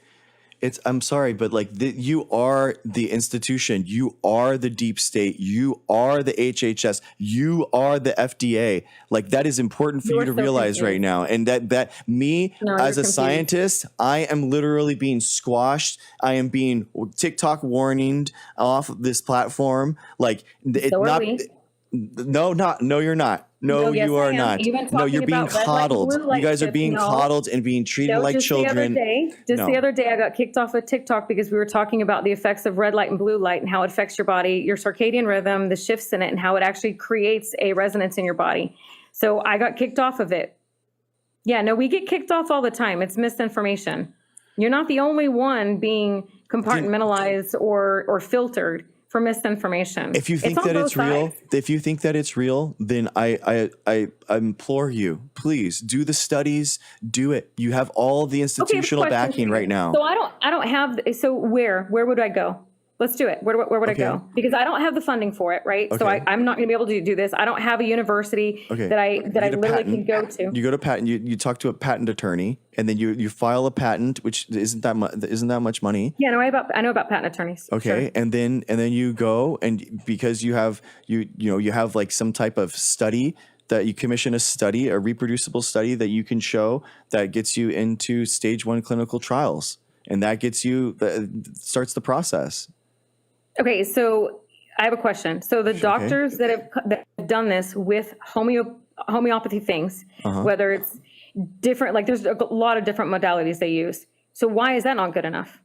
S2: I'm sorry, but like you are the institution, you are the deep state, you are the HHS, you are the FDA. Like that is important for you to realize right now. And that me as a scientist, I am literally being squashed. I am being TikTok warninged off this platform. Like it's not. No, you're not. No,
S1: yes,
S2: you are
S1: I am.
S2: not.
S1: Even
S2: No, you're
S1: talking
S2: being
S1: about red light,
S2: coddled.
S1: blue light
S2: You guys are
S1: shift,
S2: being
S1: no.
S2: coddled and being treated like children.
S1: The other day, I got kicked off of TikTok because we were talking about the effects of red light and blue light and how it affects your body, your circadian rhythm, the shifts in it, and how it actually creates a resonance in your body. So I got kicked off of it. Yeah, no, we get kicked off all the time. It's misinformation. You're not the only one being compartmentalized or filtered for misinformation.
S2: If you think that it's real, then I implore you, please do the studies, do it. You have all the institutional backing right now.
S1: So I don't have. So where would I go? Let's do it. Where would I go? Because I don't have the funding for it, right? So I'm not going to be able to do this. I don't have a university that I literally can go to.
S2: You go to patent. You talk to a patent attorney, and then you file a patent, which isn't that much money.
S1: Yeah, no, I know about patent attorneys.
S2: Okay,
S1: Sure.
S2: and then you go, and because you have you have like some type of study that you commission a reproducible study that you can show that gets you into stage 1 clinical trials, and that starts the process.
S1: Okay, so I have a question. So the doctors that have done this with homeopathy things, whether it's different, like there's a lot of different modalities they use. So why is that not good enough?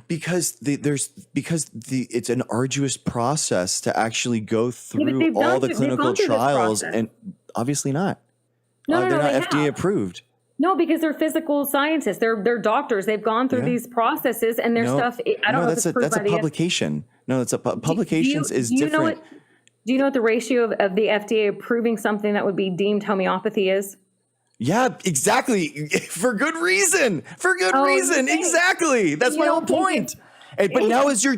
S2: Because it's an arduous process to actually go through all the clinical trials, and obviously not.
S1: No,
S2: they're not
S1: they
S2: FDA
S1: have.
S2: approved.
S1: No, because they're physical scientists. They're doctors. They've gone through these processes, and their stuff. I don't know if it's proved by the
S2: publication. No, that's a publications is different.
S1: Do you know what the ratio of the FDA approving something that would be deemed homeopathy is?
S2: Yeah, exactly. For good reason. For good reason. Exactly. That's my whole point. But now is your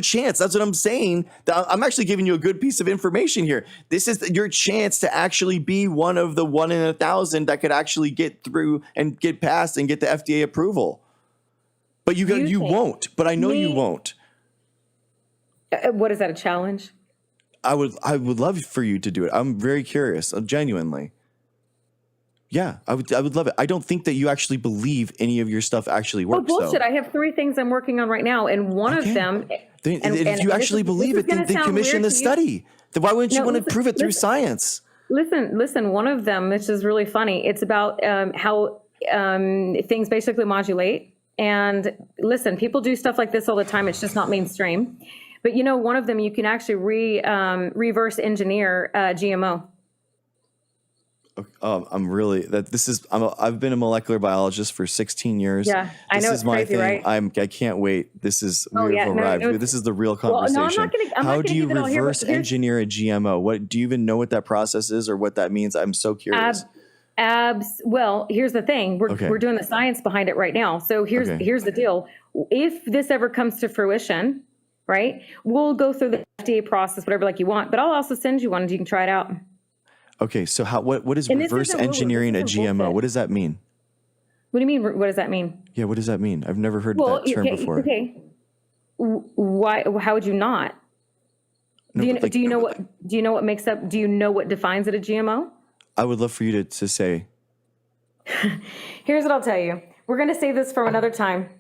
S2: chance. That's what I'm saying. I'm actually giving you a good piece of information here. This is your chance to actually be one of the 1 in 1,000 that could actually get through and get passed and get the FDA approval. But you won't. But I know you won't.
S1: What is that, a challenge?
S2: I would love for you to do it. I'm very curious, genuinely. Yeah, I would love it. I don't think that you actually believe any of your stuff actually works.
S1: Oh, bullshit.
S2: Though.
S1: I have 3 things I'm working on right now, and one of them...
S2: If you actually believe it, then commission the study. Then why wouldn't you want to prove it through science?
S1: Listen, one of them, this is really funny. It's about how things basically modulate. And listen, people do stuff like this all the time. It's just not mainstream. But one of them, you can actually reverse engineer GMO.
S2: I've been a molecular biologist for 16 years.
S1: Yeah, I know, it's crazy, right?
S2: I can't wait. This is this is the real conversation.
S1: Well, no, I'm not
S2: How do you reverse engineer a GMO? What do you even know what that process is or what that means? I'm so curious.
S1: Well, here's the thing. We're doing the science behind it right now. So here's the deal. If this ever comes to fruition, right, we'll go through the FDA process, whatever like you want, but I'll also send you one and you can try it out.
S2: Okay, so what is reverse engineering a GMO?
S1: Bullshit.
S2: What does that mean?
S1: What do you mean? What does that mean?
S2: Yeah, what does that mean? I've never heard that term before.
S1: Okay. Why? How would you not? Do you know what makes up? Do you know what defines it a GMO?
S2: I would love for you to say.
S1: Here's what I'll tell you. We're going to save this for another time.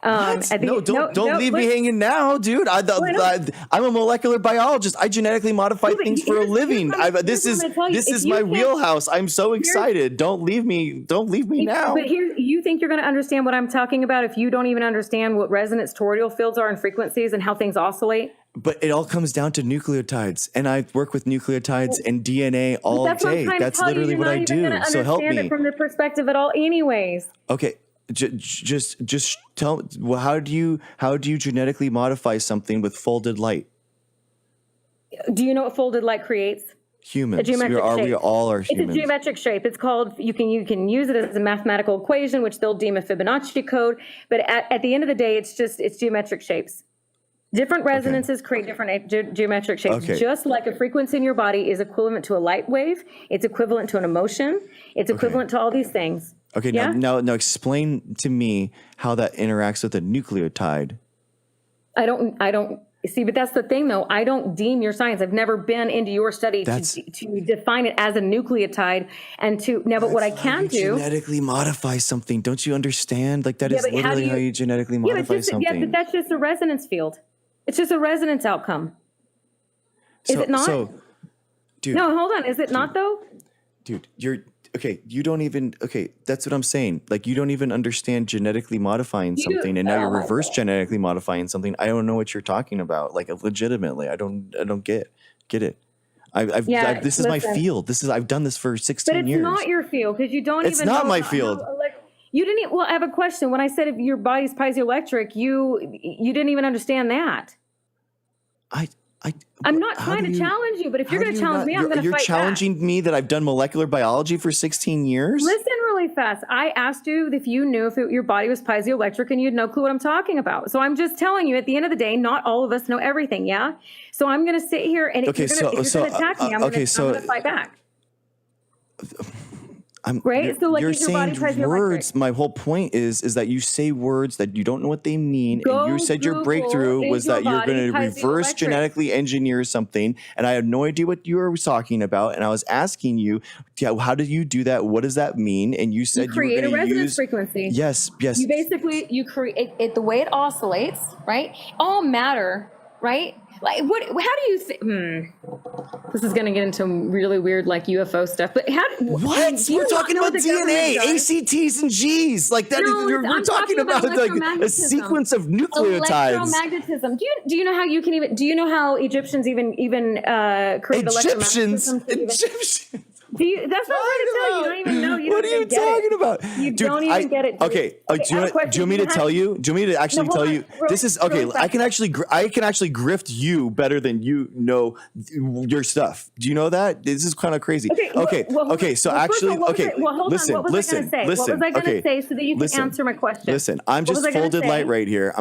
S2: Don't leave me hanging now, dude. I'm a molecular biologist. I genetically modify things for a living. This is my wheelhouse. I'm so excited. Don't leave me now.
S1: But here, you think you're going to understand what I'm talking about if you don't even understand what resonance toroidal fields are and frequencies and how things oscillate?
S2: But it all comes down to nucleotides, and I work with nucleotides and DNA all day. That's literally what I do. So help me.
S1: It from the perspective at all, anyways.
S2: Okay. Just tell. Well, how do you genetically modify something with folded light?
S1: Do you know what folded light creates?
S2: Humans. We all are humans.
S1: It's a geometric shape. It's called. You can use it as a mathematical equation, which they'll deem a Fibonacci code. But at the end of the day, it's geometric shapes. Different resonances create different geometric shapes. Okay. Just like a frequency in your body is equivalent to a light wave, it's equivalent to an emotion. It's equivalent to all these things.
S2: Okay, yeah? now explain to me how that interacts with a nucleotide.
S1: I don't see, but that's the thing though. I don't deem your science. I've never been into your study to define it as a nucleotide but what I can do.
S2: Genetically modify something. Don't you understand? Like that is literally how you genetically modify something. Yeah,
S1: but that's just a resonance field. It's just a resonance outcome. Is it not?
S2: Dude.
S1: No, hold on. Is it not though?
S2: Dude, you don't even, that's what I'm saying. Like, you don't even understand genetically modifying something, and now you're reverse genetically modifying something. I don't know what you're talking about. Like, legitimately, I don't get it. This is my field. I've done this for 16 years.
S1: But it's not your field, because you don't even know.
S2: It's not my field.
S1: You didn't even, well, I have a question. When I said if your body's piezoelectric, you didn't even understand that. I'm not trying to challenge you, but if you're going to challenge me, I'm going to fight back.
S2: You're challenging me that I've done molecular biology for 16 years?
S1: Listen really fast. I asked you if you knew if your body was piezoelectric, and you had no clue what I'm talking about. So I'm just telling you, at the end of the day, not all of us know everything, yeah? So I'm going to sit here, and if you're going to attack me, I'm going to fight back.
S2: You're saying words. My whole point is that you say words that you don't know what they mean. And you said your breakthrough was that you're going to reverse genetically engineer something. And I had no idea what you were talking about. And I was asking you, how did you do that? What does that mean? And you said you
S1: create a resonance frequency.
S2: Yes.
S1: You create it the way it oscillates, right? All matter, right? Like what? How do you think? This is going to get into really weird, like UFO stuff. But
S2: what? We're talking about DNA, ACTs, and Gs. Like that. We're talking about like a sequence of nucleotides.
S1: Electromagnetism. Do you know how you can even? Do you know how Egyptians even create
S2: Egyptians?
S1: That's what I'm trying to tell you. You don't even know. You
S2: What
S1: don't
S2: are you
S1: even get
S2: talking
S1: it.
S2: about?
S1: You
S2: Dude,
S1: don't even get it. Dude.
S2: Okay.
S1: Okay,
S2: Do you
S1: I have a question.
S2: want me to tell you? Do you want me to actually tell you? This is okay.
S1: Real
S2: I can actually grift you better than you know your stuff. Do you know that? This is kind of crazy. Okay. So actually, okay. Listen.
S1: What was I going to say? What was I going to say so that you can answer my question?
S2: Listen, I'm just folded light right here.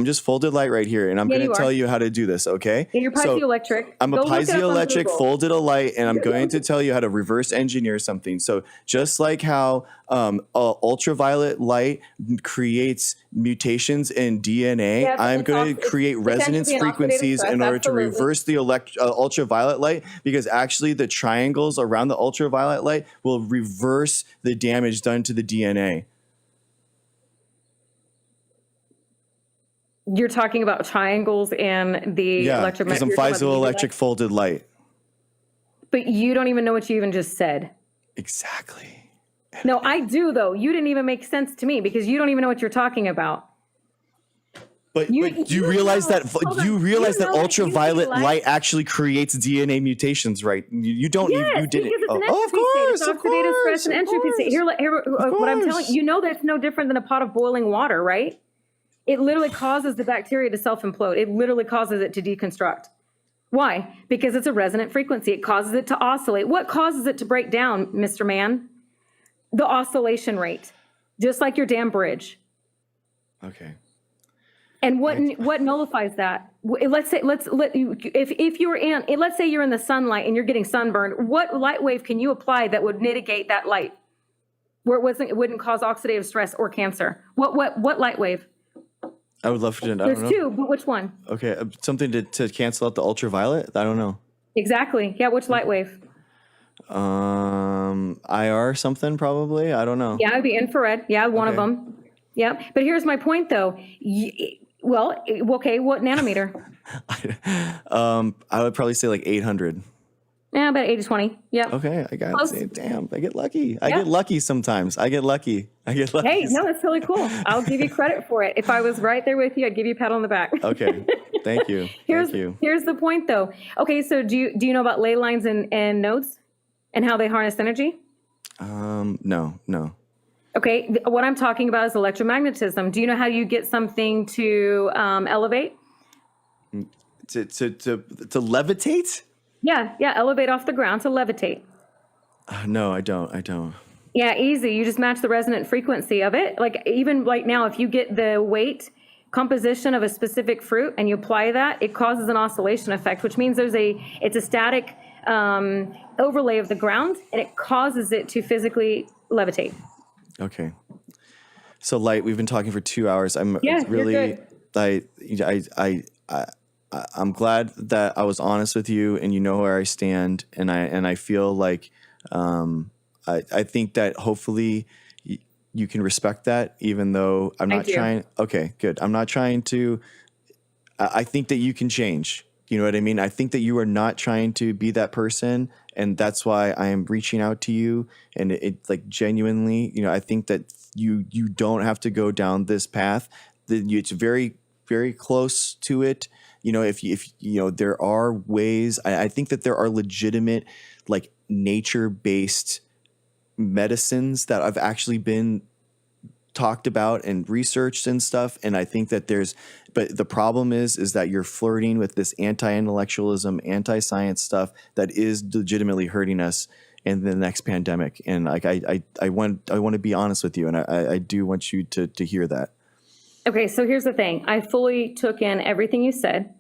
S2: And I'm going to tell you how to do this. Okay.
S1: Yeah, you're piezoelectric.
S2: I'm a piezoelectric folded a light, and I'm going to tell you how to reverse engineer something. So just like how ultraviolet light creates mutations in DNA, I'm going to create resonance frequencies in order to reverse the ultraviolet light, because actually the triangles around the ultraviolet light will reverse the damage done to the DNA.
S1: You're talking about triangles and the electromagnetic.
S2: Because I'm piezoelectric folded light.
S1: But you don't even know what you even just said.
S2: Exactly.
S1: No, I do though. You didn't even make sense to me because you don't even know what you're talking about.
S2: But you realize that ultraviolet light actually creates DNA mutations, right? You don't.
S1: Yes,
S2: you didn't.
S1: Because it's an entropy state. It's oxidative stress and entropy state. Here, what I'm telling you, that's no different than a pot of boiling water, right? It literally causes the bacteria to self-implode. It literally causes it to deconstruct. Why? Because it's a resonant frequency. It causes it to oscillate. What causes it to break down, Mr. Man? The oscillation rate, just like your damn bridge.
S2: Okay.
S1: And what nullifies that? Let's say if you're in, let's say you're in the sunlight and you're getting sunburned. What light wave can you apply that would mitigate that light, where it wouldn't cause oxidative stress or cancer? What light wave?
S2: I would love to.
S1: There's two, but which one?
S2: Okay, something to cancel out the ultraviolet. I don't know.
S1: Exactly. Yeah, which light wave?
S2: IR something probably. I don't know.
S1: Yeah, it'd be infrared. Yeah, one of them. Yeah, but here's my point though. Well, okay, what nanometer?
S2: I would probably say like 800.
S1: Yeah, about 80-20. Yep.
S2: Okay, I got it. Damn, I get lucky. I get lucky sometimes. I get lucky.
S1: Hey, no, that's really cool. I'll give you credit for it. If I was right there with you, I'd give you a pat on the back.
S2: Okay, thank you.
S1: Here's the point, though. Okay, so do you know about ley lines and nodes and how they harness energy?
S2: No.
S1: Okay, what I'm talking about is electromagnetism. Do you know how you get something to elevate?
S2: To levitate?
S1: Yeah, elevate off the ground to levitate.
S2: No, I don't.
S1: Yeah, easy. You just match the resonant frequency of it. Like even right now, if you get the weight composition of a specific fruit and you apply that, it causes an oscillation effect, which means it's a static overlay of the ground, and it causes it to physically levitate.
S2: Okay. So light, we've been talking for 2 hours. I'm really, I'm glad that I was honest with you and you know where I stand. And I feel like, I think that hopefully you can respect that, even though I'm not trying. Okay, good. I'm not trying to, I think that you can change. You know what I mean? I think that you are not trying to be that person. And that's why I am reaching out to you. And it like genuinely, I think that you don't have to go down this path. It's very, very close to it. If there are ways, I think that there are legitimate, like nature-based medicines that have actually been talked about and researched and stuff. And I think that but the problem is that you're flirting with this anti-intellectualism, anti-science stuff that is legitimately hurting us in the next pandemic. And like, I want to be honest with you. And I do want you to hear that.
S1: Okay. So here's the thing. I fully took in everything you said,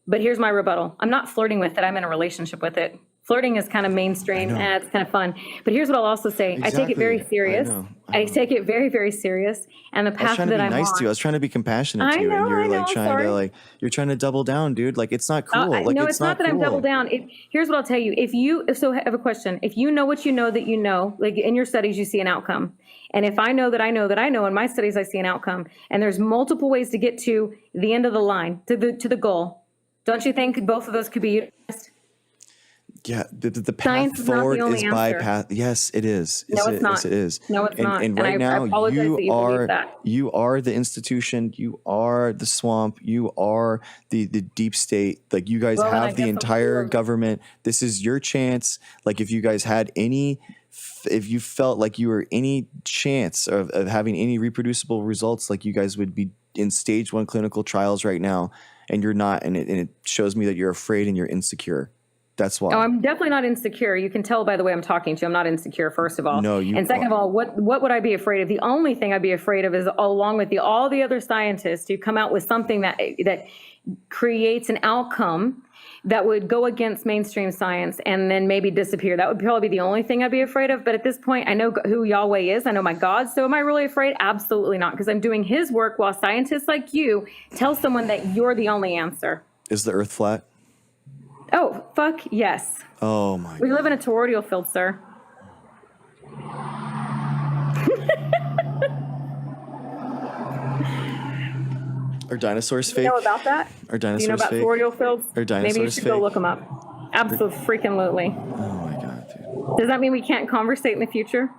S1: but here's my rebuttal. I'm not flirting with it. I'm in a relationship with it. Flirting is kind of mainstream and it's kind of fun. But here's what I'll also say. Exactly. I take it very serious. I take it very, very serious. And the path that I'm on. I was trying to be nice to you.
S2: I was trying to be compassionate to you. And you're you're trying to double down, dude. Like, it's not cool.
S1: No, it's not that I'm double down. Here's what I'll tell you. I have a question. If you know what you know that you know, like in your studies, you see an outcome. And if I know that I know that I know, in my studies, I see an outcome. And there's multiple ways to get to the end of the line, to the goal. Don't you think both of those could be utilized?
S2: Yeah, the path forward is by path. Yes, it is.
S1: No, it's not.
S2: Yes, it is.
S1: No, it's not.
S2: And right now, you are the institution. You are the swamp. You are the deep state. Like, you guys have the entire government. This is your chance. Like, if you guys had any if you felt like you were any chance of having any reproducible results, like you guys would be in stage 1 clinical trials right now, and you're not, and it shows me that you're afraid and you're insecure. That's why.
S1: Oh, I'm definitely not insecure. You can tell by the way I'm talking to you. I'm not insecure, first of all.
S2: No, you
S1: and second of all, what would I be afraid of? The only thing I'd be afraid of is, along with all the other scientists who come out with something that creates an outcome that would go against mainstream science and then maybe disappear. That would probably be the only thing I'd be afraid of. But at this point, I know who Yahweh is. I know my God. So am I really afraid? Absolutely not, because I'm doing his work while scientists like you tell someone that you're the only answer.
S2: Is the earth flat?
S1: Oh, fuck yes.
S2: Oh my
S1: We live in a toroidal field, sir.
S2: Are dinosaurs fake?
S1: You know about that?
S2: Are dinosaurs
S1: Do you know about
S2: fake?
S1: toroidal fields?
S2: Are dinosaurs
S1: Maybe you should
S2: fake?
S1: go look them up. Absolutely freaking lutely.
S2: Oh my God, dude.
S1: Does that mean we can't conversate in the future?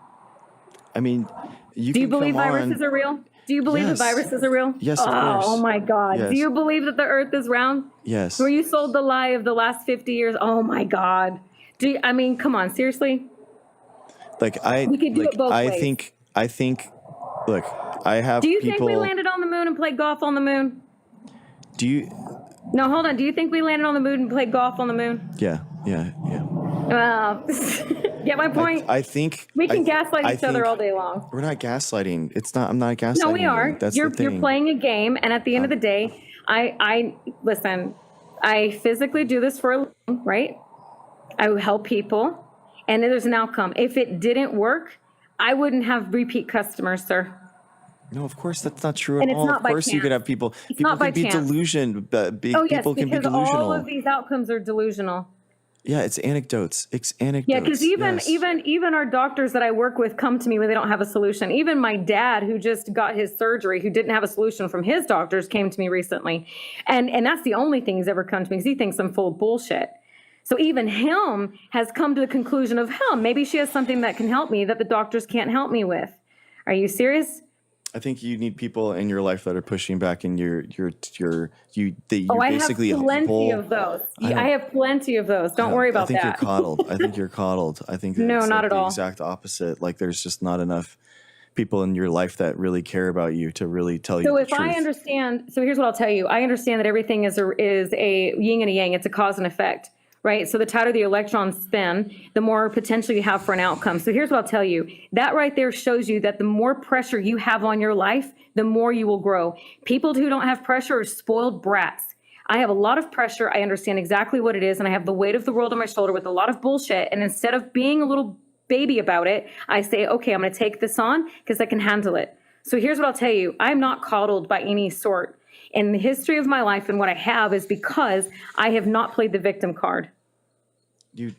S2: I mean,
S1: Do you believe viruses are real? Do you believe that viruses are real?
S2: Yes, of course.
S1: Oh my God.
S2: Yes.
S1: Do you believe that the earth is round?
S2: Yes.
S1: Were you sold the lie of the last 50 years? Oh my God. I mean, come on, seriously?
S2: Like
S1: We could do it both ways.
S2: I think, look, I have
S1: Do you
S2: people.
S1: think we landed on the moon and played golf on the moon?
S2: Do you?
S1: No, hold on. Do you think we landed on the moon and played golf on the moon?
S2: Yeah.
S1: Get my point?
S2: I think
S1: we can gaslight each other
S2: think
S1: all day long.
S2: We're not gaslighting. It's not. I'm not gaslighting.
S1: No, we are.
S2: You. That's
S1: You're
S2: the thing.
S1: playing a game, and at the end of the day, I listen. I physically do this for a living, right? I help people, and there's an outcome. If it didn't work, I wouldn't have repeat customers, sir.
S2: No, of course that's not true
S1: And
S2: at
S1: it's
S2: all.
S1: not
S2: Of
S1: by
S2: course you
S1: chance.
S2: could have people.
S1: It's
S2: People
S1: not by
S2: can be
S1: chance.
S2: delusion.
S1: Oh yes,
S2: People can be
S1: because
S2: delusional.
S1: all of these outcomes are delusional.
S2: Yeah, it's anecdotes. It's anecdotes.
S1: Yeah, because
S2: yes.
S1: even our doctors that I work with come to me when they don't have a solution. Even my dad, who just got his surgery, who didn't have a solution from his doctors, came to me recently, and that's the only thing he's ever come to me because he thinks I'm full of bullshit. So even him has come to the conclusion of, maybe she has something that can help me that the doctors can't help me with. Are you serious?
S2: I think you need people in your life that are pushing back, and you're
S1: I
S2: basically
S1: have plenty of those. I have plenty of those. Don't worry about that.
S2: I think you're coddled. I think you're coddled. I think that
S1: No,
S2: it's
S1: not
S2: like
S1: at all.
S2: the exact opposite. Like there's just not enough people in your life that really care about you to really tell you
S1: So
S2: the
S1: if
S2: truth.
S1: I understand, so here's what I'll tell you. I understand that everything is a yin and a yang. It's a cause and effect, right? So the tighter the electrons spin, the more potential you have for an outcome. So here's what I'll tell you. That right there shows you that the more pressure you have on your life, the more you will grow. People who don't have pressure are spoiled brats. I have a lot of pressure. I understand exactly what it is, and I have the weight of the world on my shoulder with a lot of bullshit. And instead of being a little baby about it, I say, okay, I'm going to take this on because I can handle it. So here's what I'll tell you. I'm not coddled by any sort. In the history of my life, and what I have is because I have not played the victim card.
S2: You've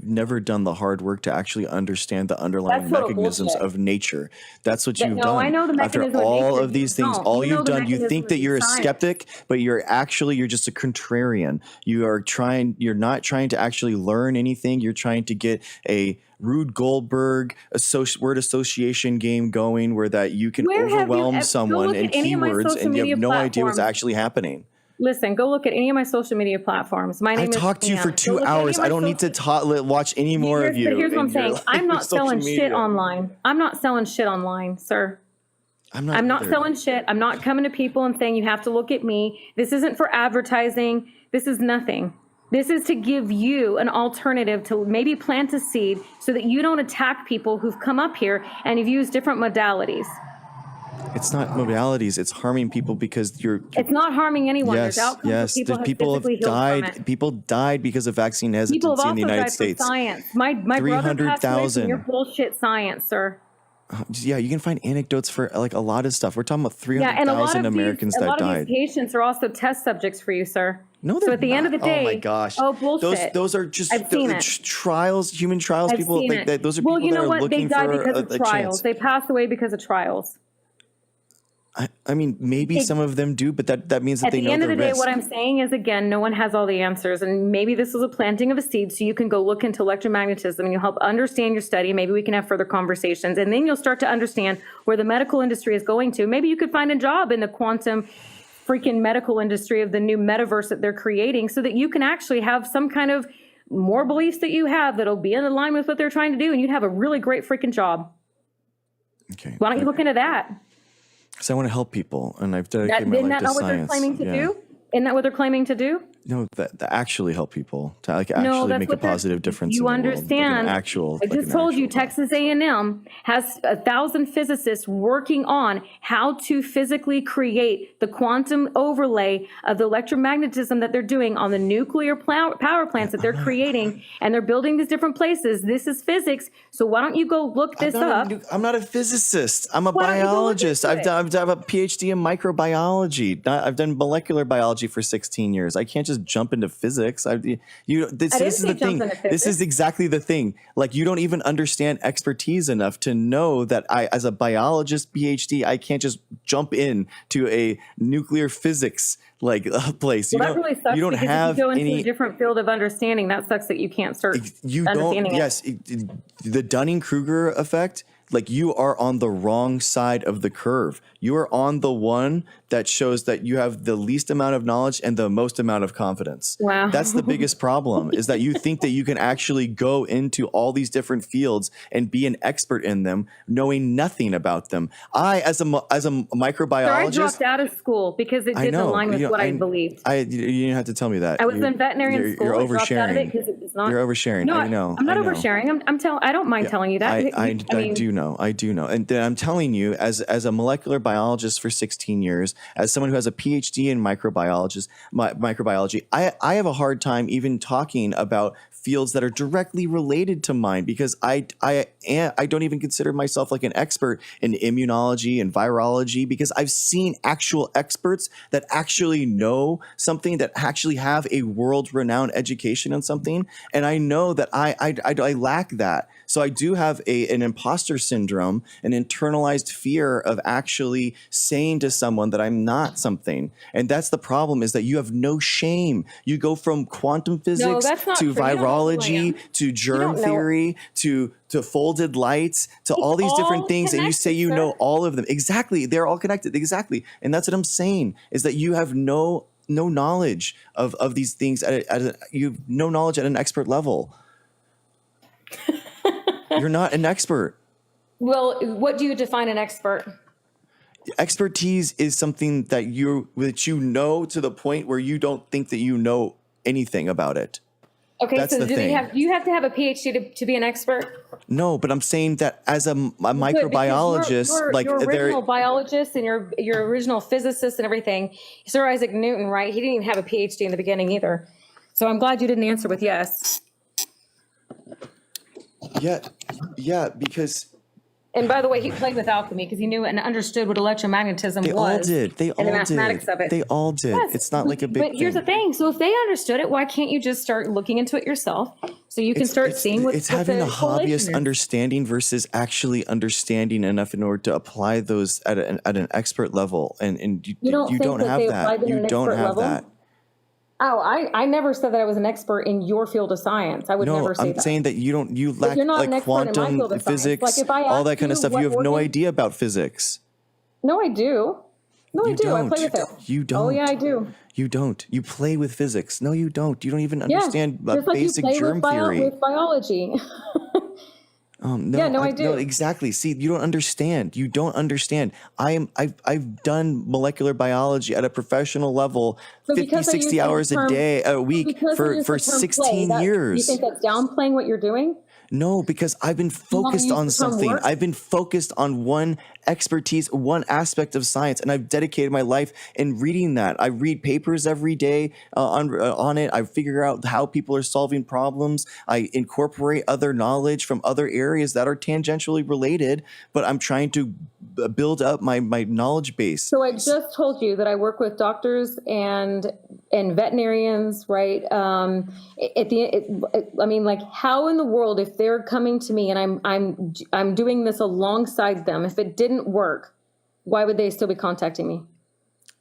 S2: never done the hard work to actually understand the underlying
S1: That's total
S2: mechanisms
S1: bullshit.
S2: of nature. That's what you've done.
S1: I know the
S2: After
S1: mechanism of
S2: all
S1: nature,
S2: of these
S1: you
S2: things,
S1: don't.
S2: all
S1: You know
S2: you've
S1: the
S2: done, you
S1: mechanism
S2: think
S1: of
S2: that you're a
S1: science.
S2: skeptic, but you're just a contrarian. You're not trying to actually learn anything. You're trying to get a Rube Goldberg word association game going where that you can
S1: Where have you
S2: overwhelm
S1: go
S2: someone
S1: look
S2: in
S1: at any of my
S2: keywords
S1: social
S2: and you
S1: media
S2: have no idea what's
S1: platforms.
S2: actually happening.
S1: Listen, go look at any of my social media platforms. My
S2: I
S1: name is
S2: talked to you
S1: Pam.
S2: for
S1: Go
S2: 2
S1: look at any
S2: hours.
S1: of my
S2: I don't need to watch any more of you.
S1: But here's what I'm
S2: in your,
S1: saying. I'm not
S2: social
S1: selling shit
S2: media.
S1: online. I'm not selling shit online, sir.
S2: I'm
S1: not
S2: either.
S1: selling shit. I'm not coming to people and saying you have to look at me. This isn't for advertising. This is nothing. This is to give you an alternative to maybe plant a seed so that you don't attack people who've come up here and have used different modalities.
S2: It's not modalities. It's harming people because
S1: It's not harming anyone.
S2: Yes,
S1: There's outcomes where
S2: yes.
S1: people have
S2: People
S1: physically
S2: have
S1: healed from
S2: died.
S1: it.
S2: People died because of vaccine
S1: People
S2: hesitancy
S1: have also
S2: in the United
S1: died
S2: States.
S1: for science. My brother passed away from
S2: 300,000.
S1: your bullshit science, sir.
S2: Yeah, you can find anecdotes for like a lot of stuff. We're talking about
S1: Yeah, and a lot
S2: 300,000
S1: of
S2: Americans
S1: these, a
S2: that
S1: lot of
S2: died.
S1: these patients are also test subjects for you, sir.
S2: No,
S1: So
S2: they're
S1: at the end of the
S2: not.
S1: day,
S2: Oh my gosh!
S1: oh bullshit.
S2: Those are just
S1: I've seen it.
S2: trials, human trials.
S1: I've
S2: People
S1: seen
S2: like
S1: it.
S2: that. Those are
S1: well,
S2: people
S1: you know
S2: that are
S1: what? They
S2: looking
S1: died
S2: for
S1: because of
S2: a
S1: trials.
S2: chance.
S1: They passed away because of trials.
S2: I mean, maybe some of them do, but that means that
S1: At
S2: they
S1: the
S2: know
S1: end
S2: the
S1: of the day,
S2: risk.
S1: what I'm saying is, again, no one has all the answers. And maybe this is a planting of a seed so you can go look into electromagnetism and you'll help understand your study. Maybe we can have further conversations. And then you'll start to understand where the medical industry is going to. Maybe you could find a job in the quantum freaking medical industry of the new metaverse that they're creating so that you can actually have some kind of more beliefs that you have that'll be in alignment with what they're trying to do, and you'd have a really great freaking job.
S2: Okay.
S1: Why don't you look into that?
S2: Because I want to help people, and I've dedicated my
S1: Isn't
S2: life
S1: that
S2: to
S1: not what they're
S2: science.
S1: claiming to do? Isn't that what they're claiming to do?
S2: No, that actually help people to like
S1: No,
S2: actually
S1: that's
S2: make a
S1: what they're-
S2: positive difference.
S1: You
S2: in the world.
S1: understand?
S2: Like an actual.
S1: I
S2: like
S1: just
S2: an
S1: told you,
S2: actual-
S1: Texas A&M has 1,000 physicists working on how to physically create the quantum overlay of the electromagnetism that they're doing on the nuclear power plants that they're creating, and they're building these different places. This is physics, so why don't you go look this up?
S2: I'm not a physicist. I'm a
S1: Why don't you go look
S2: biologist.
S1: into
S2: I've done a PhD in microbiology. I've done molecular biology for 16 years. I can't just jump into physics. This is the thing. This is exactly the thing. Like, you don't even understand expertise enough to know that I, as a biologist PhD, I can't just jump in to a nuclear physics place.
S1: Well, that really sucks,
S2: you don't
S1: because
S2: have
S1: if you go into
S2: any
S1: a different field of understanding, that sucks that you can't start
S2: you
S1: understanding
S2: don't. Yes, the Dunning-Kruger effect. Like, you are on the wrong side of the curve. You are on the one that shows that you have the least amount of knowledge and the most amount of confidence.
S1: Wow.
S2: That's the biggest problem, is that you think that you can actually go into all these different fields and be an expert in them, knowing nothing about them. I, as a microbiologist,
S1: So I dropped out of school because it didn't align with what I believed.
S2: You didn't have to tell me that.
S1: I was in veterinary school.
S2: You're
S1: I dropped out of it
S2: oversharing.
S1: because it was not.
S2: You're oversharing.
S1: No,
S2: I know.
S1: I'm not
S2: I know.
S1: oversharing. I don't mind telling you that.
S2: I do know. I do know. And then I'm telling you, as a molecular biologist for 16 years, as someone who has a PhD in microbiology, I have a hard time even talking about fields that are directly related to mine, because I don't even consider myself like an expert in immunology and virology, because I've seen actual experts that actually know something, that actually have a world-renowned education on something, and I know that I lack that. So I do have an imposter syndrome, an internalized fear of actually saying to someone that I'm not something. And that's the problem, is that you have no shame. You go from quantum physics
S1: that's not
S2: to
S1: true. You don't know who I
S2: virology
S1: am.
S2: to germ
S1: don't know.
S2: theory to folded lights to all these different
S1: all
S2: things, and you say you
S1: connected,
S2: know
S1: sir.
S2: all of them. Exactly. They're all connected. Exactly. And that's what I'm saying, is that you have no knowledge of these things you have no knowledge at an expert level. You're not an expert.
S1: Well, what do you define an expert?
S2: Expertise is something that you know to the point where you don't think that you know anything about it.
S1: Okay,
S2: That's
S1: so
S2: the thing.
S1: do you have to have a PhD to be an expert?
S2: No, but I'm saying that as a microbiologist,
S1: your original biologist and your original physicist and everything, Sir Isaac Newton, right? He didn't even have a PhD in the beginning either. So I'm glad you didn't answer with yes.
S2: yeah, because
S1: And by the way, he played with alchemy because he knew and understood what electromagnetism
S2: they
S1: was.
S2: all did.
S1: and the mathematics of it.
S2: They all did.
S1: Yes.
S2: It's not like a big
S1: But here's the thing. So if they understood it, why can't you just start looking into it yourself so you can start seeing what
S2: it's having
S1: the
S2: a
S1: correlation
S2: hobbyist
S1: is?
S2: understanding versus actually understanding enough in order to apply those at an expert level. And you
S1: don't think
S2: don't
S1: that
S2: have
S1: they apply
S2: that.
S1: them at
S2: You
S1: an
S2: don't
S1: expert
S2: have
S1: level?
S2: that.
S1: Oh, I never said that I was an expert in your field of science. I would
S2: No,
S1: never say
S2: I'm
S1: that.
S2: saying that you lack
S1: you're not an
S2: like
S1: expert in my
S2: quantum
S1: field of science.
S2: physics,
S1: Like, if I
S2: all that
S1: asked
S2: kind of
S1: you
S2: stuff.
S1: what
S2: You have no
S1: organ-
S2: idea about physics.
S1: No, I do. No, I
S2: You
S1: do. I
S2: don't.
S1: play with it.
S2: You don't.
S1: Oh, yeah, I do.
S2: You don't. You play with physics. No, you don't. You don't even understand
S1: Just like
S2: basic
S1: you play
S2: germ theory.
S1: with biology.
S2: No,
S1: Yeah, no, I do.
S2: No, exactly. See, you don't understand. You don't understand. I've done molecular biology at a professional level,
S1: So
S2: 50,
S1: because I
S2: 60
S1: use the
S2: hours
S1: term-
S2: a week
S1: because I
S2: for
S1: use the term
S2: 16
S1: play,
S2: years.
S1: You think that's downplaying what you're doing?
S2: No, because I've been
S1: wanna
S2: focused
S1: use
S2: on
S1: the term
S2: something.
S1: work?
S2: I've been focused on one expertise, one aspect of science, and I've dedicated my life in reading that. I read papers every day on it. I figure out how people are solving problems. I incorporate other knowledge from other areas that are tangentially related, but I'm trying to build up my knowledge base.
S1: So I just told you that I work with doctors and veterinarians, right? I mean, like, how in the world, if they're coming to me and I'm doing this alongside them, if it didn't work, why would they still be contacting me?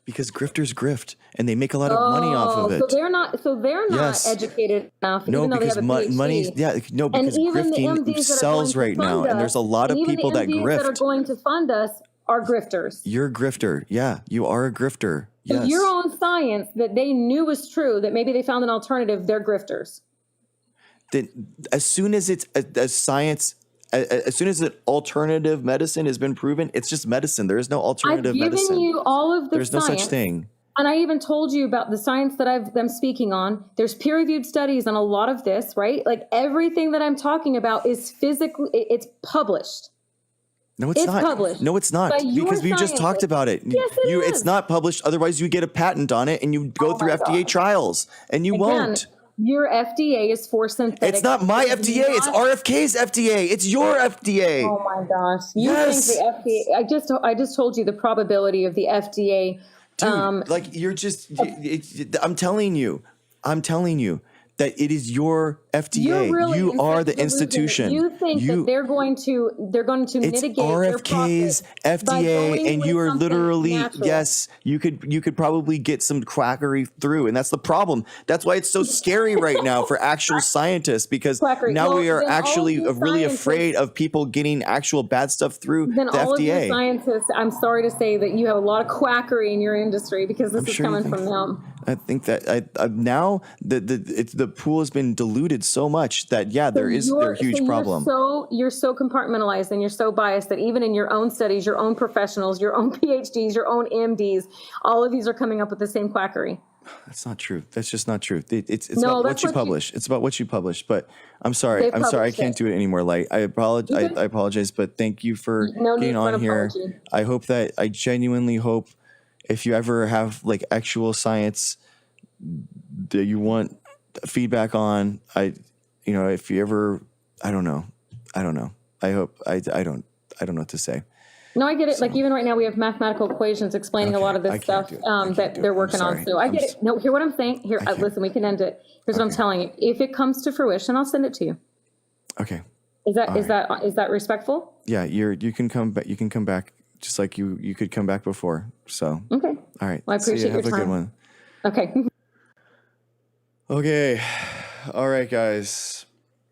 S2: Because grifters grift, and they make a lot of money off of it.
S1: So they're not
S2: Yes.
S1: educated enough,
S2: No,
S1: even though they
S2: because
S1: have a PhD.
S2: money. Yeah, no, because
S1: And even the
S2: grifting
S1: MDs that are
S2: sells
S1: going
S2: right
S1: to
S2: now,
S1: fund
S2: and there's a lot of
S1: and even
S2: people
S1: the
S2: that
S1: MDs that are
S2: grift.
S1: going to fund us are grifters.
S2: You're a grifter. Yeah, you are a grifter. Yes.
S1: Your own science that they knew was true, that maybe they found an alternative, they're grifters.
S2: then as soon as it's a science, as soon as an alternative medicine has been proven, it's just medicine. There is no
S1: I've
S2: alternative
S1: given
S2: medicine.
S1: you all of the
S2: There's no
S1: science.
S2: such thing.
S1: And I even told you about the science that I'm speaking on. There's peer-reviewed studies on a lot of this, right? Like everything that I'm talking about is physically, it's published.
S2: No, it's not.
S1: Published.
S2: No, it's not.
S1: By your
S2: Because we just talked
S1: scientists.
S2: about it.
S1: Yes, it is.
S2: It's not published. Otherwise, you get a patent on it and you go through
S1: my
S2: FDA
S1: God.
S2: trials, and you won't.
S1: Your FDA is for synthetic.
S2: It's not my
S1: It's
S2: FDA. It's
S1: not-
S2: RFK's FDA. It's your FDA.
S1: Oh my gosh! You
S2: Yes.
S1: think the FDA? I just told you the probability of the FDA.
S2: Dude, like you're just, I'm telling you that it is your FDA.
S1: You're really
S2: You are the
S1: delusional.
S2: institution.
S1: You think that they're going to
S2: It's
S1: mitigate their
S2: RFK's
S1: profit by
S2: FDA,
S1: going
S2: and
S1: with
S2: you are
S1: something
S2: literally,
S1: natural.
S2: yes, you could probably get some quackery through, and that's the problem. That's why it's so scary right now for actual scientists, because
S1: Quackery.
S2: now
S1: Well,
S2: we are
S1: then all
S2: actually
S1: of you
S2: really
S1: scientists-
S2: afraid of people getting actual bad stuff through
S1: Then
S2: the
S1: all of your
S2: FDA.
S1: scientists, I'm sorry to say that you have a lot of quackery in your industry because this is
S2: sure you
S1: coming
S2: think
S1: from them.
S2: I think that now the pool has been diluted so much that there is a huge problem.
S1: You're so compartmentalized and you're so biased that even in your own studies, your own professionals, your own PhDs, your own MDs, all of these are coming up with the same quackery.
S2: That's not true. That's just not true. It's
S1: No,
S2: about
S1: that's
S2: what you
S1: what
S2: publish. It's about what you publish. But I'm sorry.
S1: They
S2: I'm sorry. I
S1: published
S2: can't
S1: it.
S2: do it anymore. Light. I apologize.
S1: Okay.
S2: I apologize. But thank you for
S1: No need
S2: getting
S1: for an
S2: on here.
S1: apology.
S2: I genuinely hope if you ever have like actual science that you want feedback on, if you ever, I don't know. I hope I don't know what to say.
S1: No, I get it. Like even right now we have mathematical equations explaining a lot of
S2: I
S1: this
S2: can't
S1: stuff
S2: do it. I can't
S1: that
S2: do it.
S1: they're
S2: I'm
S1: working on.
S2: sorry.
S1: So I get it. No, hear what I'm saying? Here,
S2: can't.
S1: listen, we can end it. Here's what I'm telling you. If it comes to fruition, I'll send it to you.
S2: Okay.
S1: Is that respectful?
S2: Yeah. You can come back. You can come back just like you could come back before. So.
S1: Okay.
S2: All right.
S1: Well, I
S2: See ya.
S1: appreciate your
S2: Have a good
S1: time.
S2: one.
S1: Okay.
S2: Okay. All right, guys.